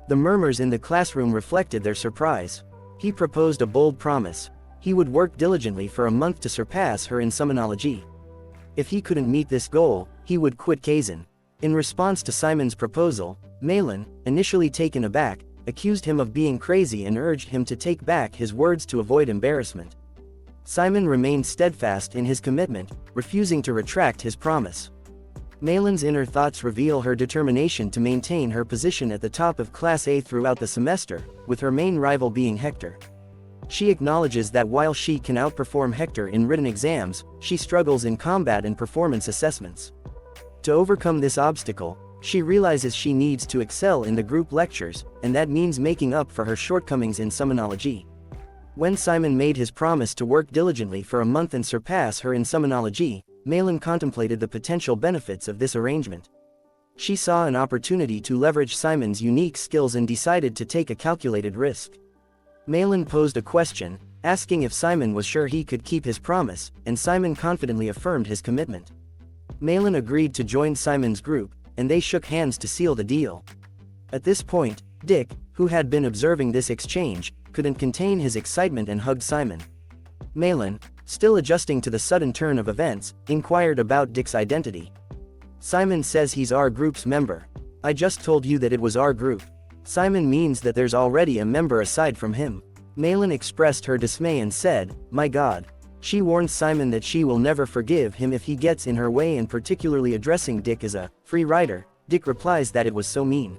The murmurs in the classroom reflected their surprise. He proposed a bold promise. He would work diligently for a month to surpass her in Summonology. If he couldn't meet this goal, he would quit Kizen. In response to Simon's proposal, Malin, initially taken aback, accused him of being crazy and urged him to take back his words to avoid embarrassment. Simon remained steadfast in his commitment, refusing to retract his promise. Malin's inner thoughts reveal her determination to maintain her position at the top of Class A throughout the semester, with her main rival being Hector. She acknowledges that while she can outperform Hector in written exams, she struggles in combat and performance assessments. To overcome this obstacle, she realizes she needs to excel in the group lectures, and that means making up for her shortcomings in Summonology. When Simon made his promise to work diligently for a month and surpass her in Summonology, Malin contemplated the potential benefits of this arrangement. She saw an opportunity to leverage Simon's unique skills and decided to take a calculated risk. Malin posed a question, asking if Simon was sure he could keep his promise, and Simon confidently affirmed his commitment. Malin agreed to join Simon's group, and they shook hands to seal the deal. At this point, Dick, who had been observing this exchange, couldn't contain his excitement and hugged Simon. Malin, still adjusting to the sudden turn of events, inquired about Dick's identity. Simon says he's our group's member. I just told you that it was our group. Simon means that there's already a member aside from him. Malin expressed her dismay and said, "My God." She warns Simon that she will never forgive him if he gets in her way, and particularly addressing Dick as a free rider. Dick replies that it was so mean.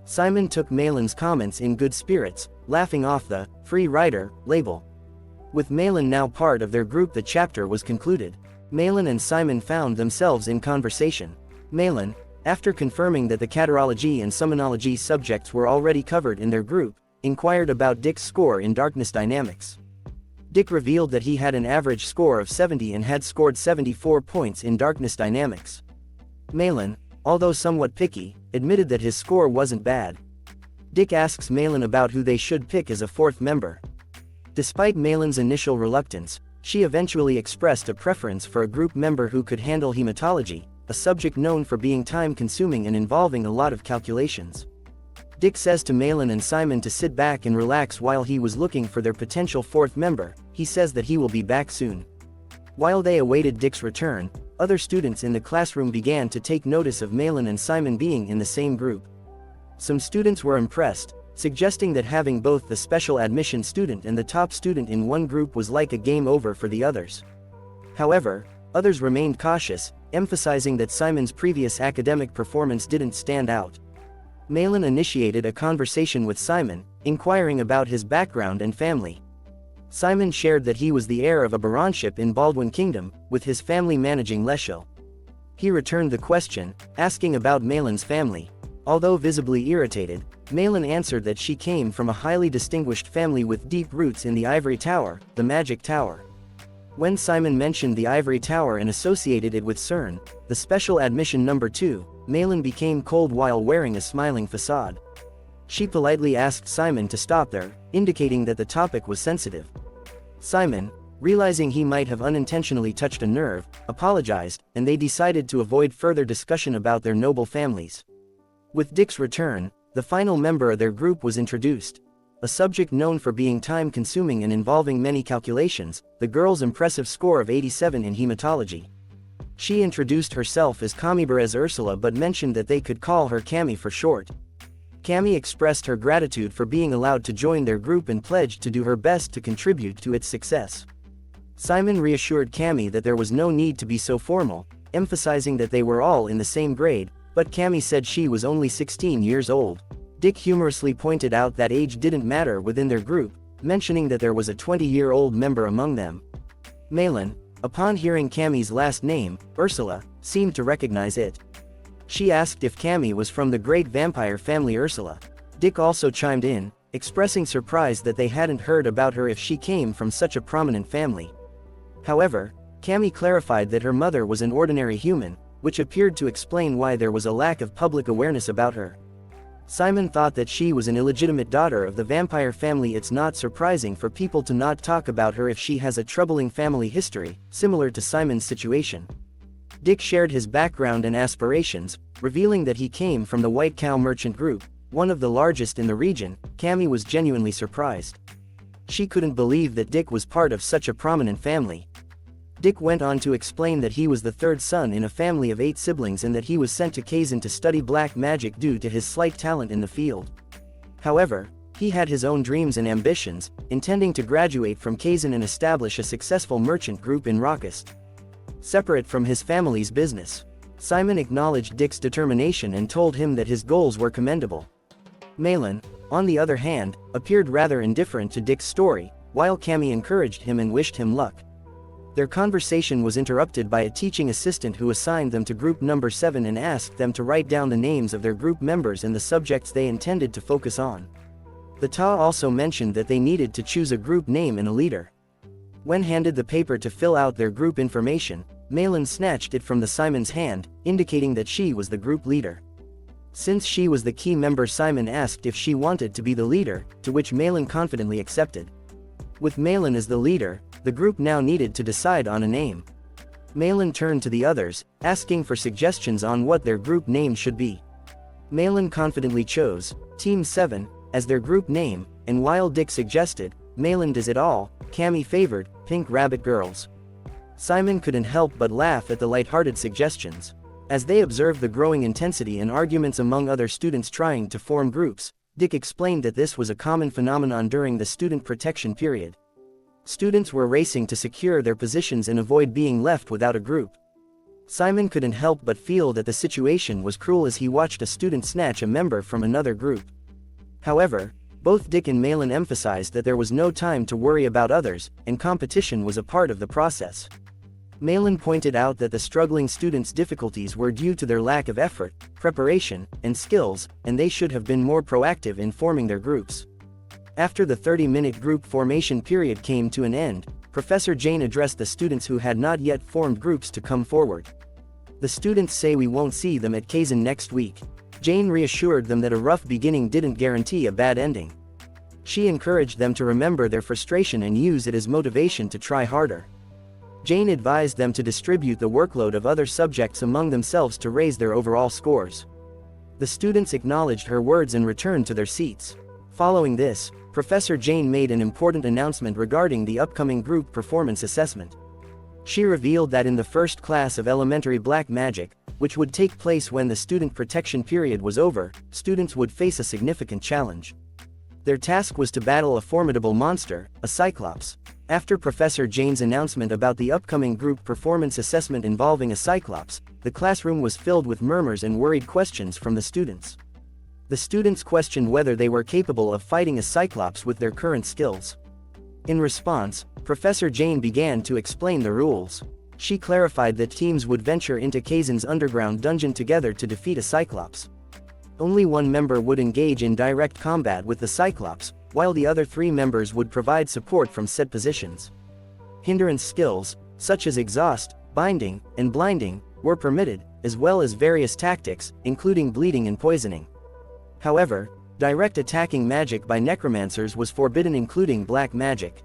Simon took Malin's comments in good spirits, laughing off the free rider label. With Malin now part of their group, the chapter was concluded. Malin and Simon found themselves in conversation. Malin, after confirming that the Caterology and Summonology subjects were already covered in their group, inquired about Dick's score in Darkness Dynamics. Dick revealed that he had an average score of 70 and had scored 74 points in Darkness Dynamics. Malin, although somewhat picky, admitted that his score wasn't bad. Dick asks Malin about who they should pick as a fourth member. Despite Malin's initial reluctance, she eventually expressed a preference for a group member who could handle hematology, a subject known for being time-consuming and involving a lot of calculations. Dick says to Malin and Simon to sit back and relax while he was looking for their potential fourth member. He says that he will be back soon. While they awaited Dick's return, other students in the classroom began to take notice of Malin and Simon being in the same group. Some students were impressed, suggesting that having both the special admission student and the top student in one group was like a game over for the others. However, others remained cautious, emphasizing that Simon's previous academic performance didn't stand out. Malin initiated a conversation with Simon, inquiring about his background and family. Simon shared that he was the heir of a baronship in Baldwin Kingdom, with his family managing Leshil. He returned the question, asking about Malin's family. Although visibly irritated, Malin answered that she came from a highly distinguished family with deep roots in the Ivory Tower, the Magic Tower. When Simon mentioned the Ivory Tower and associated it with CERN, the special admission number 2, Malin became cold while wearing a smiling facade. She politely asked Simon to stop there, indicating that the topic was sensitive. Simon, realizing he might have unintentionally touched a nerve, apologized, and they decided to avoid further discussion about their noble families. With Dick's return, the final member of their group was introduced. A subject known for being time-consuming and involving many calculations, the girl's impressive score of 87 in hematology. She introduced herself as Kamibarez Ursula but mentioned that they could call her Kami for short. Kami expressed her gratitude for being allowed to join their group and pledged to do her best to contribute to its success. Simon reassured Kami that there was no need to be so formal, emphasizing that they were all in the same grade, but Kami said she was only 16 years old. Dick humorously pointed out that age didn't matter within their group, mentioning that there was a 20-year-old member among them. Malin, upon hearing Kami's last name, Ursula, seemed to recognize it. She asked if Kami was from the great vampire family Ursula. Dick also chimed in, expressing surprise that they hadn't heard about her if she came from such a prominent family. However, Kami clarified that her mother was an ordinary human, which appeared to explain why there was a lack of public awareness about her. Simon thought that she was an illegitimate daughter of the vampire family. It's not surprising for people to not talk about her if she has a troubling family history, similar to Simon's situation. Dick shared his background and aspirations, revealing that he came from the White Cow Merchant Group, one of the largest in the region. Kami was genuinely surprised. She couldn't believe that Dick was part of such a prominent family. Dick went on to explain that he was the third son in a family of 8 siblings and that he was sent to Kizen to study black magic due to his slight talent in the field. However, he had his own dreams and ambitions, intending to graduate from Kizen and establish a successful merchant group in Rakist, separate from his family's business. Simon acknowledged Dick's determination and told him that his goals were commendable. Malin, on the other hand, appeared rather indifferent to Dick's story, while Kami encouraged him and wished him luck. Their conversation was interrupted by a teaching assistant who assigned them to group number 7 and asked them to write down the names of their group members and the subjects they intended to focus on. The Ta also mentioned that they needed to choose a group name and a leader. When handed the paper to fill out their group information, Malin snatched it from Simon's hand, indicating that she was the group leader. Since she was the key member, Simon asked if she wanted to be the leader, to which Malin confidently accepted. With Malin as the leader, the group now needed to decide on a name. Malin turned to the others, asking for suggestions on what their group name should be. Malin confidently chose Team 7 as their group name, and while Dick suggested Malin Does It All, Cammy favored Pink Rabbit Girls. Simon couldn't help but laugh at the light-hearted suggestions. As they observed the growing intensity and arguments among other students trying to form groups, Dick explained that this was a common phenomenon during the student protection period. Students were racing to secure their positions and avoid being left without a group. Simon couldn't help but feel that the situation was cruel as he watched a student snatch a member from another group. However, both Dick and Malin emphasized that there was no time to worry about others, and competition was a part of the process. Malin pointed out that the struggling students' difficulties were due to their lack of effort, preparation, and skills, and they should have been more proactive in forming their groups. After the 30-minute group formation period came to an end, Professor Jane addressed the students who had not yet formed groups to come forward. The students say we won't see them at Kizen next week. Jane reassured them that a rough beginning didn't guarantee a bad ending. She encouraged them to remember their frustration and use it as motivation to try harder. Jane advised them to distribute the workload of other subjects among themselves to raise their overall scores. The students acknowledged her words and returned to their seats. Following this, Professor Jane made an important announcement regarding the upcoming group performance assessment. She revealed that in the first class of elementary black magic, which would take place when the student protection period was over, students would face a significant challenge. Their task was to battle a formidable monster, a Cyclops. After Professor Jane's announcement about the upcoming group performance assessment involving a Cyclops, the classroom was filled with murmurs and worried questions from the students. The students questioned whether they were capable of fighting a Cyclops with their current skills. In response, Professor Jane began to explain the rules. She clarified that teams would venture into Kizen's underground dungeon together to defeat a Cyclops. Only one member would engage in direct combat with the Cyclops, while the other 3 members would provide support from set positions. Hindrance skills, such as exhaust, binding, and blinding, were permitted, as well as various tactics, including bleeding and poisoning. However, direct attacking magic by necromancers was forbidden, including black magic.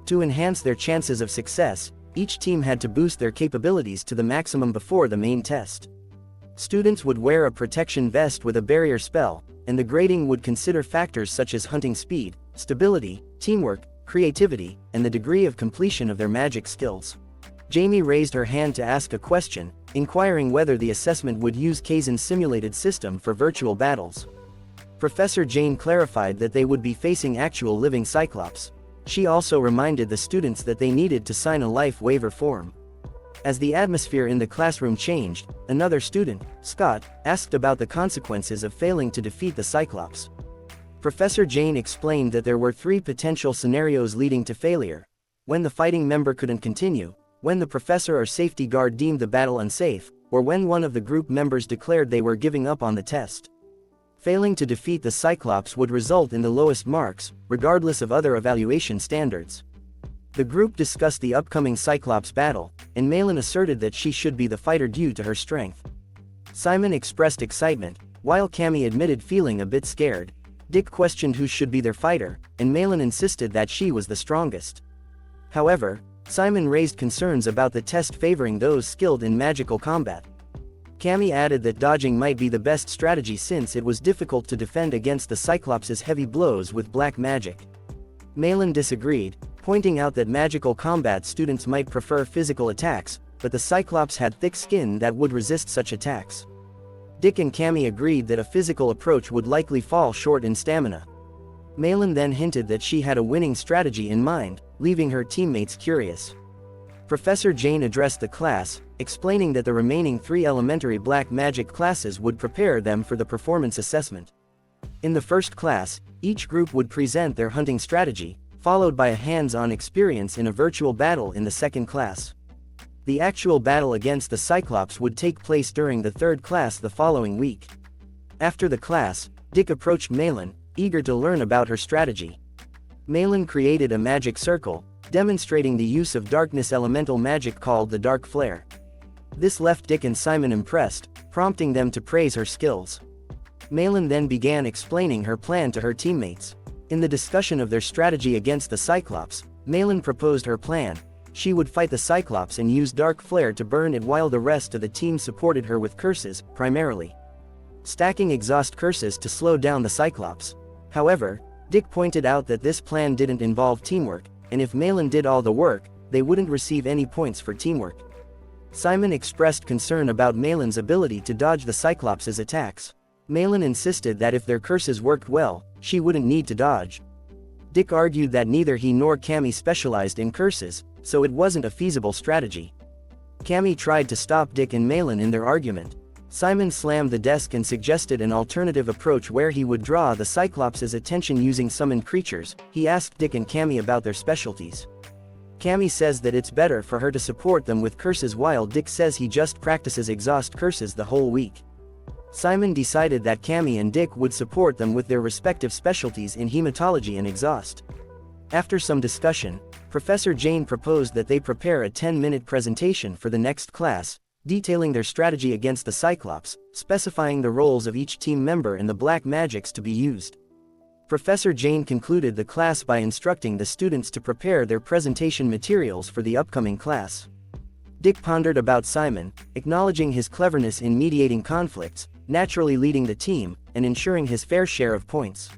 To enhance their chances of success, each team had to boost their capabilities to the maximum before the main test. Students would wear a protection vest with a barrier spell, and the grading would consider factors such as hunting speed, stability, teamwork, creativity, and the degree of completion of their magic skills. Jamie raised her hand to ask a question, inquiring whether the assessment would use Kizen's simulated system for virtual battles. Professor Jane clarified that they would be facing actual living Cyclops. She also reminded the students that they needed to sign a life waiver form. As the atmosphere in the classroom changed, another student, Scott, asked about the consequences of failing to defeat the Cyclops. Professor Jane explained that there were 3 potential scenarios leading to failure: when the fighting member couldn't continue, when the professor or safety guard deemed the battle unsafe, or when one of the group members declared they were giving up on the test. Failing to defeat the Cyclops would result in the lowest marks, regardless of other evaluation standards. The group discussed the upcoming Cyclops battle, and Malin asserted that she should be the fighter due to her strength. Simon expressed excitement, while Cammy admitted feeling a bit scared. Dick questioned who should be their fighter, and Malin insisted that she was the strongest. However, Simon raised concerns about the test favoring those skilled in magical combat. Cammy added that dodging might be the best strategy since it was difficult to defend against the Cyclops' heavy blows with black magic. Malin disagreed, pointing out that magical combat students might prefer physical attacks, but the Cyclops had thick skin that would resist such attacks. Dick and Cammy agreed that a physical approach would likely fall short in stamina. Malin then hinted that she had a winning strategy in mind, leaving her teammates curious. Professor Jane addressed the class, explaining that the remaining 3 elementary black magic classes would prepare them for the performance assessment. In the first class, each group would present their hunting strategy, followed by a hands-on experience in a virtual battle in the second class. The actual battle against the Cyclops would take place during the third class the following week. After the class, Dick approached Malin, eager to learn about her strategy. Malin created a magic circle, demonstrating the use of darkness elemental magic called the Dark Flare. This left Dick and Simon impressed, prompting them to praise her skills. Malin then began explaining her plan to her teammates. In the discussion of their strategy against the Cyclops, Malin proposed her plan. She would fight the Cyclops and use Dark Flare to burn it while the rest of the team supported her with curses, primarily stacking exhaust curses to slow down the Cyclops. However, Dick pointed out that this plan didn't involve teamwork, and if Malin did all the work, they wouldn't receive any points for teamwork. Simon expressed concern about Malin's ability to dodge the Cyclops' attacks. Malin insisted that if their curses worked well, she wouldn't need to dodge. Dick argued that neither he nor Cammy specialized in curses, so it wasn't a feasible strategy. Cammy tried to stop Dick and Malin in their argument. Simon slammed the desk and suggested an alternative approach where he would draw the Cyclops' attention using summoned creatures. He asked Dick and Cammy about their specialties. Cammy says that it's better for her to support them with curses while Dick says he just practices exhaust curses the whole week. Simon decided that Cammy and Dick would support them with their respective specialties in hematology and exhaust. After some discussion, Professor Jane proposed that they prepare a 10-minute presentation for the next class, detailing their strategy against the Cyclops, specifying the roles of each team member and the black magics to be used. Professor Jane concluded the class by instructing the students to prepare their presentation materials for the upcoming class. Dick pondered about Simon, acknowledging his cleverness in mediating conflicts, naturally leading the team, and ensuring his fair share of points.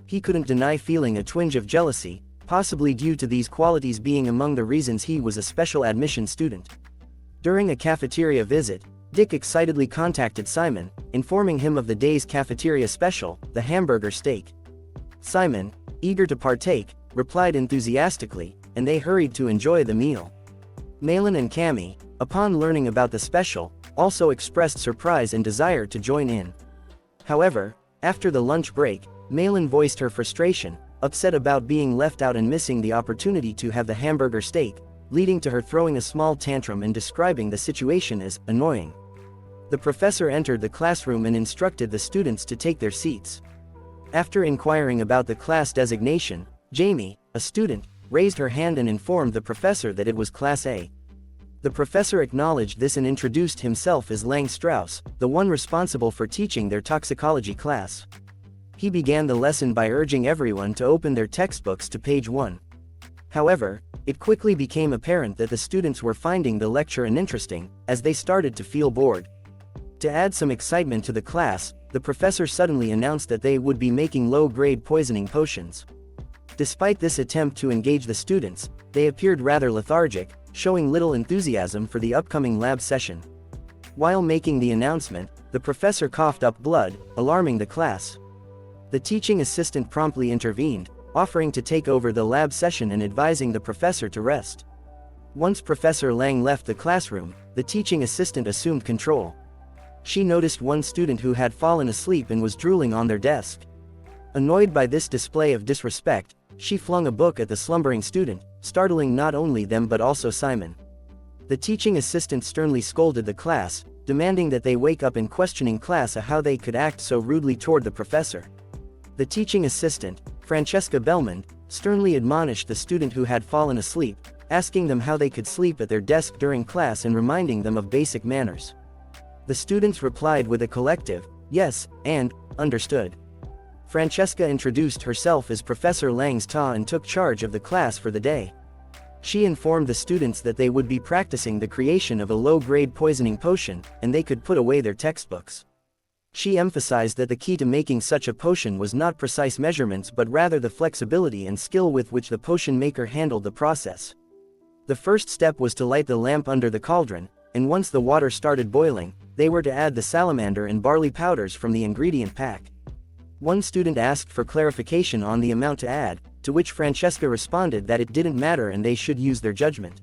He couldn't deny feeling a twinge of jealousy, possibly due to these qualities being among the reasons he was a special admission student. During a cafeteria visit, Dick excitedly contacted Simon, informing him of the day's cafeteria special, the hamburger steak. Simon, eager to partake, replied enthusiastically, and they hurried to enjoy the meal. Malin and Cammy, upon learning about the special, also expressed surprise and desire to join in. However, after the lunch break, Malin voiced her frustration, upset about being left out and missing the opportunity to have the hamburger steak, leading to her throwing a small tantrum and describing the situation as annoying. The professor entered the classroom and instructed the students to take their seats. After inquiring about the class designation, Jamie, a student, raised her hand and informed the professor that it was Class A. The professor acknowledged this and introduced himself as Langstein, the one responsible for teaching their toxicology class. He began the lesson by urging everyone to open their textbooks to page 1. However, it quickly became apparent that the students were finding the lecture uninteresting, as they started to feel bored. To add some excitement to the class, the professor suddenly announced that they would be making low-grade poisoning potions. Despite this attempt to engage the students, they appeared rather lethargic, showing little enthusiasm for the upcoming lab session. While making the announcement, the professor coughed up blood, alarming the class. The teaching assistant promptly intervened, offering to take over the lab session and advising the professor to rest. Once Professor Lang left the classroom, the teaching assistant assumed control. She noticed one student who had fallen asleep and was drooling on their desk. Annoyed by this display of disrespect, she flung a book at the slumbering student, startling not only them but also Simon. The teaching assistant sternly scolded the class, demanding that they wake up and questioning class how they could act so rudely toward the professor. The teaching assistant, Francesca Belmond, sternly admonished the student who had fallen asleep, asking them how they could sleep at their desk during class and reminding them of basic manners. The students replied with a collective, yes, and, understood. Francesca introduced herself as Professor Langstein and took charge of the class for the day. She informed the students that they would be practicing the creation of a low-grade poisoning potion, and they could put away their textbooks. She emphasized that the key to making such a potion was not precise measurements but rather the flexibility and skill with which the potion maker handled the process. The first step was to light the lamp under the cauldron, and once the water started boiling, they were to add the salamander and barley powders from the ingredient pack. One student asked for clarification on the amount to add, to which Francesca responded that it didn't matter and they should use their judgment.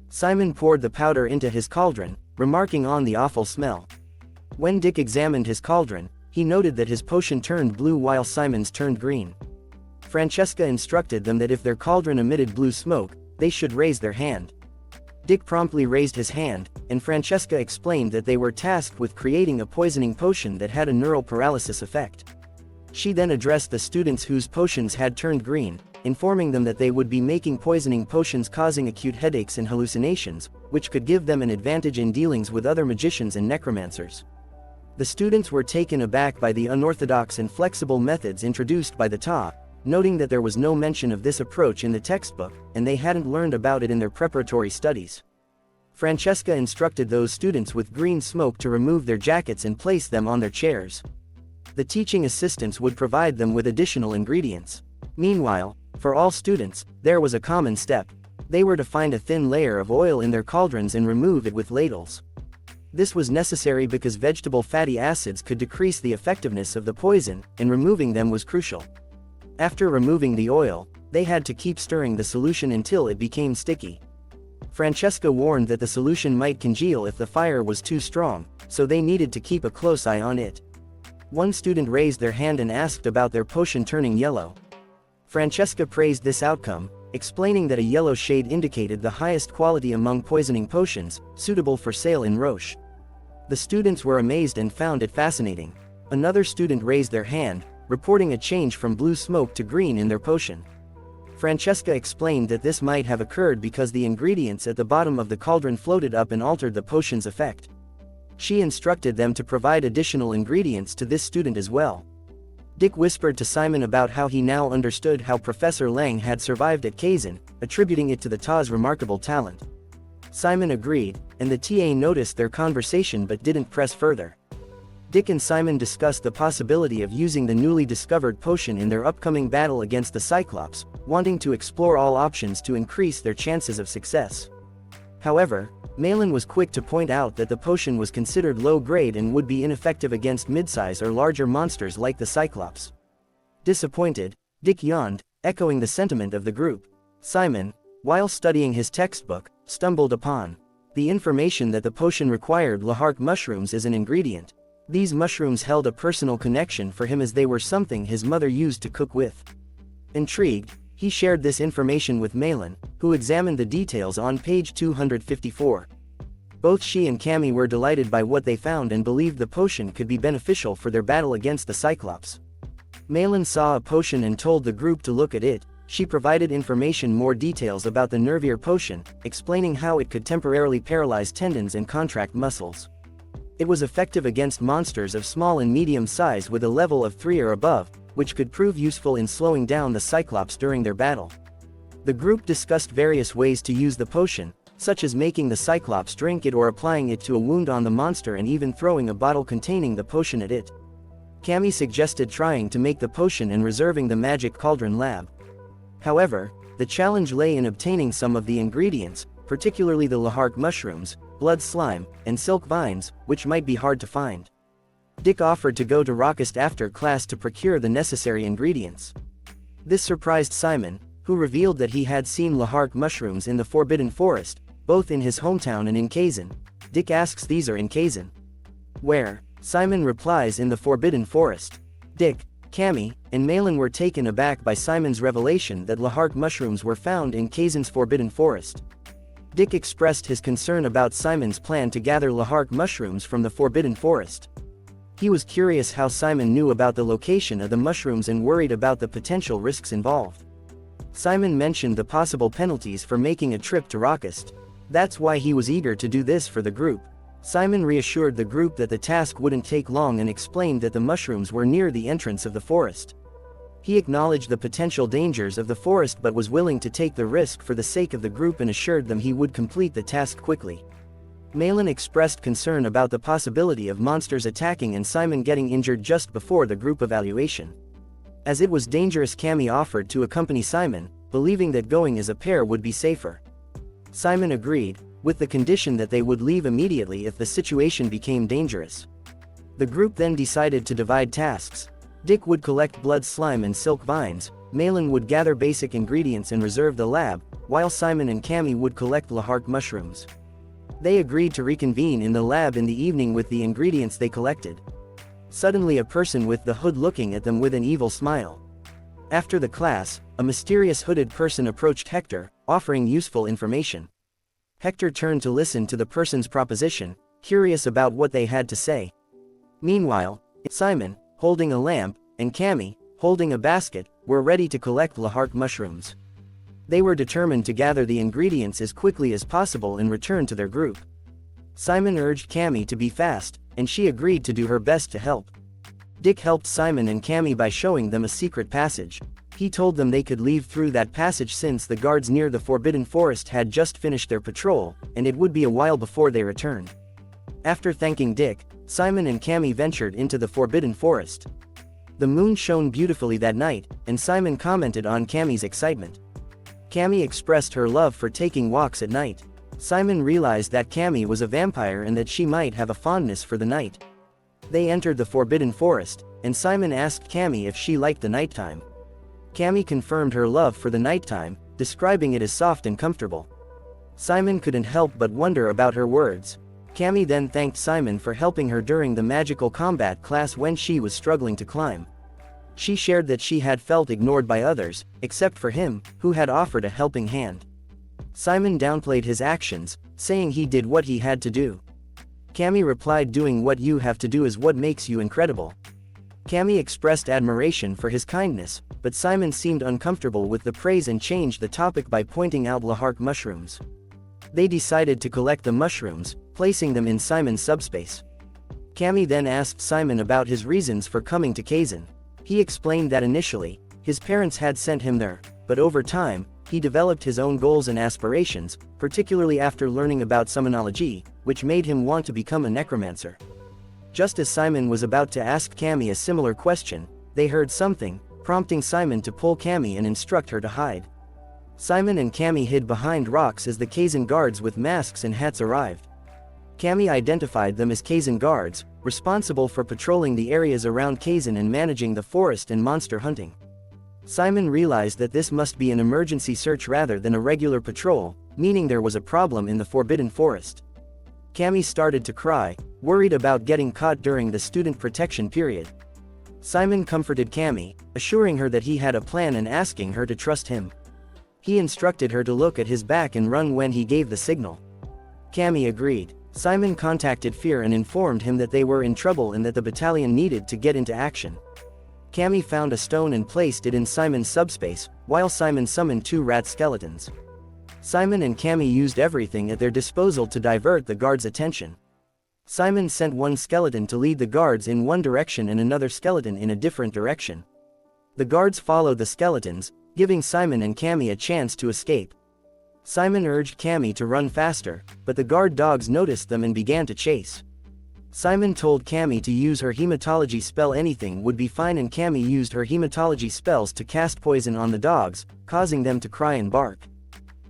Simon poured the powder into his cauldron, remarking on the awful smell. When Dick examined his cauldron, he noted that his potion turned blue while Simon's turned green. Francesca instructed them that if their cauldron emitted blue smoke, they should raise their hand. Dick promptly raised his hand, and Francesca explained that they were tasked with creating a poisoning potion that had a neural paralysis effect. She then addressed the students whose potions had turned green, informing them that they would be making poisoning potions causing acute headaches and hallucinations, which could give them an advantage in dealings with other magicians and necromancers. The students were taken aback by the unorthodox and flexible methods introduced by the Ta, noting that there was no mention of this approach in the textbook, and they hadn't learned about it in their preparatory studies. Francesca instructed those students with green smoke to remove their jackets and place them on their chairs. The teaching assistants would provide them with additional ingredients. Meanwhile, for all students, there was a common step. They were to find a thin layer of oil in their cauldrons and remove it with ladles. This was necessary because vegetable fatty acids could decrease the effectiveness of the poison, and removing them was crucial. After removing the oil, they had to keep stirring the solution until it became sticky. Francesca warned that the solution might congeal if the fire was too strong, so they needed to keep a close eye on it. One student raised their hand and asked about their potion turning yellow. Francesca praised this outcome, explaining that a yellow shade indicated the highest quality among poisoning potions, suitable for sale in Roche. The students were amazed and found it fascinating. Another student raised their hand, reporting a change from blue smoke to green in their potion. Francesca explained that this might have occurred because the ingredients at the bottom of the cauldron floated up and altered the potion's effect. She instructed them to provide additional ingredients to this student as well. Dick whispered to Simon about how he now understood how Professor Lang had survived at Kizen, attributing it to the Ta's remarkable talent. Simon agreed, and the TA noticed their conversation but didn't press further. Dick and Simon discussed the possibility of using the newly discovered potion in their upcoming battle against the Cyclops, wanting to explore all options to increase their chances of success. However, Malin was quick to point out that the potion was considered low-grade and would be ineffective against mid-size or larger monsters like the Cyclops. Disappointed, Dick yawned, echoing the sentiment of the group. Simon, while studying his textbook, stumbled upon the information that the potion required Lahark mushrooms as an ingredient. These mushrooms held a personal connection for him as they were something his mother used to cook with. Intrigued, he shared this information with Malin, who examined the details on page 254. Both she and Cammy were delighted by what they found and believed the potion could be beneficial for their battle against the Cyclops. Malin saw a potion and told the group to look at it. She provided more details about the Nervier potion, explaining how it could temporarily paralyze tendons and contract muscles. It was effective against monsters of small and medium size with a level of 3 or above, which could prove useful in slowing down the Cyclops during their battle. The group discussed various ways to use the potion, such as making the Cyclops drink it or applying it to a wound on the monster and even throwing a bottle containing the potion at it. Cammy suggested trying to make the potion and reserving the magic cauldron lab. However, the challenge lay in obtaining some of the ingredients, particularly the Lahark mushrooms, blood slime, and silk vines, which might be hard to find. Dick offered to go to Rockest after class to procure the necessary ingredients. This surprised Simon, who revealed that he had seen Lahark mushrooms in the Forbidden Forest, both in his hometown and in Kizen. Dick asks these are in Kizen. Where? Simon replies in the Forbidden Forest. Dick, Cammy, and Malin were taken aback by Simon's revelation that Lahark mushrooms were found in Kizen's Forbidden Forest. Dick expressed his concern about Simon's plan to gather Lahark mushrooms from the Forbidden Forest. He was curious how Simon knew about the location of the mushrooms and worried about the potential risks involved. Simon mentioned the possible penalties for making a trip to Rockest. That's why he was eager to do this for the group. Simon reassured the group that the task wouldn't take long and explained that the mushrooms were near the entrance of the forest. He acknowledged the potential dangers of the forest but was willing to take the risk for the sake of the group and assured them he would complete the task quickly. Malin expressed concern about the possibility of monsters attacking and Simon getting injured just before the group evaluation. As it was dangerous, Cammy offered to accompany Simon, believing that going as a pair would be safer. Simon agreed, with the condition that they would leave immediately if the situation became dangerous. The group then decided to divide tasks. Dick would collect blood slime and silk vines, Malin would gather basic ingredients and reserve the lab, while Simon and Cammy would collect Lahark mushrooms. They agreed to reconvene in the lab in the evening with the ingredients they collected. Suddenly a person with the hood looking at them with an evil smile. After the class, a mysterious hooded person approached Hector, offering useful information. Hector turned to listen to the person's proposition, curious about what they had to say. Meanwhile, Simon, holding a lamp, and Cammy, holding a basket, were ready to collect Lahark mushrooms. They were determined to gather the ingredients as quickly as possible and return to their group. Simon urged Cammy to be fast, and she agreed to do her best to help. Dick helped Simon and Cammy by showing them a secret passage. He told them they could leave through that passage since the guards near the Forbidden Forest had just finished their patrol, and it would be a while before they returned. After thanking Dick, Simon and Cammy ventured into the Forbidden Forest. The moon shone beautifully that night, and Simon commented on Cammy's excitement. Cammy expressed her love for taking walks at night. Simon realized that Cammy was a vampire and that she might have a fondness for the night. They entered the Forbidden Forest, and Simon asked Cammy if she liked the nighttime. Cammy confirmed her love for the nighttime, describing it as soft and comfortable. Simon couldn't help but wonder about her words. Cammy then thanked Simon for helping her during the magical combat class when she was struggling to climb. She shared that she had felt ignored by others, except for him, who had offered a helping hand. Simon downplayed his actions, saying he did what he had to do. Cammy replied, doing what you have to do is what makes you incredible. Cammy expressed admiration for his kindness, but Simon seemed uncomfortable with the praise and changed the topic by pointing out Lahark mushrooms. They decided to collect the mushrooms, placing them in Simon's subspace. Cammy then asked Simon about his reasons for coming to Kizen. He explained that initially, his parents had sent him there, but over time, he developed his own goals and aspirations, particularly after learning about Summonology, which made him want to become a necromancer. Just as Simon was about to ask Cammy a similar question, they heard something, prompting Simon to pull Cammy and instruct her to hide. Simon and Cammy hid behind rocks as the Kizen guards with masks and hats arrived. Cammy identified them as Kizen guards, responsible for patrolling the areas around Kizen and managing the forest and monster hunting. Simon realized that this must be an emergency search rather than a regular patrol, meaning there was a problem in the Forbidden Forest. Cammy started to cry, worried about getting caught during the student protection period. Simon comforted Cammy, assuring her that he had a plan and asking her to trust him. He instructed her to look at his back and run when he gave the signal. Cammy agreed. Simon contacted Fear and informed him that they were in trouble and that the battalion needed to get into action. Cammy found a stone and placed it in Simon's subspace, while Simon summoned 2 rat skeletons. Simon and Cammy used everything at their disposal to divert the guards' attention. Simon sent one skeleton to lead the guards in one direction and another skeleton in a different direction. The guards followed the skeletons, giving Simon and Cammy a chance to escape. Simon urged Cammy to run faster, but the guard dogs noticed them and began to chase. Simon told Cammy to use her hematology spell. Anything would be fine, and Cammy used her hematology spells to cast poison on the dogs, causing them to cry and bark.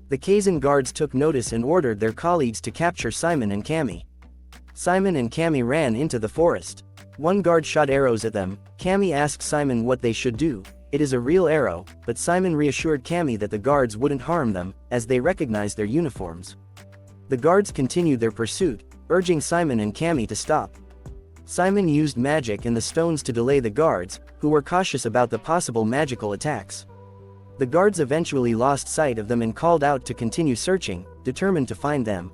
The Kizen guards took notice and ordered their colleagues to capture Simon and Cammy. Simon and Cammy ran into the forest. One guard shot arrows at them. Cammy asked Simon what they should do. It is a real arrow, but Simon reassured Cammy that the guards wouldn't harm them, as they recognized their uniforms. The guards continued their pursuit, urging Simon and Cammy to stop. Simon used magic and the stones to delay the guards, who were cautious about the possible magical attacks. The guards eventually lost sight of them and called out to continue searching, determined to find them.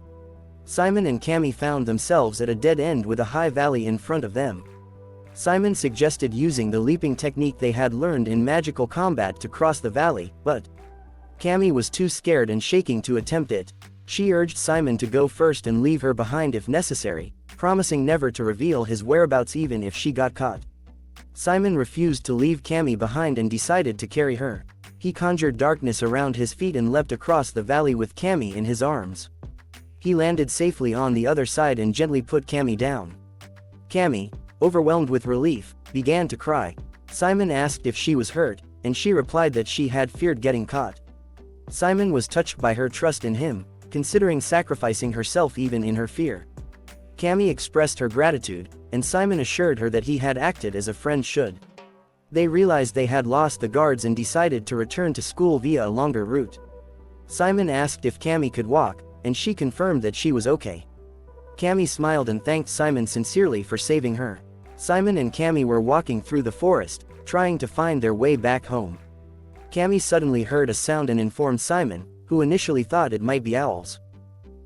Simon and Cammy found themselves at a dead end with a high valley in front of them. Simon suggested using the leaping technique they had learned in magical combat to cross the valley, but Cammy was too scared and shaking to attempt it. She urged Simon to go first and leave her behind if necessary, promising never to reveal his whereabouts even if she got caught. Simon refused to leave Cammy behind and decided to carry her. He conjured darkness around his feet and leapt across the valley with Cammy in his arms. He landed safely on the other side and gently put Cammy down. Cammy, overwhelmed with relief, began to cry. Simon asked if she was hurt, and she replied that she had feared getting caught. Simon was touched by her trust in him, considering sacrificing herself even in her fear. Cammy expressed her gratitude, and Simon assured her that he had acted as a friend should. They realized they had lost the guards and decided to return to school via a longer route. Simon asked if Cammy could walk, and she confirmed that she was okay. Cammy smiled and thanked Simon sincerely for saving her. Simon and Cammy were walking through the forest, trying to find their way back home. Cammy suddenly heard a sound and informed Simon, who initially thought it might be owls.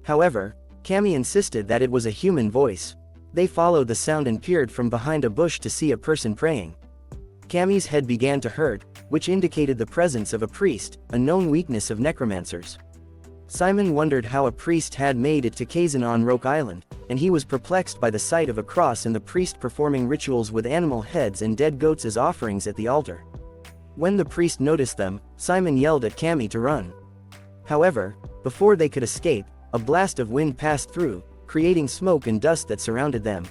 However, Cammy insisted that it was a human voice. They followed the sound and peered from behind a bush to see a person praying. Cammy's head began to hurt, which indicated the presence of a priest, a known weakness of necromancers. Simon wondered how a priest had made it to Kizen on Roke Island, and he was perplexed by the sight of a cross and the priest performing rituals with animal heads and dead goats as offerings at the altar. When the priest noticed them, Simon yelled at Cammy to run. However, before they could escape, a blast of wind passed through, creating smoke and dust that surrounded them.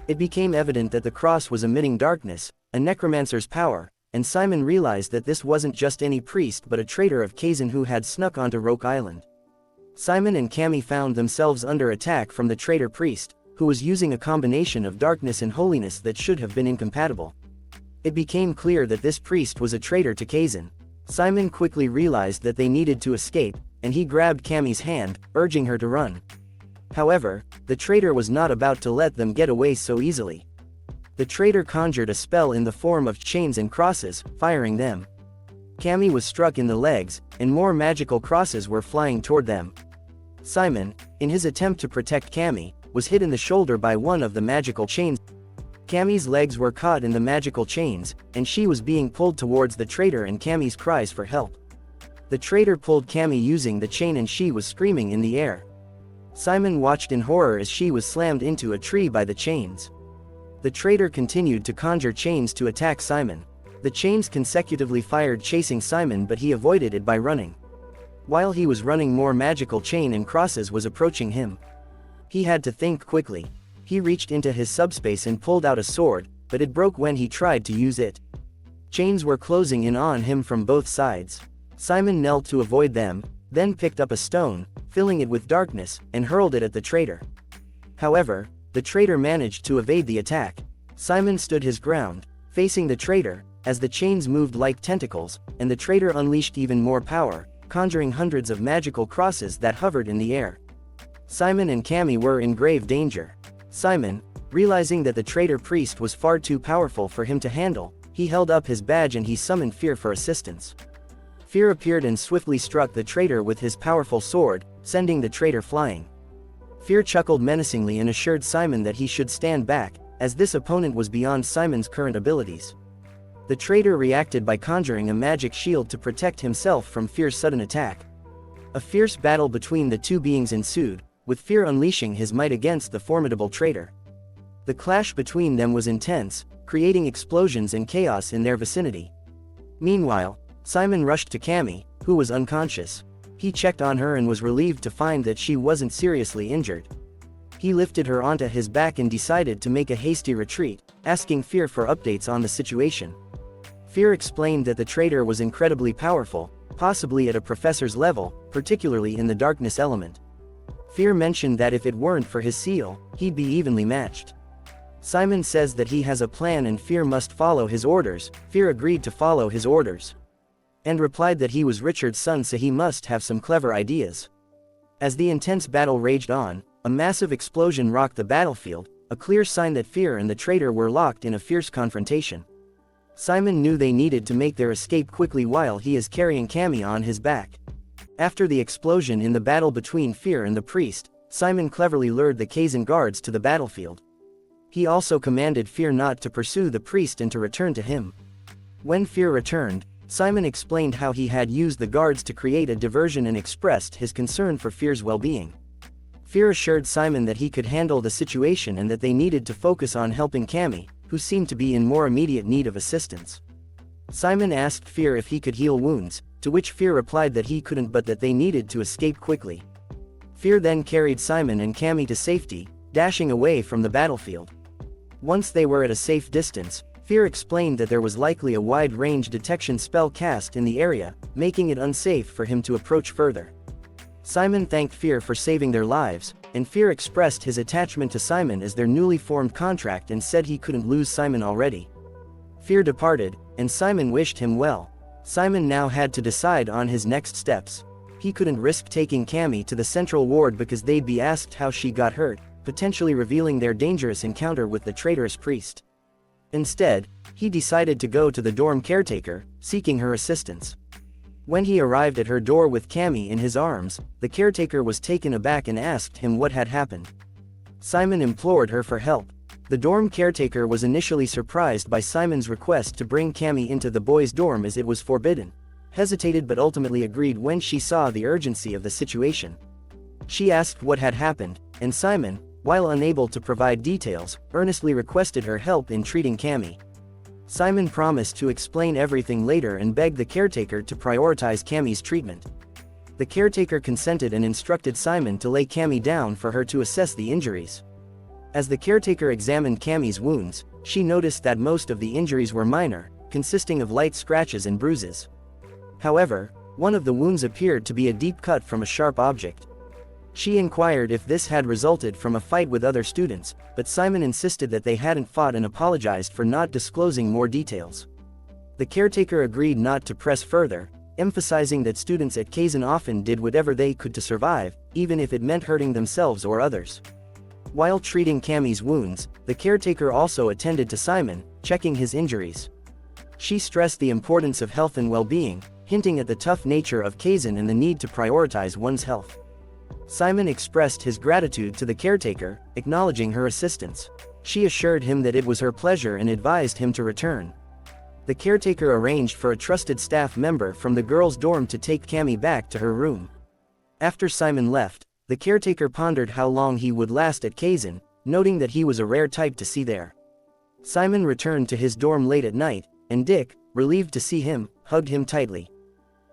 It became evident that the cross was emitting darkness, a necromancer's power, and Simon realized that this wasn't just any priest but a traitor of Kizen who had snuck onto Roke Island. Simon and Cammy found themselves under attack from the traitor priest, who was using a combination of darkness and holiness that should have been incompatible. It became clear that this priest was a traitor to Kizen. Simon quickly realized that they needed to escape, and he grabbed Cammy's hand, urging her to run. However, the traitor was not about to let them get away so easily. The traitor conjured a spell in the form of chains and crosses, firing them. Cammy was struck in the legs, and more magical crosses were flying toward them. Simon, in his attempt to protect Cammy, was hit in the shoulder by one of the magical chains. Cammy's legs were caught in the magical chains, and she was being pulled towards the traitor and Cammy's cries for help. The traitor pulled Cammy using the chain and she was screaming in the air. Simon watched in horror as she was slammed into a tree by the chains. The traitor continued to conjure chains to attack Simon. The chains consecutively fired chasing Simon, but he avoided it by running. While he was running, more magical chain and crosses was approaching him. He had to think quickly. He reached into his subspace and pulled out a sword, but it broke when he tried to use it. Chains were closing in on him from both sides. Simon knelt to avoid them, then picked up a stone, filling it with darkness, and hurled it at the traitor. However, the traitor managed to evade the attack. Simon stood his ground, facing the traitor, as the chains moved like tentacles, and the traitor unleashed even more power, conjuring hundreds of magical crosses that hovered in the air. Simon and Cammy were in grave danger. Simon, realizing that the traitor priest was far too powerful for him to handle, he held up his badge and he summoned Fear for assistance. Fear appeared and swiftly struck the traitor with his powerful sword, sending the traitor flying. Fear chuckled menacingly and assured Simon that he should stand back, as this opponent was beyond Simon's current abilities. The traitor reacted by conjuring a magic shield to protect himself from Fear's sudden attack. A fierce battle between the two beings ensued, with Fear unleashing his might against the formidable traitor. The clash between them was intense, creating explosions and chaos in their vicinity. Meanwhile, Simon rushed to Cammy, who was unconscious. He checked on her and was relieved to find that she wasn't seriously injured. He lifted her onto his back and decided to make a hasty retreat, asking Fear for updates on the situation. Fear explained that the traitor was incredibly powerful, possibly at a professor's level, particularly in the darkness element. Fear mentioned that if it weren't for his seal, he'd be evenly matched. Simon says that he has a plan and Fear must follow his orders. Fear agreed to follow his orders, and replied that he was Richard's son, so he must have some clever ideas. As the intense battle raged on, a massive explosion rocked the battlefield, a clear sign that Fear and the traitor were locked in a fierce confrontation. Simon knew they needed to make their escape quickly while he is carrying Cammy on his back. After the explosion in the battle between Fear and the priest, Simon cleverly lured the Kizen guards to the battlefield. He also commanded Fear not to pursue the priest and to return to him. When Fear returned, Simon explained how he had used the guards to create a diversion and expressed his concern for Fear's well-being. Fear assured Simon that he could handle the situation and that they needed to focus on helping Cammy, who seemed to be in more immediate need of assistance. Simon asked Fear if he could heal wounds, to which Fear replied that he couldn't but that they needed to escape quickly. Fear then carried Simon and Cammy to safety, dashing away from the battlefield. Once they were at a safe distance, Fear explained that there was likely a wide-range detection spell cast in the area, making it unsafe for him to approach further. Simon thanked Fear for saving their lives, and Fear expressed his attachment to Simon as their newly formed contract and said he couldn't lose Simon already. Fear departed, and Simon wished him well. Simon now had to decide on his next steps. He couldn't risk taking Cammy to the central ward because they'd be asked how she got hurt, potentially revealing their dangerous encounter with the traitorous priest. Instead, he decided to go to the dorm caretaker, seeking her assistance. When he arrived at her door with Cammy in his arms, the caretaker was taken aback and asked him what had happened. Simon implored her for help. The dorm caretaker was initially surprised by Simon's request to bring Cammy into the boys' dorm as it was forbidden. hesitated but ultimately agreed when she saw the urgency of the situation. She asked what had happened, and Simon, while unable to provide details, earnestly requested her help in treating Cammy. Simon promised to explain everything later and begged the caretaker to prioritize Cammy's treatment. The caretaker consented and instructed Simon to lay Cammy down for her to assess the injuries. As the caretaker examined Cammy's wounds, she noticed that most of the injuries were minor, consisting of light scratches and bruises. However, one of the wounds appeared to be a deep cut from a sharp object. She inquired if this had resulted from a fight with other students, but Simon insisted that they hadn't fought and apologized for not disclosing more details. The caretaker agreed not to press further, emphasizing that students at Kizen often did whatever they could to survive, even if it meant hurting themselves or others. While treating Cammy's wounds, the caretaker also attended to Simon, checking his injuries. She stressed the importance of health and well-being, hinting at the tough nature of Kizen and the need to prioritize one's health. Simon expressed his gratitude to the caretaker, acknowledging her assistance. She assured him that it was her pleasure and advised him to return. The caretaker arranged for a trusted staff member from the girls' dorm to take Cammy back to her room. After Simon left, the caretaker pondered how long he would last at Kizen, noting that he was a rare type to see there. Simon returned to his dorm late at night, and Dick, relieved to see him, hugged him tightly.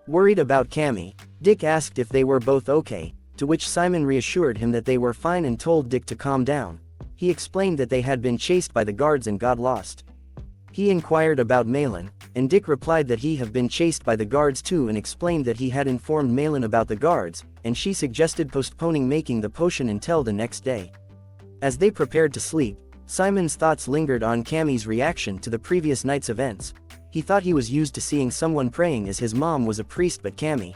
Worried about Cammy, Dick asked if they were both okay, to which Simon reassured him that they were fine and told Dick to calm down. He explained that they had been chased by the guards and got lost. He inquired about Malin, and Dick replied that he had been chased by the guards too and explained that he had informed Malin about the guards, and she suggested postponing making the potion until the next day. As they prepared to sleep, Simon's thoughts lingered on Cammy's reaction to the previous night's events. He thought he was used to seeing someone praying as his mom was a priest, but Cammy.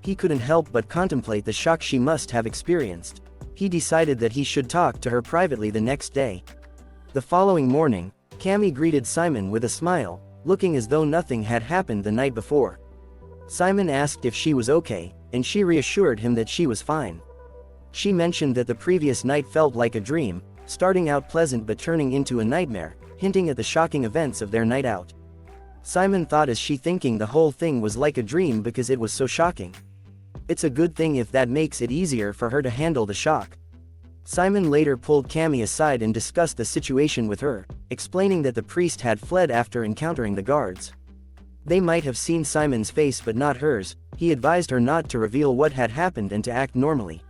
He couldn't help but contemplate the shock she must have experienced. He decided that he should talk to her privately the next day. The following morning, Cammy greeted Simon with a smile, looking as though nothing had happened the night before. Simon asked if she was okay, and she reassured him that she was fine. She mentioned that the previous night felt like a dream, starting out pleasant but turning into a nightmare, hinting at the shocking events of their night out. Simon thought, is she thinking the whole thing was like a dream because it was so shocking? It's a good thing if that makes it easier for her to handle the shock. Simon later pulled Cammy aside and discussed the situation with her, explaining that the priest had fled after encountering the guards. They might have seen Simon's face but not hers. He advised her not to reveal what had happened and to act normally.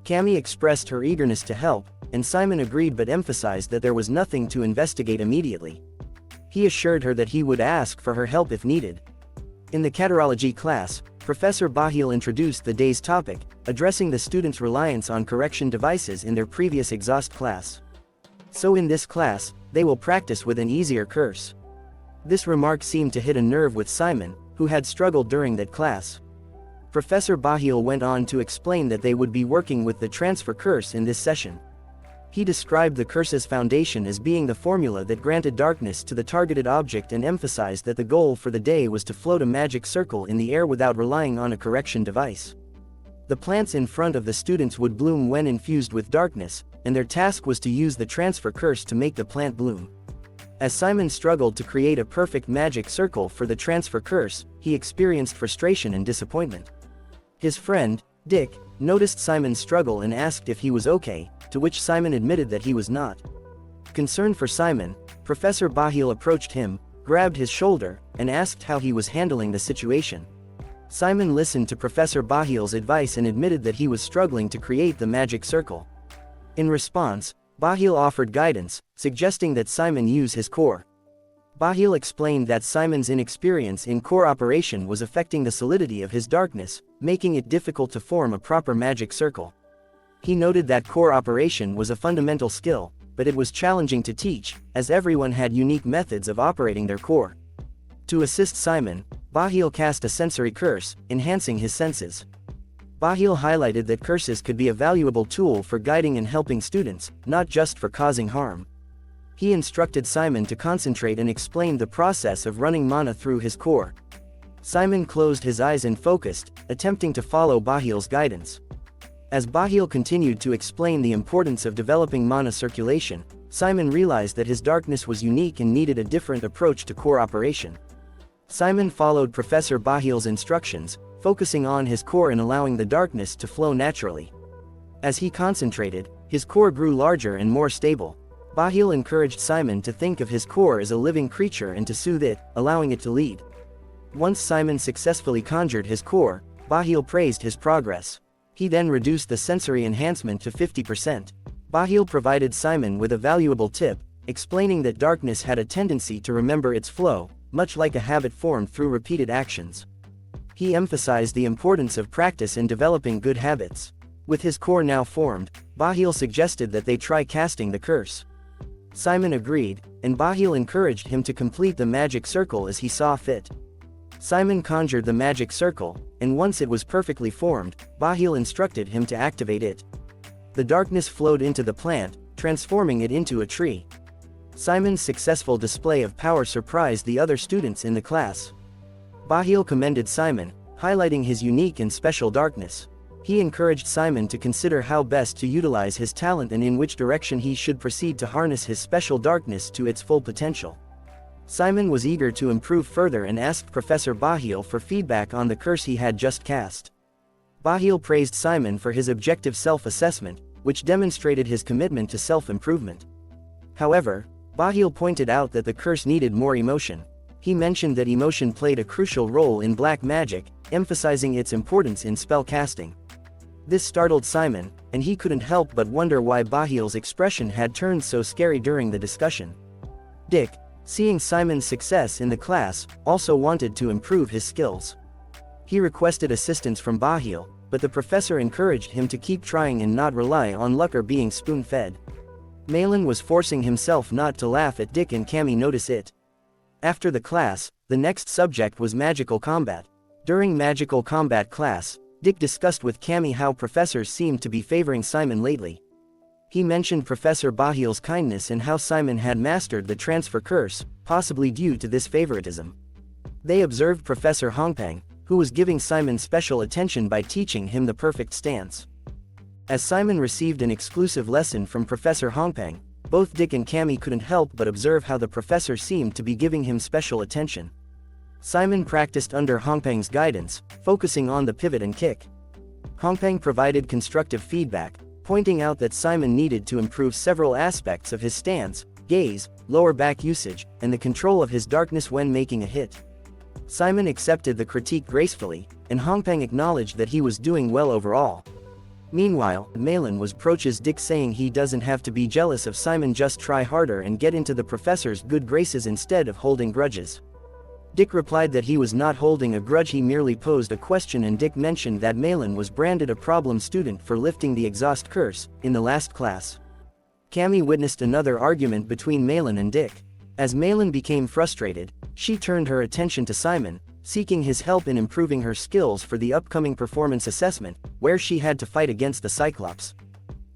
Cammy expressed her eagerness to help, and Simon agreed but emphasized that there was nothing to investigate immediately. He assured her that he would ask for her help if needed. In the Caterology class, Professor Bahil introduced the day's topic, addressing the students' reliance on correction devices in their previous exhaust class. So in this class, they will practice with an easier curse. This remark seemed to hit a nerve with Simon, who had struggled during that class. Professor Bahil went on to explain that they would be working with the transfer curse in this session. He described the curse's foundation as being the formula that granted darkness to the targeted object and emphasized that the goal for the day was to float a magic circle in the air without relying on a correction device. The plants in front of the students would bloom when infused with darkness, and their task was to use the transfer curse to make the plant bloom. As Simon struggled to create a perfect magic circle for the transfer curse, he experienced frustration and disappointment. His friend, Dick, noticed Simon's struggle and asked if he was okay, to which Simon admitted that he was not. Concerned for Simon, Professor Bahil approached him, grabbed his shoulder, and asked how he was handling the situation. Simon listened to Professor Bahil's advice and admitted that he was struggling to create the magic circle. In response, Bahil offered guidance, suggesting that Simon use his core. Bahil explained that Simon's inexperience in core operation was affecting the solidity of his darkness, making it difficult to form a proper magic circle. He noted that core operation was a fundamental skill, but it was challenging to teach, as everyone had unique methods of operating their core. To assist Simon, Bahil cast a sensory curse, enhancing his senses. Bahil highlighted that curses could be a valuable tool for guiding and helping students, not just for causing harm. He instructed Simon to concentrate and explained the process of running mana through his core. Simon closed his eyes and focused, attempting to follow Bahil's guidance. As Bahil continued to explain the importance of developing mana circulation, Simon realized that his darkness was unique and needed a different approach to core operation. Simon followed Professor Bahil's instructions, focusing on his core and allowing the darkness to flow naturally. As he concentrated, his core grew larger and more stable. Bahil encouraged Simon to think of his core as a living creature and to soothe it, allowing it to lead. Once Simon successfully conjured his core, Bahil praised his progress. He then reduced the sensory enhancement to 50%. Bahil provided Simon with a valuable tip, explaining that darkness had a tendency to remember its flow, much like a habit formed through repeated actions. He emphasized the importance of practice in developing good habits. With his core now formed, Bahil suggested that they try casting the curse. Simon agreed, and Bahil encouraged him to complete the magic circle as he saw fit. Simon conjured the magic circle, and once it was perfectly formed, Bahil instructed him to activate it. The darkness flowed into the plant, transforming it into a tree. Simon's successful display of power surprised the other students in the class. Bahil commended Simon, highlighting his unique and special darkness. He encouraged Simon to consider how best to utilize his talent and in which direction he should proceed to harness his special darkness to its full potential. Simon was eager to improve further and asked Professor Bahil for feedback on the curse he had just cast. Bahil praised Simon for his objective self-assessment, which demonstrated his commitment to self-improvement. However, Bahil pointed out that the curse needed more emotion. He mentioned that emotion played a crucial role in black magic, emphasizing its importance in spell casting. This startled Simon, and he couldn't help but wonder why Bahil's expression had turned so scary during the discussion. Dick, seeing Simon's success in the class, also wanted to improve his skills. He requested assistance from Bahil, but the professor encouraged him to keep trying and not rely on luck or being spoon-fed. Malin was forcing himself not to laugh at Dick and Cammy notice it. After the class, the next subject was magical combat. During magical combat class, Dick discussed with Cammy how professors seemed to be favoring Simon lately. He mentioned Professor Bahil's kindness and how Simon had mastered the transfer curse, possibly due to this favoritism. They observed Professor Hongpang, who was giving Simon special attention by teaching him the perfect stance. As Simon received an exclusive lesson from Professor Hongpang, both Dick and Cammy couldn't help but observe how the professor seemed to be giving him special attention. Simon practiced under Hongpang's guidance, focusing on the pivot and kick. Hongpang provided constructive feedback, pointing out that Simon needed to improve several aspects of his stance, gaze, lower back usage, and the control of his darkness when making a hit. Simon accepted the critique gracefully, and Hongpang acknowledged that he was doing well overall. Meanwhile, Malin was approaches Dick saying he doesn't have to be jealous of Simon, just try harder and get into the professor's good graces instead of holding grudges. Dick replied that he was not holding a grudge, he merely posed a question, and Dick mentioned that Malin was branded a problem student for lifting the exhaust curse in the last class. Cammy witnessed another argument between Malin and Dick. As Malin became frustrated, she turned her attention to Simon, seeking his help in improving her skills for the upcoming performance assessment, where she had to fight against the Cyclops.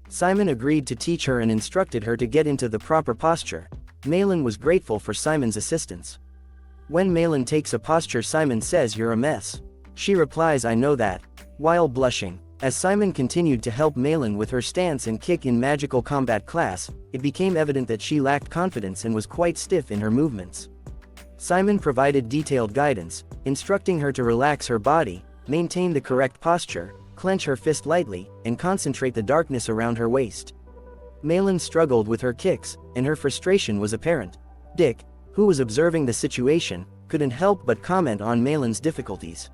Simon agreed to teach her and instructed her to get into the proper posture. Malin was grateful for Simon's assistance. When Malin takes a posture, Simon says, "You're a mess." She replies, "I know that," while blushing. As Simon continued to help Malin with her stance and kick in magical combat class, it became evident that she lacked confidence and was quite stiff in her movements. Simon provided detailed guidance, instructing her to relax her body, maintain the correct posture, clench her fist lightly, and concentrate the darkness around her waist. Malin struggled with her kicks, and her frustration was apparent. Dick, who was observing the situation, couldn't help but comment on Malin's difficulties.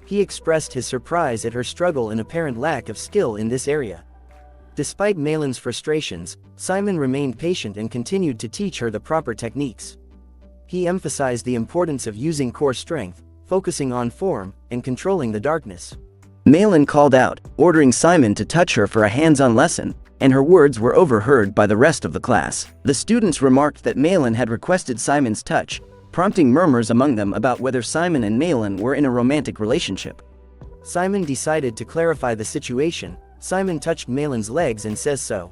He expressed his surprise at her struggle and apparent lack of skill in this area. Despite Malin's frustrations, Simon remained patient and continued to teach her the proper techniques. He emphasized the importance of using core strength, focusing on form, and controlling the darkness. Malin called out, ordering Simon to touch her for a hands-on lesson, and her words were overheard by the rest of the class. The students remarked that Malin had requested Simon's touch, prompting murmurs among them about whether Simon and Malin were in a romantic relationship. Simon decided to clarify the situation. Simon touched Malin's legs and says, "So.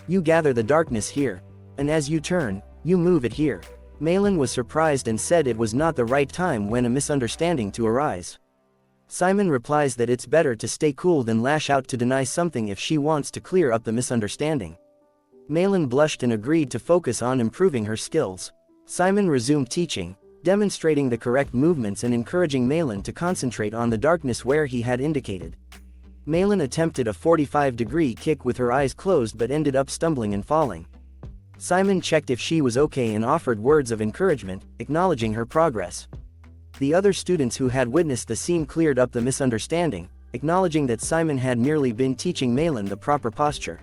You gather the darkness here, and as you turn, you move it here." Malin was surprised and said it was not the right time when a misunderstanding to arise. Simon replies that it's better to stay cool than lash out to deny something if she wants to clear up the misunderstanding. Malin blushed and agreed to focus on improving her skills. Simon resumed teaching, demonstrating the correct movements and encouraging Malin to concentrate on the darkness where he had indicated. Malin attempted a 45-degree kick with her eyes closed but ended up stumbling and falling. Simon checked if she was okay and offered words of encouragement, acknowledging her progress. The other students who had witnessed the scene cleared up the misunderstanding, acknowledging that Simon had merely been teaching Malin the proper posture.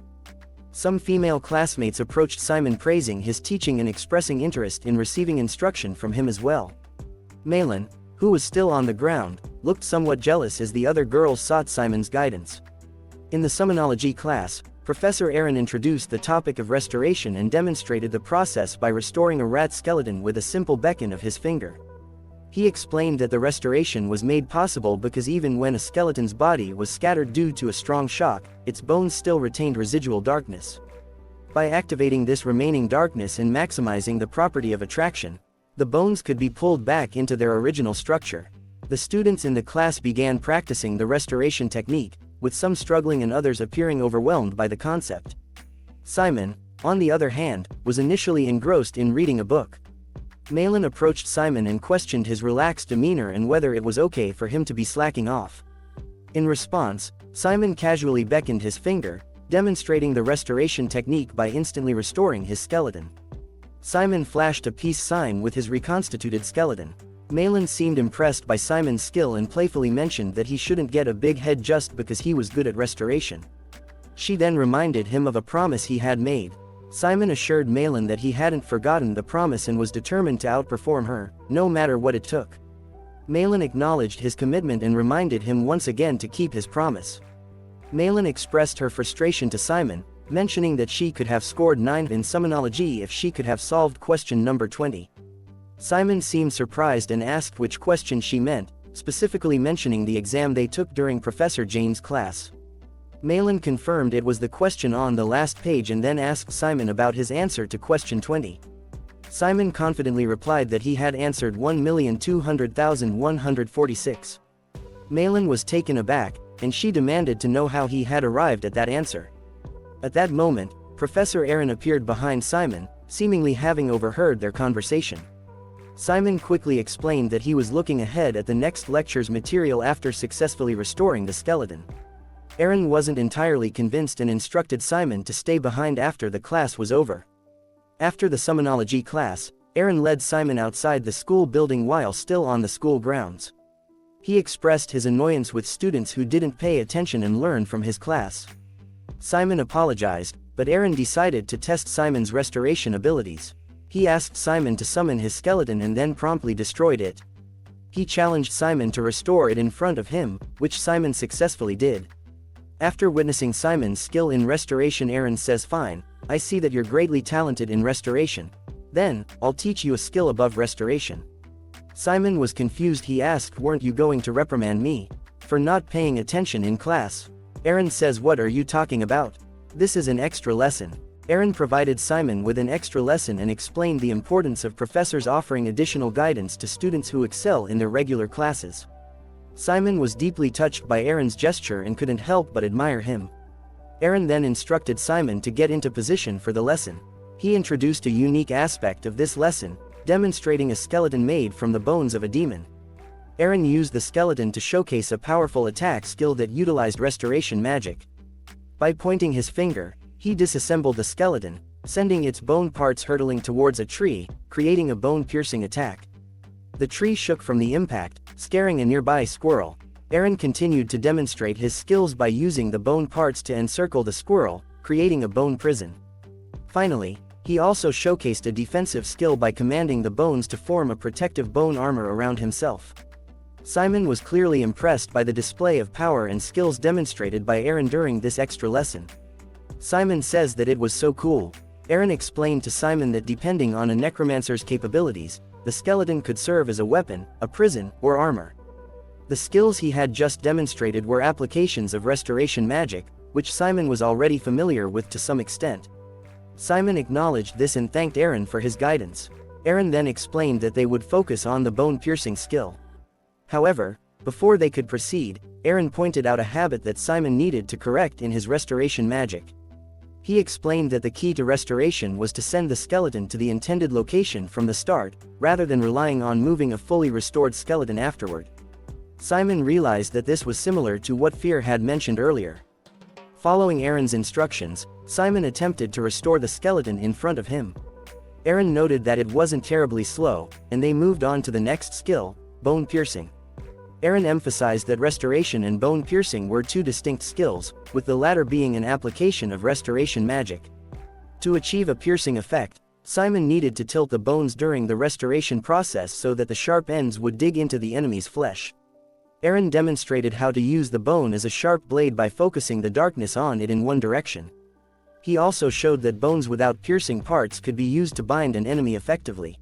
Some female classmates approached Simon praising his teaching and expressing interest in receiving instruction from him as well. Malin, who was still on the ground, looked somewhat jealous as the other girls sought Simon's guidance. In the Summonology class, Professor Aaron introduced the topic of restoration and demonstrated the process by restoring a rat skeleton with a simple beckon of his finger. He explained that the restoration was made possible because even when a skeleton's body was scattered due to a strong shock, its bones still retained residual darkness. By activating this remaining darkness and maximizing the property of attraction, the bones could be pulled back into their original structure. The students in the class began practicing the restoration technique, with some struggling and others appearing overwhelmed by the concept. Simon, on the other hand, was initially engrossed in reading a book. Malin approached Simon and questioned his relaxed demeanor and whether it was okay for him to be slacking off. In response, Simon casually beckoned his finger, demonstrating the restoration technique by instantly restoring his skeleton. Simon flashed a peace sign with his reconstituted skeleton. Malin seemed impressed by Simon's skill and playfully mentioned that he shouldn't get a big head just because he was good at restoration. She then reminded him of a promise he had made. Simon assured Malin that he hadn't forgotten the promise and was determined to outperform her, no matter what it took. Malin acknowledged his commitment and reminded him once again to keep his promise. Malin expressed her frustration to Simon, mentioning that she could have scored 9 in Summonology if she could have solved question number 20. Simon seemed surprised and asked which question she meant, specifically mentioning the exam they took during Professor Jane's class. Malin confirmed it was the question on the last page and then asked Simon about his answer to question 20. Simon confidently replied that he had answered 1,200,146. Malin was taken aback, and she demanded to know how he had arrived at that answer. At that moment, Professor Aaron appeared behind Simon, seemingly having overheard their conversation. Simon quickly explained that he was looking ahead at the next lecture's material after successfully restoring the skeleton. Aaron wasn't entirely convinced and instructed Simon to stay behind after the class was over. After the Summonology class, Aaron led Simon outside the school building while still on the school grounds. He expressed his annoyance with students who didn't pay attention and learn from his class. Simon apologized, but Aaron decided to test Simon's restoration abilities. He asked Simon to summon his skeleton and then promptly destroyed it. He challenged Simon to restore it in front of him, which Simon successfully did. After witnessing Simon's skill in restoration, Aaron says, "Fine, I see that you're greatly talented in restoration. Then, I'll teach you a skill above restoration." Simon was confused. He asked, "Weren't you going to reprimand me for not paying attention in class?" Aaron says, "What are you talking about? This is an extra lesson." Aaron provided Simon with an extra lesson and explained the importance of professors offering additional guidance to students who excel in their regular classes. Simon was deeply touched by Aaron's gesture and couldn't help but admire him. Aaron then instructed Simon to get into position for the lesson. He introduced a unique aspect of this lesson, demonstrating a skeleton made from the bones of a demon. Aaron used the skeleton to showcase a powerful attack skill that utilized restoration magic. By pointing his finger, he disassembled the skeleton, sending its bone parts hurtling towards a tree, creating a bone-piercing attack. The tree shook from the impact, scaring a nearby squirrel. Aaron continued to demonstrate his skills by using the bone parts to encircle the squirrel, creating a bone prison. Finally, he also showcased a defensive skill by commanding the bones to form a protective bone armor around himself. Simon was clearly impressed by the display of power and skills demonstrated by Aaron during this extra lesson. Simon says that it was so cool. Aaron explained to Simon that depending on a necromancer's capabilities, the skeleton could serve as a weapon, a prison, or armor. The skills he had just demonstrated were applications of restoration magic, which Simon was already familiar with to some extent. Simon acknowledged this and thanked Aaron for his guidance. Aaron then explained that they would focus on the bone-piercing skill. However, before they could proceed, Aaron pointed out a habit that Simon needed to correct in his restoration magic. He explained that the key to restoration was to send the skeleton to the intended location from the start, rather than relying on moving a fully restored skeleton afterward. Simon realized that this was similar to what Fear had mentioned earlier. Following Aaron's instructions, Simon attempted to restore the skeleton in front of him. Aaron noted that it wasn't terribly slow, and they moved on to the next skill, bone piercing. Aaron emphasized that restoration and bone piercing were two distinct skills, with the latter being an application of restoration magic. To achieve a piercing effect, Simon needed to tilt the bones during the restoration process so that the sharp ends would dig into the enemy's flesh. Aaron demonstrated how to use the bone as a sharp blade by focusing the darkness on it in one direction. He also showed that bones without piercing parts could be used to bind an enemy effectively.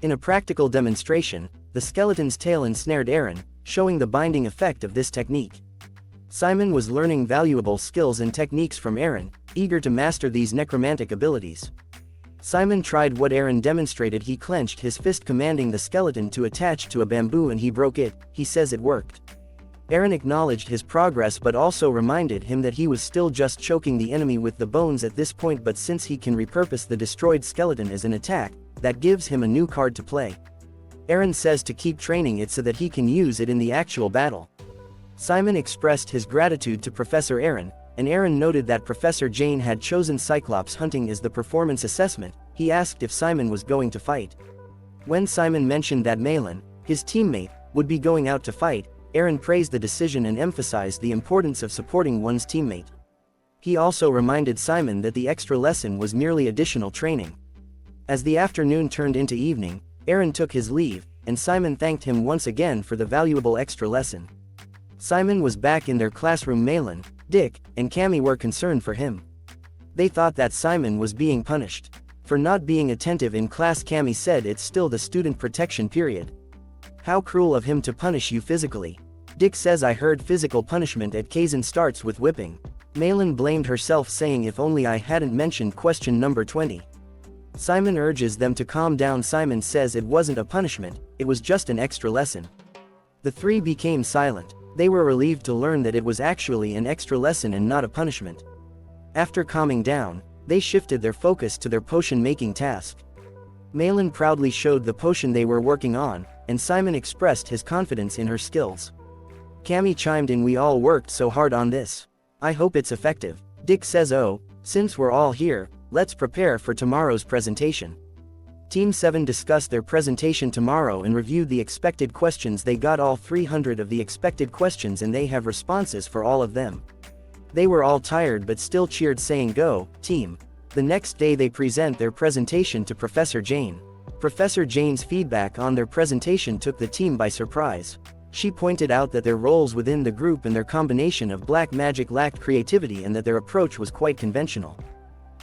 In a practical demonstration, the skeleton's tail ensnared Aaron, showing the binding effect of this technique. Simon was learning valuable skills and techniques from Aaron, eager to master these necromantic abilities. Simon tried what Aaron demonstrated. He clenched his fist commanding the skeleton to attach to a bamboo and he broke it. He says it worked. Aaron acknowledged his progress but also reminded him that he was still just choking the enemy with the bones at this point, but since he can repurpose the destroyed skeleton as an attack, that gives him a new card to play. Aaron says to keep training it so that he can use it in the actual battle. Simon expressed his gratitude to Professor Aaron, and Aaron noted that Professor Jane had chosen Cyclops hunting as the performance assessment. He asked if Simon was going to fight. When Simon mentioned that Malin, his teammate, would be going out to fight, Aaron praised the decision and emphasized the importance of supporting one's teammate. He also reminded Simon that the extra lesson was merely additional training. As the afternoon turned into evening, Aaron took his leave, and Simon thanked him once again for the valuable extra lesson. Simon was back in their classroom. Malin, Dick, and Cammy were concerned for him. They thought that Simon was being punished for not being attentive in class. Cammy said it's still the student protection period. How cruel of him to punish you physically. Dick says I heard physical punishment at Kizen starts with whipping. Malin blamed herself, saying if only I hadn't mentioned question number 20. Simon urges them to calm down. Simon says it wasn't a punishment, it was just an extra lesson. The three became silent. They were relieved to learn that it was actually an extra lesson and not a punishment. After calming down, they shifted their focus to their potion-making task. Malin proudly showed the potion they were working on, and Simon expressed his confidence in her skills. Cammy chimed in, we all worked so hard on this. I hope it's effective. Dick says, oh, since we're all here, let's prepare for tomorrow's presentation. Team 7 discussed their presentation tomorrow and reviewed the expected questions. They got all 300 of the expected questions and they have responses for all of them. They were all tired but still cheered, saying go, team. The next day they present their presentation to Professor Jane. Professor Jane's feedback on their presentation took the team by surprise. She pointed out that their roles within the group and their combination of black magic lacked creativity and that their approach was quite conventional.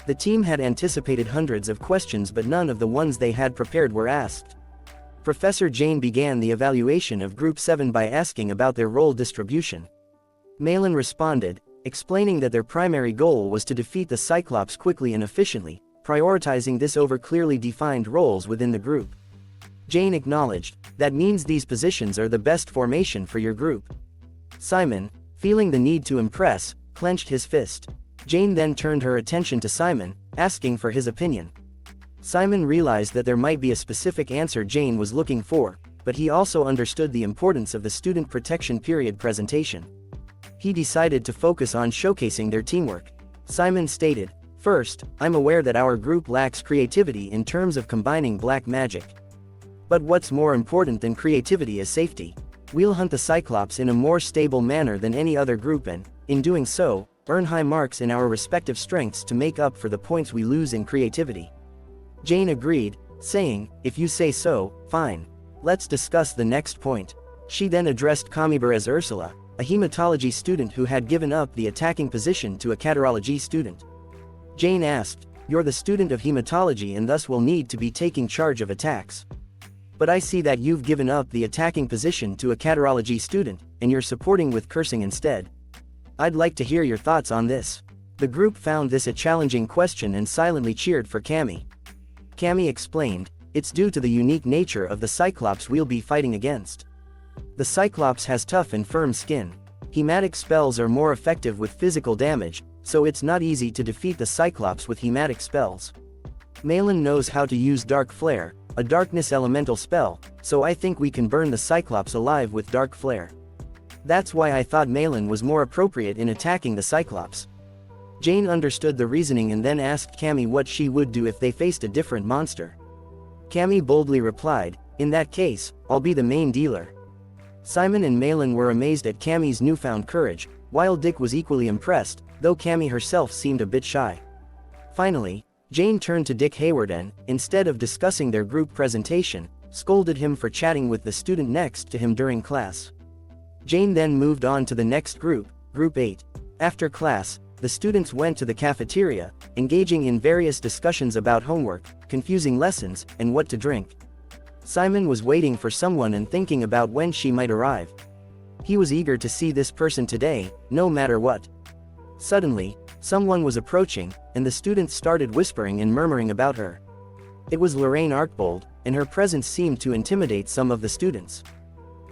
The team had anticipated hundreds of questions but none of the ones they had prepared were asked. Professor Jane began the evaluation of Group 7 by asking about their role distribution. Malin responded, explaining that their primary goal was to defeat the Cyclops quickly and efficiently, prioritizing this over clearly defined roles within the group. Jane acknowledged, that means these positions are the best formation for your group. Simon, feeling the need to impress, clenched his fist. Jane then turned her attention to Simon, asking for his opinion. Simon realized that there might be a specific answer Jane was looking for, but he also understood the importance of the student protection period presentation. He decided to focus on showcasing their teamwork. Simon stated, first, I'm aware that our group lacks creativity in terms of combining black magic. But what's more important than creativity is safety. We'll hunt the Cyclops in a more stable manner than any other group and, in doing so, earn high marks in our respective strengths to make up for the points we lose in creativity. Jane agreed, saying, if you say so, fine. Let's discuss the next point. She then addressed Kamiber as Ursula, a hematology student who had given up the attacking position to a Caterology student. Jane asked, you're the student of hematology and thus will need to be taking charge of attacks. But I see that you've given up the attacking position to a Caterology student, and you're supporting with cursing instead. I'd like to hear your thoughts on this. The group found this a challenging question and silently cheered for Cammy. Cammy explained, it's due to the unique nature of the Cyclops we'll be fighting against. The Cyclops has tough and firm skin. Hematic spells are more effective with physical damage, so it's not easy to defeat the Cyclops with hematic spells. Malin knows how to use Dark Flare, a darkness elemental spell, so I think we can burn the Cyclops alive with Dark Flare. That's why I thought Malin was more appropriate in attacking the Cyclops. Jane understood the reasoning and then asked Cammy what she would do if they faced a different monster. Cammy boldly replied, "In that case, I'll be the main dealer." Simon and Malin were amazed at Cammy's newfound courage, while Dick was equally impressed, though Cammy herself seemed a bit shy. Finally, Jane turned to Dick Hayward and, instead of discussing their group presentation, scolded him for chatting with the student next to him during class. Jane then moved on to the next group, Group 8. After class, the students went to the cafeteria, engaging in various discussions about homework, confusing lessons, and what to drink. Simon was waiting for someone and thinking about when she might arrive. He was eager to see this person today, no matter what. Suddenly, someone was approaching, and the students started whispering and murmuring about her. It was Lorraine Archbold, and her presence seemed to intimidate some of the students.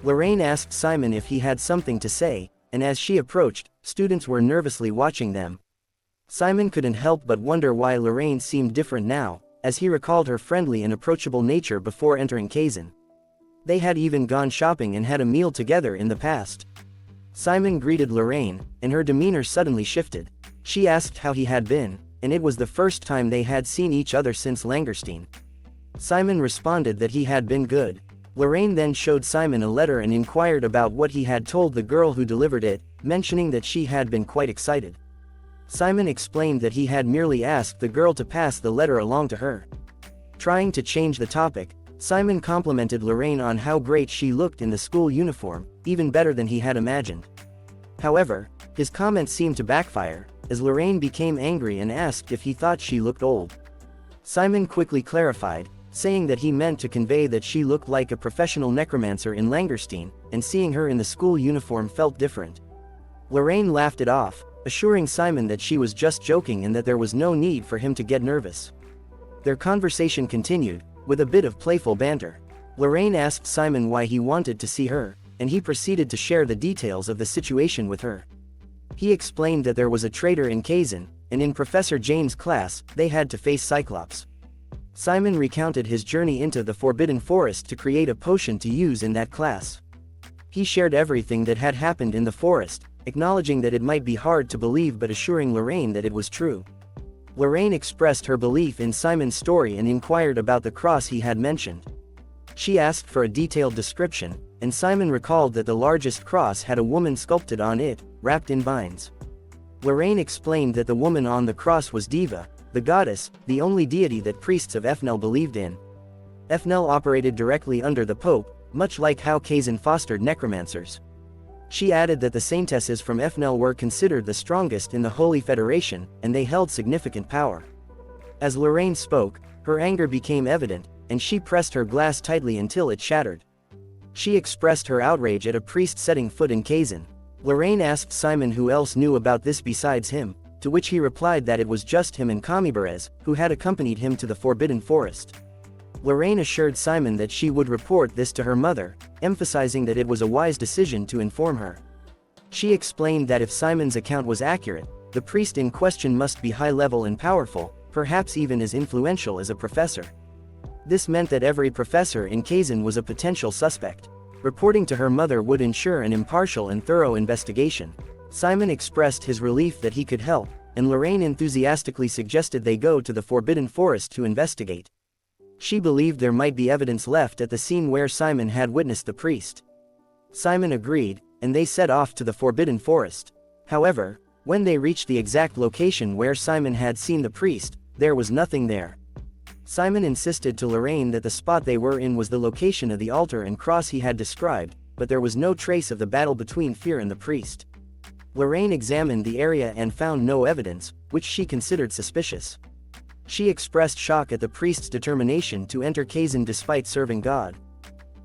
Lorraine asked Simon if he had something to say, and as she approached, students were nervously watching them. Simon couldn't help but wonder why Lorraine seemed different now, as he recalled her friendly and approachable nature before entering Kizen. They had even gone shopping and had a meal together in the past. Simon greeted Lorraine, and her demeanor suddenly shifted. She asked how he had been, and it was the first time they had seen each other since Langstein. Simon responded that he had been good. Lorraine then showed Simon a letter and inquired about what he had told the girl who delivered it, mentioning that she had been quite excited. Simon explained that he had merely asked the girl to pass the letter along to her. Trying to change the topic, Simon complimented Lorraine on how great she looked in the school uniform, even better than he had imagined. However, his comments seemed to backfire, as Lorraine became angry and asked if he thought she looked old. Simon quickly clarified, saying that he meant to convey that she looked like a professional necromancer in Langstein, and seeing her in the school uniform felt different. Lorraine laughed it off, assuring Simon that she was just joking and that there was no need for him to get nervous. Their conversation continued, with a bit of playful banter. Lorraine asked Simon why he wanted to see her, and he proceeded to share the details of the situation with her. He explained that there was a traitor in Kizen, and in Professor Jane's class, they had to face Cyclops. Simon recounted his journey into the Forbidden Forest to create a potion to use in that class. He shared everything that had happened in the forest, acknowledging that it might be hard to believe but assuring Lorraine that it was true. Lorraine expressed her belief in Simon's story and inquired about the cross he had mentioned. She asked for a detailed description, and Simon recalled that the largest cross had a woman sculpted on it, wrapped in vines. Lorraine explained that the woman on the cross was Diva, the goddess, the only deity that priests of Efnel believed in. Efnel operated directly under the Pope, much like how Kizen fostered necromancers. She added that the saintesses from Efnel were considered the strongest in the Holy Federation, and they held significant power. As Lorraine spoke, her anger became evident, and she pressed her glass tightly until it shattered. She expressed her outrage at a priest setting foot in Kizen. Lorraine asked Simon who else knew about this besides him, to which he replied that it was just him and Kamibarez, who had accompanied him to the Forbidden Forest. Lorraine assured Simon that she would report this to her mother, emphasizing that it was a wise decision to inform her. She explained that if Simon's account was accurate, the priest in question must be high-level and powerful, perhaps even as influential as a professor. This meant that every professor in Kizen was a potential suspect. Reporting to her mother would ensure an impartial and thorough investigation. Simon expressed his relief that he could help, and Lorraine enthusiastically suggested they go to the Forbidden Forest to investigate. She believed there might be evidence left at the scene where Simon had witnessed the priest. Simon agreed, and they set off to the Forbidden Forest. However, when they reached the exact location where Simon had seen the priest, there was nothing there. Simon insisted to Lorraine that the spot they were in was the location of the altar and cross he had described, but there was no trace of the battle between Fear and the priest. Lorraine examined the area and found no evidence, which she considered suspicious. She expressed shock at the priest's determination to enter Kizen despite serving God.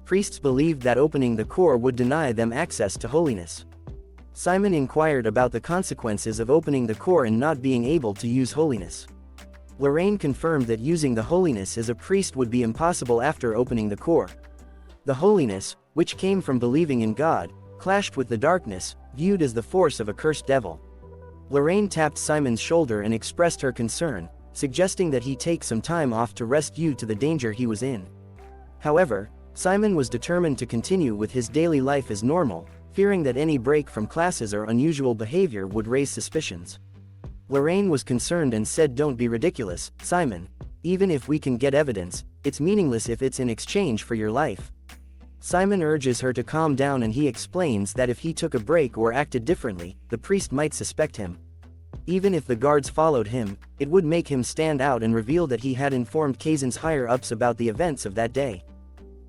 Priests believed that opening the core would deny them access to holiness. Simon inquired about the consequences of opening the core and not being able to use holiness. Lorraine confirmed that using the holiness as a priest would be impossible after opening the core. The holiness, which came from believing in God, clashed with the darkness, viewed as the force of a cursed devil. Lorraine tapped Simon's shoulder and expressed her concern, suggesting that he take some time off to rest due to the danger he was in. However, Simon was determined to continue with his daily life as normal, fearing that any break from classes or unusual behavior would raise suspicions. Lorraine was concerned and said, "Don't be ridiculous, Simon. Even if we can get evidence, it's meaningless if it's in exchange for your life." Simon urges her to calm down and he explains that if he took a break or acted differently, the priest might suspect him. Even if the guards followed him, it would make him stand out and reveal that he had informed Kizen's higher-ups about the events of that day.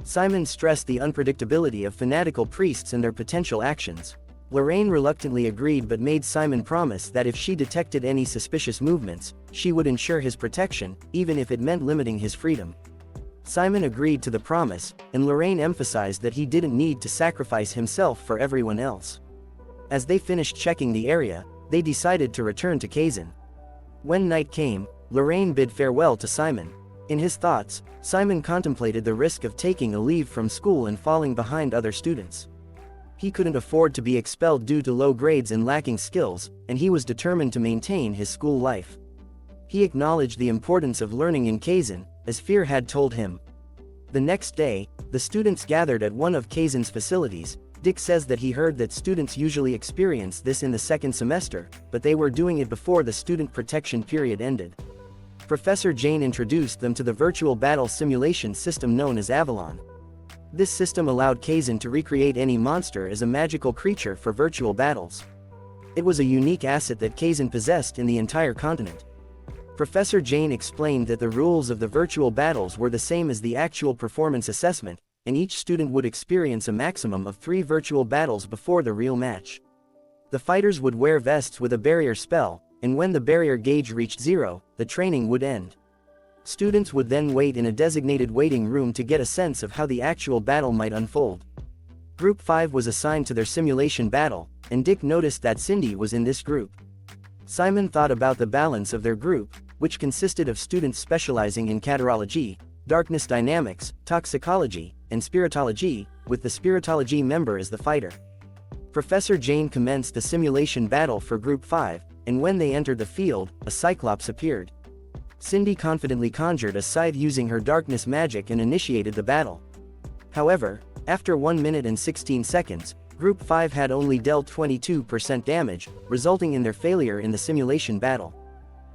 Simon stressed the unpredictability of fanatical priests and their potential actions. Lorraine reluctantly agreed but made Simon promise that if she detected any suspicious movements, she would ensure his protection, even if it meant limiting his freedom. Simon agreed to the promise, and Lorraine emphasized that he didn't need to sacrifice himself for everyone else. As they finished checking the area, they decided to return to Kizen. When night came, Lorraine bid farewell to Simon. In his thoughts, Simon contemplated the risk of taking a leave from school and falling behind other students. He couldn't afford to be expelled due to low grades and lacking skills, and he was determined to maintain his school life. He acknowledged the importance of learning in Kizen, as fear had told him. The next day, the students gathered at one of Kizen's facilities. Dick says that he heard that students usually experience this in the second semester, but they were doing it before the student protection period ended. Professor Jane introduced them to the virtual battle simulation system known as Avalon. This system allowed Kizen to recreate any monster as a magical creature for virtual battles. It was a unique asset that Kizen possessed in the entire continent. Professor Jane explained that the rules of the virtual battles were the same as the actual performance assessment, and each student would experience a maximum of 3 virtual battles before the real match. The fighters would wear vests with a barrier spell, and when the barrier gauge reached 0, the training would end. Students would then wait in a designated waiting room to get a sense of how the actual battle might unfold. Group 5 was assigned to their simulation battle, and Dick noticed that Cindy was in this group. Simon thought about the balance of their group, which consisted of students specializing in Caterology, darkness dynamics, toxicology, and spiritology, with the spiritology member as the fighter. Professor Jane commenced the simulation battle for Group 5, and when they entered the field, a Cyclops appeared. Cindy confidently conjured a scythe using her darkness magic and initiated the battle. However, after 1 minute and 16 seconds, Group 5 had only dealt 22% damage, resulting in their failure in the simulation battle.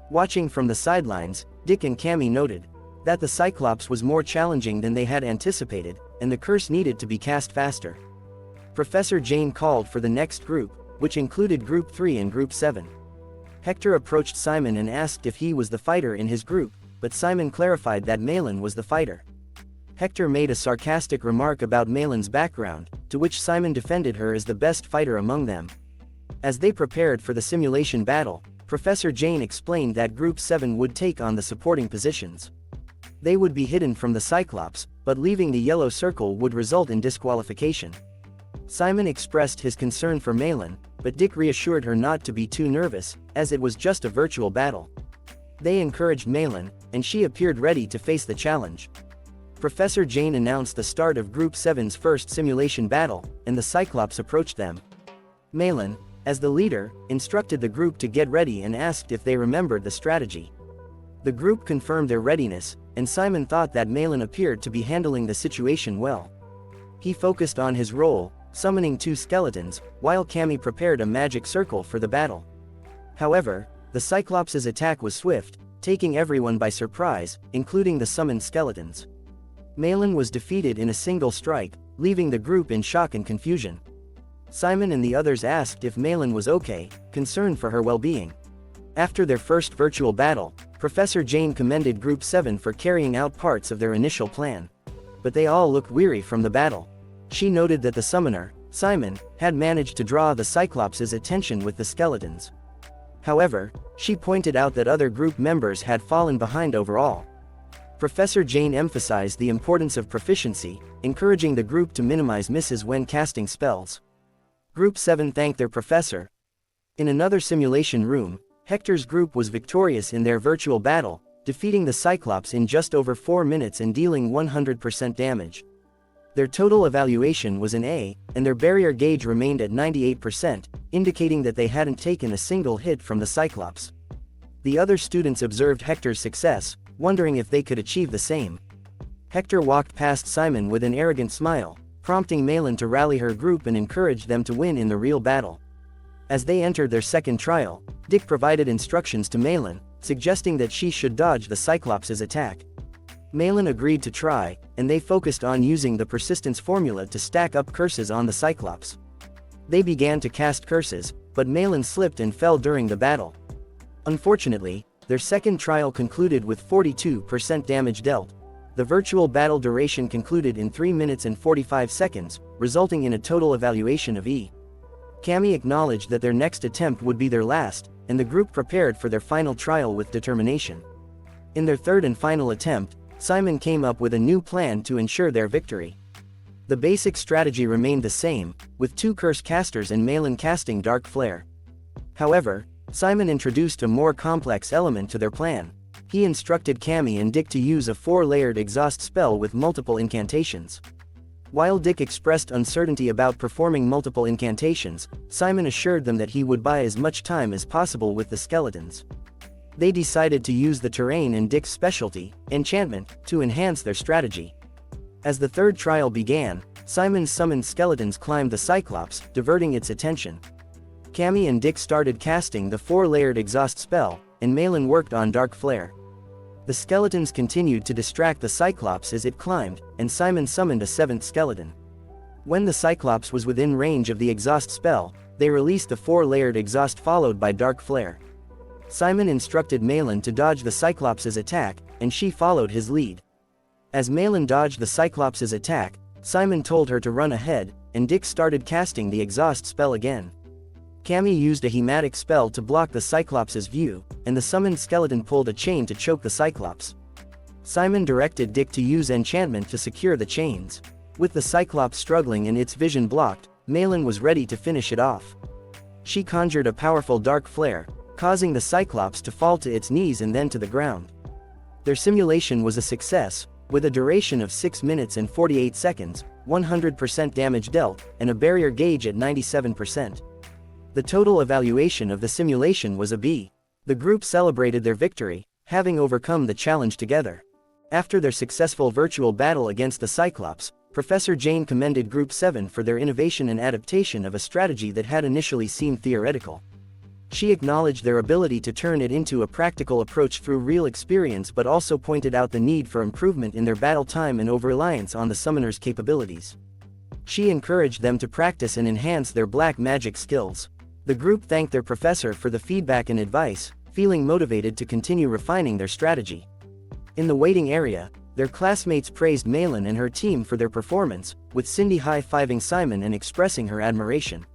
Watching from the sidelines, Dick and Cammy noted that the Cyclops was more challenging than they had anticipated, and the curse needed to be cast faster. Professor Jane called for the next group, which included Group 3 and Group 7. Hector approached Simon and asked if he was the fighter in his group, but Simon clarified that Malin was the fighter. Hector made a sarcastic remark about Malin's background, to which Simon defended her as the best fighter among them. As they prepared for the simulation battle, Professor Jane explained that Group 7 would take on the supporting positions. They would be hidden from the Cyclops, but leaving the yellow circle would result in disqualification. Simon expressed his concern for Malin, but Dick reassured her not to be too nervous, as it was just a virtual battle. They encouraged Malin, and she appeared ready to face the challenge. Professor Jane announced the start of Group 7's first simulation battle, and the Cyclops approached them. Malin, as the leader, instructed the group to get ready and asked if they remembered the strategy. The group confirmed their readiness, and Simon thought that Malin appeared to be handling the situation well. He focused on his role, summoning 2 skeletons, while Cammy prepared a magic circle for the battle. However, the Cyclops' attack was swift, taking everyone by surprise, including the summoned skeletons. Malin was defeated in a single strike, leaving the group in shock and confusion. Simon and the others asked if Malin was okay, concerned for her well-being. After their first virtual battle, Professor Jane commended Group 7 for carrying out parts of their initial plan. But they all looked weary from the battle. She noted that the summoner, Simon, had managed to draw the Cyclops' attention with the skeletons. However, she pointed out that other group members had fallen behind overall. Professor Jane emphasized the importance of proficiency, encouraging the group to minimize misses when casting spells. Group 7 thanked their professor. In another simulation room, Hector's group was victorious in their virtual battle, defeating the Cyclops in just over 4 minutes and dealing 100% damage. Their total evaluation was an A, and their barrier gauge remained at 98%, indicating that they hadn't taken a single hit from the Cyclops. The other students observed Hector's success, wondering if they could achieve the same. Hector walked past Simon with an arrogant smile, prompting Malin to rally her group and encourage them to win in the real battle. As they entered their second trial, Dick provided instructions to Malin, suggesting that she should dodge the Cyclops' attack. Malin agreed to try, and they focused on using the persistence formula to stack up curses on the Cyclops. They began to cast curses, but Malin slipped and fell during the battle. Unfortunately, their second trial concluded with 42% damage dealt. The virtual battle duration concluded in 3 minutes and 45 seconds, resulting in a total evaluation of E. Cammy acknowledged that their next attempt would be their last, and the group prepared for their final trial with determination. In their third and final attempt, Simon came up with a new plan to ensure their victory. The basic strategy remained the same, with 2 curse casters and Malin casting Dark Flare. However, Simon introduced a more complex element to their plan. He instructed Cammy and Dick to use a 4-layered exhaust spell with multiple incantations. While Dick expressed uncertainty about performing multiple incantations, Simon assured them that he would buy as much time as possible with the skeletons. They decided to use the terrain and Dick's specialty, enchantment, to enhance their strategy. As the third trial began, Simon's summoned skeletons climbed the Cyclops, diverting its attention. Cammy and Dick started casting the 4-layered exhaust spell, and Malin worked on Dark Flare. The skeletons continued to distract the Cyclops as it climbed, and Simon summoned a 7th skeleton. When the Cyclops was within range of the exhaust spell, they released the 4-layered exhaust followed by Dark Flare. Simon instructed Malin to dodge the Cyclops' attack, and she followed his lead. As Malin dodged the Cyclops' attack, Simon told her to run ahead, and Dick started casting the exhaust spell again. Cammy used a hematic spell to block the Cyclops' view, and the summoned skeleton pulled a chain to choke the Cyclops. Simon directed Dick to use enchantment to secure the chains. With the Cyclops struggling and its vision blocked, Malin was ready to finish it off. She conjured a powerful Dark Flare, causing the Cyclops to fall to its knees and then to the ground. Their simulation was a success, with a duration of 6 minutes and 48 seconds, 100% damage dealt, and a barrier gauge at 97%. The total evaluation of the simulation was a B. The group celebrated their victory, having overcome the challenge together. After their successful virtual battle against the Cyclops, Professor Jane commended Group 7 for their innovation and adaptation of a strategy that had initially seemed theoretical. She acknowledged their ability to turn it into a practical approach through real experience, but also pointed out the need for improvement in their battle time and over-reliance on the summoner's capabilities. She encouraged them to practice and enhance their black magic skills. The group thanked their professor for the feedback and advice, feeling motivated to continue refining their strategy. In the waiting area, their classmates praised Malin and her team for their performance, with Cindy high-fiving Simon and expressing her admiration.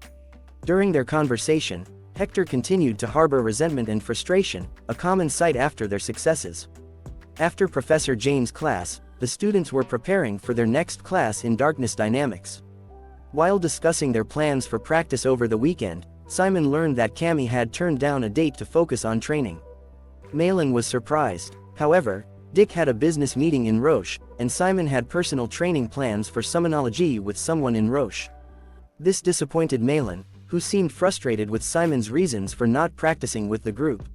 During their conversation, Hector continued to harbor resentment and frustration, a common sight after their successes. After Professor Jane's class, the students were preparing for their next class in Darkness Dynamics. While discussing their plans for practice over the weekend, Simon learned that Cammy had turned down a date to focus on training. Malin was surprised. However, Dick had a business meeting in Roche, and Simon had personal training plans for Summonology with someone in Roche. This disappointed Malin, who seemed frustrated with Simon's reasons for not practicing with the group.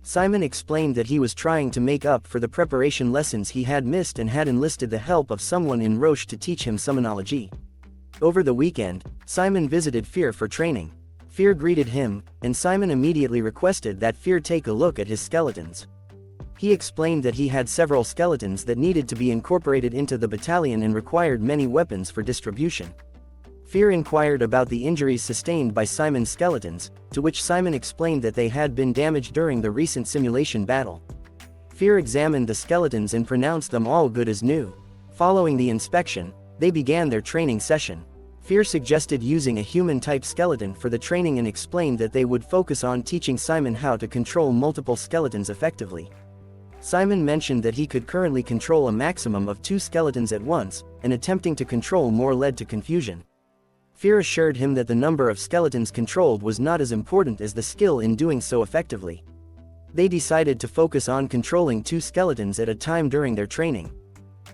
Simon explained that he was trying to make up for the preparation lessons he had missed and had enlisted the help of someone in Roche to teach him Summonology. Over the weekend, Simon visited Fear for training. Fear greeted him, and Simon immediately requested that Fear take a look at his skeletons. He explained that he had several skeletons that needed to be incorporated into the battalion and required many weapons for distribution. Fear inquired about the injuries sustained by Simon's skeletons, to which Simon explained that they had been damaged during the recent simulation battle. Fear examined the skeletons and pronounced them all good as new. Following the inspection, they began their training session. Fear suggested using a human-type skeleton for the training and explained that they would focus on teaching Simon how to control multiple skeletons effectively. Simon mentioned that he could currently control a maximum of 2 skeletons at once, and attempting to control more led to confusion. Fear assured him that the number of skeletons controlled was not as important as the skill in doing so effectively. They decided to focus on controlling 2 skeletons at a time during their training.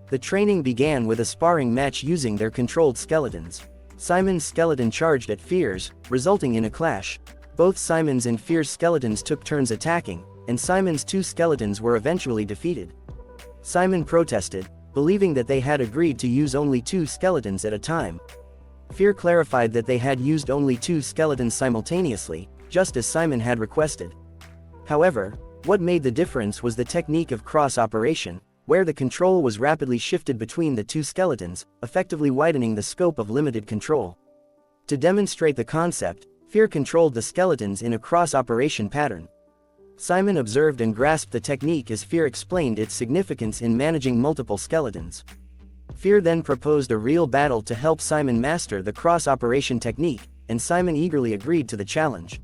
The training began with a sparring match using their controlled skeletons. Simon's skeleton charged at Fear's, resulting in a clash. Both Simon's and Fear's skeletons took turns attacking, and Simon's 2 skeletons were eventually defeated. Simon protested, believing that they had agreed to use only 2 skeletons at a time. Fear clarified that they had used only 2 skeletons simultaneously, just as Simon had requested. However, what made the difference was the technique of cross-operation, where the control was rapidly shifted between the 2 skeletons, effectively widening the scope of limited control. To demonstrate the concept, Fear controlled the skeletons in a cross-operation pattern. Simon observed and grasped the technique as Fear explained its significance in managing multiple skeletons. Fear then proposed a real battle to help Simon master the cross-operation technique, and Simon eagerly agreed to the challenge.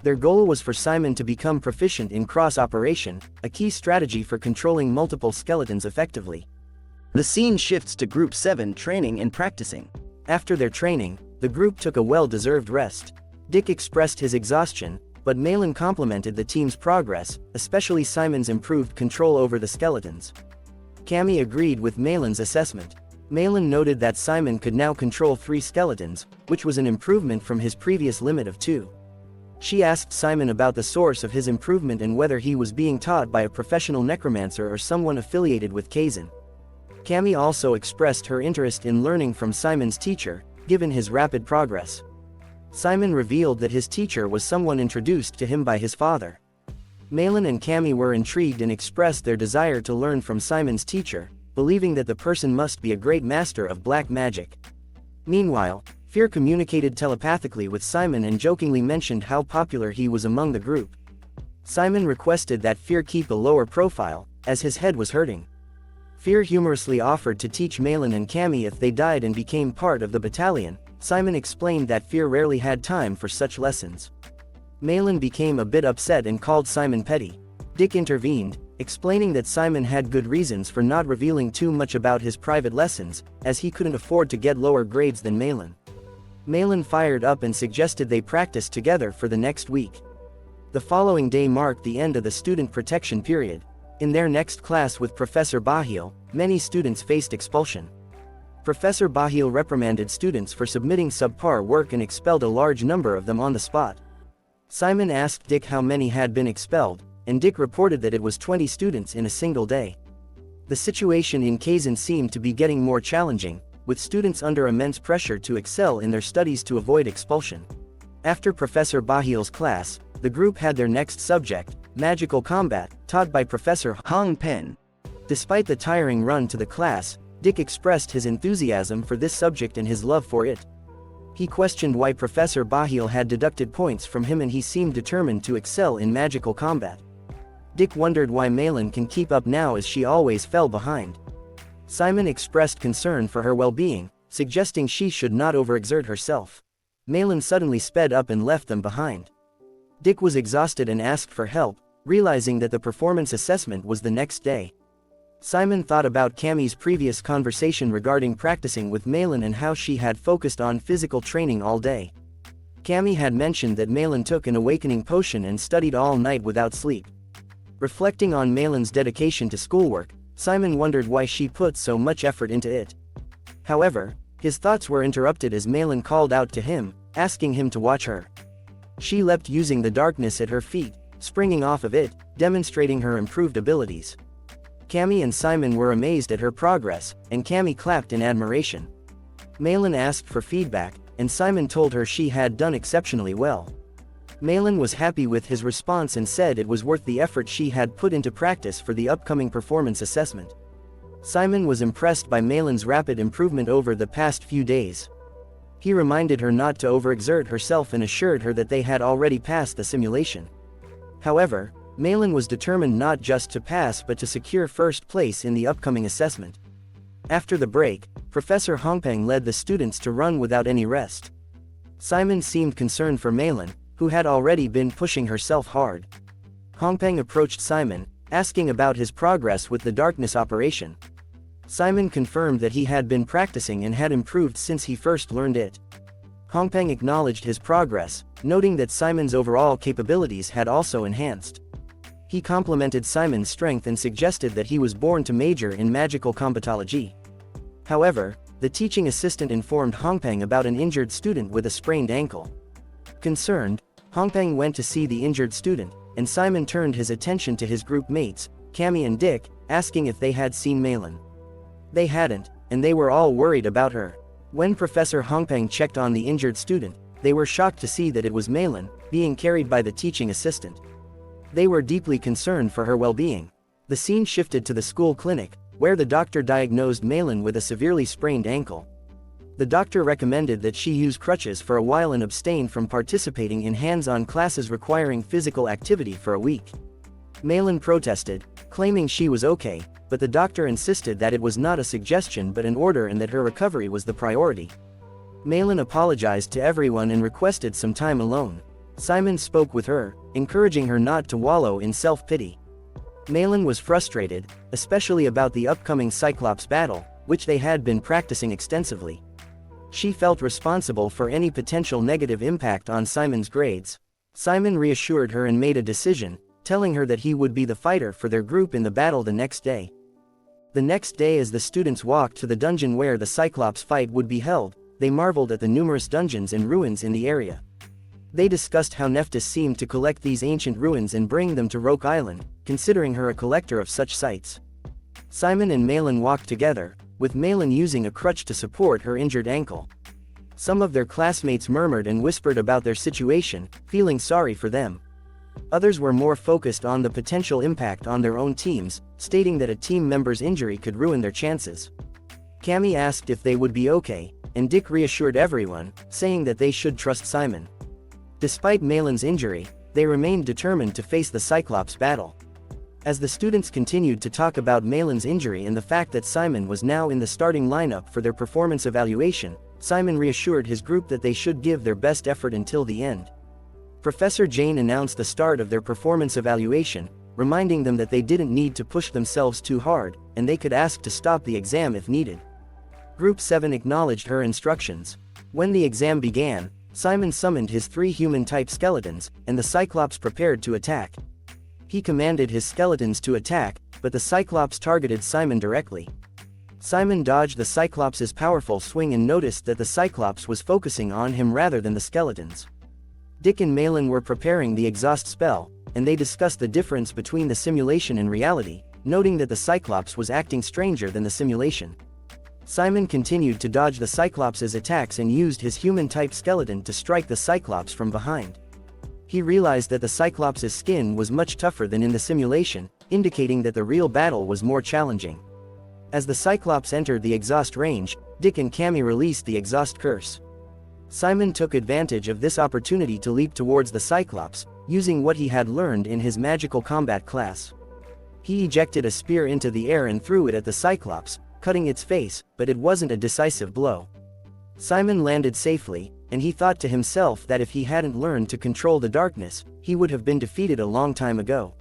Their goal was for Simon to become proficient in cross-operation, a key strategy for controlling multiple skeletons effectively. The scene shifts to Group 7 training and practicing. After their training, the group took a well-deserved rest. Dick expressed his exhaustion, but Malin complimented the team's progress, especially Simon's improved control over the skeletons. Cammy agreed with Malin's assessment. Malin noted that Simon could now control 3 skeletons, which was an improvement from his previous limit of 2. She asked Simon about the source of his improvement and whether he was being taught by a professional necromancer or someone affiliated with Kizen. Cammy also expressed her interest in learning from Simon's teacher, given his rapid progress. Simon revealed that his teacher was someone introduced to him by his father. Malin and Cammy were intrigued and expressed their desire to learn from Simon's teacher, believing that the person must be a great master of black magic. Meanwhile, Fear communicated telepathically with Simon and jokingly mentioned how popular he was among the group. Simon requested that Fear keep a lower profile, as his head was hurting. Fear humorously offered to teach Malin and Cammy if they died and became part of the battalion. Simon explained that Fear rarely had time for such lessons. Malin became a bit upset and called Simon petty. Dick intervened, explaining that Simon had good reasons for not revealing too much about his private lessons, as he couldn't afford to get lower grades than Malin. Malin fired up and suggested they practice together for the next week. The following day marked the end of the student protection period. In their next class with Professor Bahil, many students faced expulsion. Professor Bahil reprimanded students for submitting subpar work and expelled a large number of them on the spot. Simon asked Dick how many had been expelled, and Dick reported that it was 20 students in a single day. The situation in Kizen seemed to be getting more challenging, with students under immense pressure to excel in their studies to avoid expulsion. After Professor Bahil's class, the group had their next subject, magical combat, taught by Professor Hong Pen. Despite the tiring run to the class, Dick expressed his enthusiasm for this subject and his love for it. He questioned why Professor Bahil had deducted points from him, and he seemed determined to excel in magical combat. Dick wondered why Malin can keep up now, as she always fell behind. Simon expressed concern for her well-being, suggesting she should not overexert herself. Malin suddenly sped up and left them behind. Dick was exhausted and asked for help, realizing that the performance assessment was the next day. Simon thought about Cammy's previous conversation regarding practicing with Malin and how she had focused on physical training all day. Cammy had mentioned that Malin took an awakening potion and studied all night without sleep. Reflecting on Malin's dedication to schoolwork, Simon wondered why she put so much effort into it. However, his thoughts were interrupted as Malin called out to him, asking him to watch her. She leapt using the darkness at her feet, springing off of it, demonstrating her improved abilities. Cammy and Simon were amazed at her progress, and Cammy clapped in admiration. Malin asked for feedback, and Simon told her she had done exceptionally well. Malin was happy with his response and said it was worth the effort she had put into practice for the upcoming performance assessment. Simon was impressed by Malin's rapid improvement over the past few days. He reminded her not to overexert herself and assured her that they had already passed the simulation. However, Malin was determined not just to pass but to secure first place in the upcoming assessment. After the break, Professor Hongpeng led the students to run without any rest. Simon seemed concerned for Malin, who had already been pushing herself hard. Hongpeng approached Simon, asking about his progress with the darkness operation. Simon confirmed that he had been practicing and had improved since he first learned it. Hongpeng acknowledged his progress, noting that Simon's overall capabilities had also enhanced. He complimented Simon's strength and suggested that he was born to major in magical combatology. However, the teaching assistant informed Hongpeng about an injured student with a sprained ankle. Concerned, Hongpeng went to see the injured student, and Simon turned his attention to his group mates, Cammy and Dick, asking if they had seen Malin. They hadn't, and they were all worried about her. When Professor Hongpeng checked on the injured student, they were shocked to see that it was Malin, being carried by the teaching assistant. They were deeply concerned for her well-being. The scene shifted to the school clinic, where the doctor diagnosed Malin with a severely sprained ankle. The doctor recommended that she use crutches for a while and abstain from participating in hands-on classes requiring physical activity for a week. Malin protested, claiming she was okay, but the doctor insisted that it was not a suggestion but an order and that her recovery was the priority. Malin apologized to everyone and requested some time alone. Simon spoke with her, encouraging her not to wallow in self-pity. Malin was frustrated, especially about the upcoming Cyclops battle, which they had been practicing extensively. She felt responsible for any potential negative impact on Simon's grades. Simon reassured her and made a decision, telling her that he would be the fighter for their group in the battle the next day. The next day, as the students walked to the dungeon where the Cyclops fight would be held, they marveled at the numerous dungeons and ruins in the area. They discussed how Nephthys seemed to collect these ancient ruins and bring them to Roke Island, considering her a collector of such sites. Simon and Malin walked together, with Malin using a crutch to support her injured ankle. Some of their classmates murmured and whispered about their situation, feeling sorry for them. Others were more focused on the potential impact on their own teams, stating that a team member's injury could ruin their chances. Cammy asked if they would be okay, and Dick reassured everyone, saying that they should trust Simon. Despite Malin's injury, they remained determined to face the Cyclops battle. As the students continued to talk about Malin's injury and the fact that Simon was now in the starting lineup for their performance evaluation, Simon reassured his group that they should give their best effort until the end. Professor Jane announced the start of their performance evaluation, reminding them that they didn't need to push themselves too hard, and they could ask to stop the exam if needed. Group 7 acknowledged her instructions. When the exam began, Simon summoned his 3 human-type skeletons, and the Cyclops prepared to attack. He commanded his skeletons to attack, but the Cyclops targeted Simon directly. Simon dodged the Cyclops' powerful swing and noticed that the Cyclops was focusing on him rather than the skeletons. Dick and Malin were preparing the exhaust spell, and they discussed the difference between the simulation and reality, noting that the Cyclops was acting stranger than the simulation. Simon continued to dodge the Cyclops' attacks and used his human-type skeleton to strike the Cyclops from behind. He realized that the Cyclops' skin was much tougher than in the simulation, indicating that the real battle was more challenging. As the Cyclops entered the exhaust range, Dick and Cammy released the exhaust curse. Simon took advantage of this opportunity to leap towards the Cyclops, using what he had learned in his magical combat class. He ejected a spear into the air and threw it at the Cyclops, cutting its face, but it wasn't a decisive blow. Simon landed safely, and he thought to himself that if he hadn't learned to control the darkness, he would have been defeated a long time ago.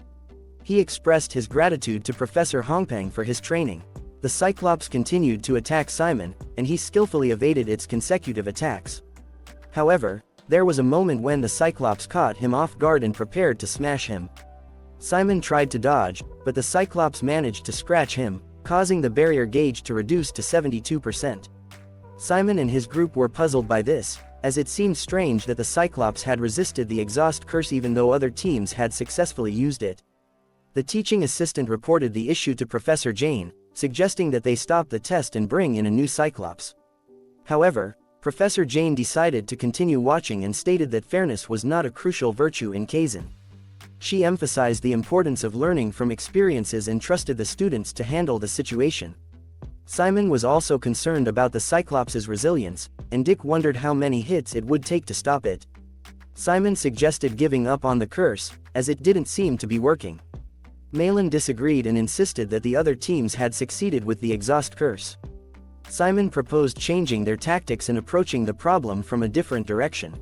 He expressed his gratitude to Professor Hongpeng for his training. The Cyclops continued to attack Simon, and he skillfully evaded its consecutive attacks. However, there was a moment when the Cyclops caught him off guard and prepared to smash him. Simon tried to dodge, but the Cyclops managed to scratch him, causing the barrier gauge to reduce to 72%. Simon and his group were puzzled by this, as it seemed strange that the Cyclops had resisted the exhaust curse even though other teams had successfully used it. The teaching assistant reported the issue to Professor Jane, suggesting that they stop the test and bring in a new Cyclops. However, Professor Jane decided to continue watching and stated that fairness was not a crucial virtue in Kizen. She emphasized the importance of learning from experiences and trusted the students to handle the situation. Simon was also concerned about the Cyclops' resilience, and Dick wondered how many hits it would take to stop it. Simon suggested giving up on the curse, as it didn't seem to be working. Malin disagreed and insisted that the other teams had succeeded with the exhaust curse. Simon proposed changing their tactics and approaching the problem from a different direction.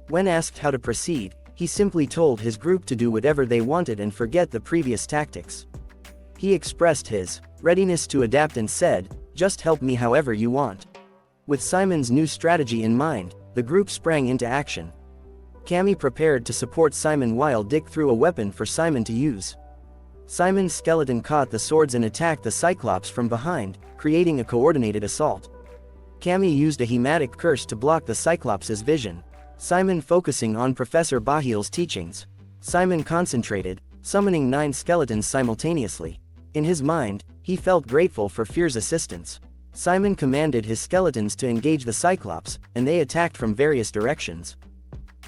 When asked how to proceed, he simply told his group to do whatever they wanted and forget the previous tactics. He expressed his readiness to adapt and said, "Just help me however you want." With Simon's new strategy in mind, the group sprang into action. Cammy prepared to support Simon while Dick threw a weapon for Simon to use. Simon's skeleton caught the swords and attacked the Cyclops from behind, creating a coordinated assault. Cammy used a hematic curse to block the Cyclops' vision. Simon focusing on Professor Bahil's teachings. Simon concentrated, summoning 9 skeletons simultaneously. In his mind, he felt grateful for Fear's assistance. Simon commanded his skeletons to engage the Cyclops, and they attacked from various directions.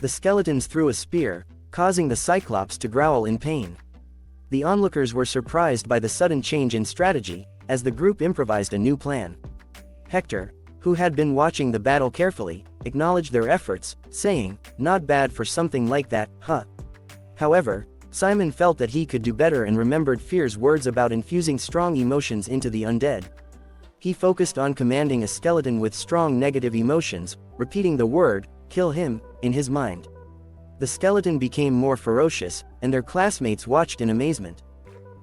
The skeletons threw a spear, causing the Cyclops to growl in pain. The onlookers were surprised by the sudden change in strategy, as the group improvised a new plan. Hector, who had been watching the battle carefully, acknowledged their efforts, saying, "Not bad for something like that, huh?" However, Simon felt that he could do better and remembered Fear's words about infusing strong emotions into the undead. He focused on commanding a skeleton with strong negative emotions, repeating the word, "Kill him," in his mind. The skeleton became more ferocious, and their classmates watched in amazement.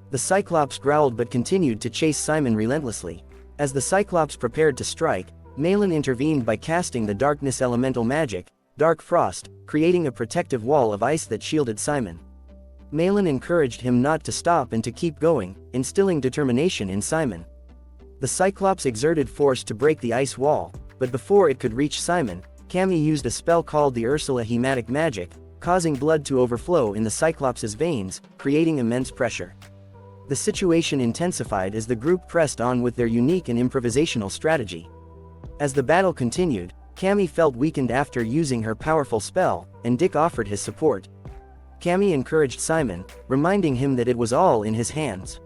The Cyclops growled but continued to chase Simon relentlessly. As the Cyclops prepared to strike, Malin intervened by casting the darkness elemental magic, Dark Frost, creating a protective wall of ice that shielded Simon. Malin encouraged him not to stop and to keep going, instilling determination in Simon. The Cyclops exerted force to break the ice wall, but before it could reach Simon, Cammy used a spell called the Ursula Hematic Magic, causing blood to overflow in the Cyclops' veins, creating immense pressure. The situation intensified as the group pressed on with their unique and improvisational strategy. As the battle continued, Cammy felt weakened after using her powerful spell, and Dick offered his support. Cammy encouraged Simon, reminding him that it was all in his hands.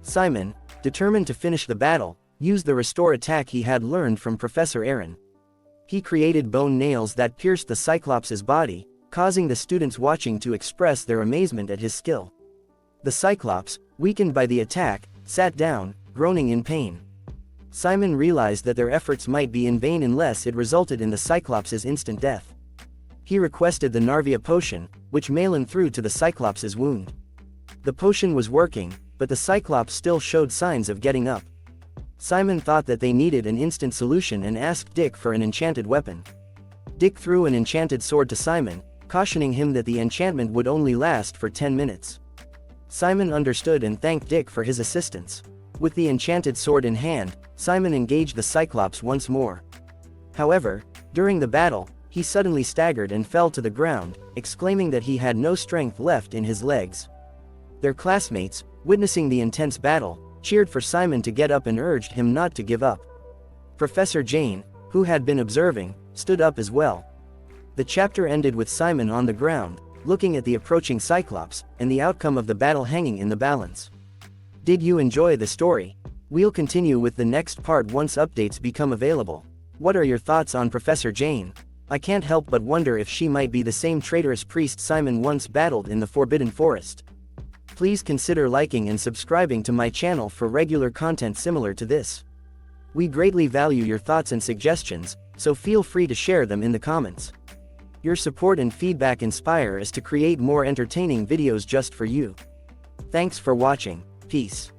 Simon, determined to finish the battle, used the restore attack he had learned from Professor Aaron. He created bone nails that pierced the Cyclops' body, causing the students watching to express their amazement at his skill. The Cyclops, weakened by the attack, sat down, groaning in pain. Simon realized that their efforts might be in vain unless it resulted in the Cyclops' instant death. He requested the Narvia potion, which Malin threw to the Cyclops' wound. The potion was working, but the Cyclops still showed signs of getting up. Simon thought that they needed an instant solution and asked Dick for an enchanted weapon. Dick threw an enchanted sword to Simon, cautioning him that the enchantment would only last for 10 minutes. Simon understood and thanked Dick for his assistance. With the enchanted sword in hand, Simon engaged the Cyclops once more. However, during the battle, he suddenly staggered and fell to the ground, exclaiming that he had no strength left in his legs. Their classmates, witnessing the intense battle, cheered for Simon to get up and urged him not to give up. Professor Jane, who had been observing, stood up as well. The chapter ended with Simon on the ground, looking at the approaching Cyclops, and the outcome of the battle hanging in the balance. Did you enjoy the story? We'll continue with the next part once updates become available. What are your thoughts on Professor Jane? I can't help but wonder if she might be the same traitorous priest Simon once battled in the Forbidden Forest. Please consider liking and subscribing to my channel for regular content similar to this. We greatly value your thoughts and suggestions, so feel free to share them in the comments. Your support and feedback inspire us to create more entertaining videos just for you. Thanks for watching. Peace.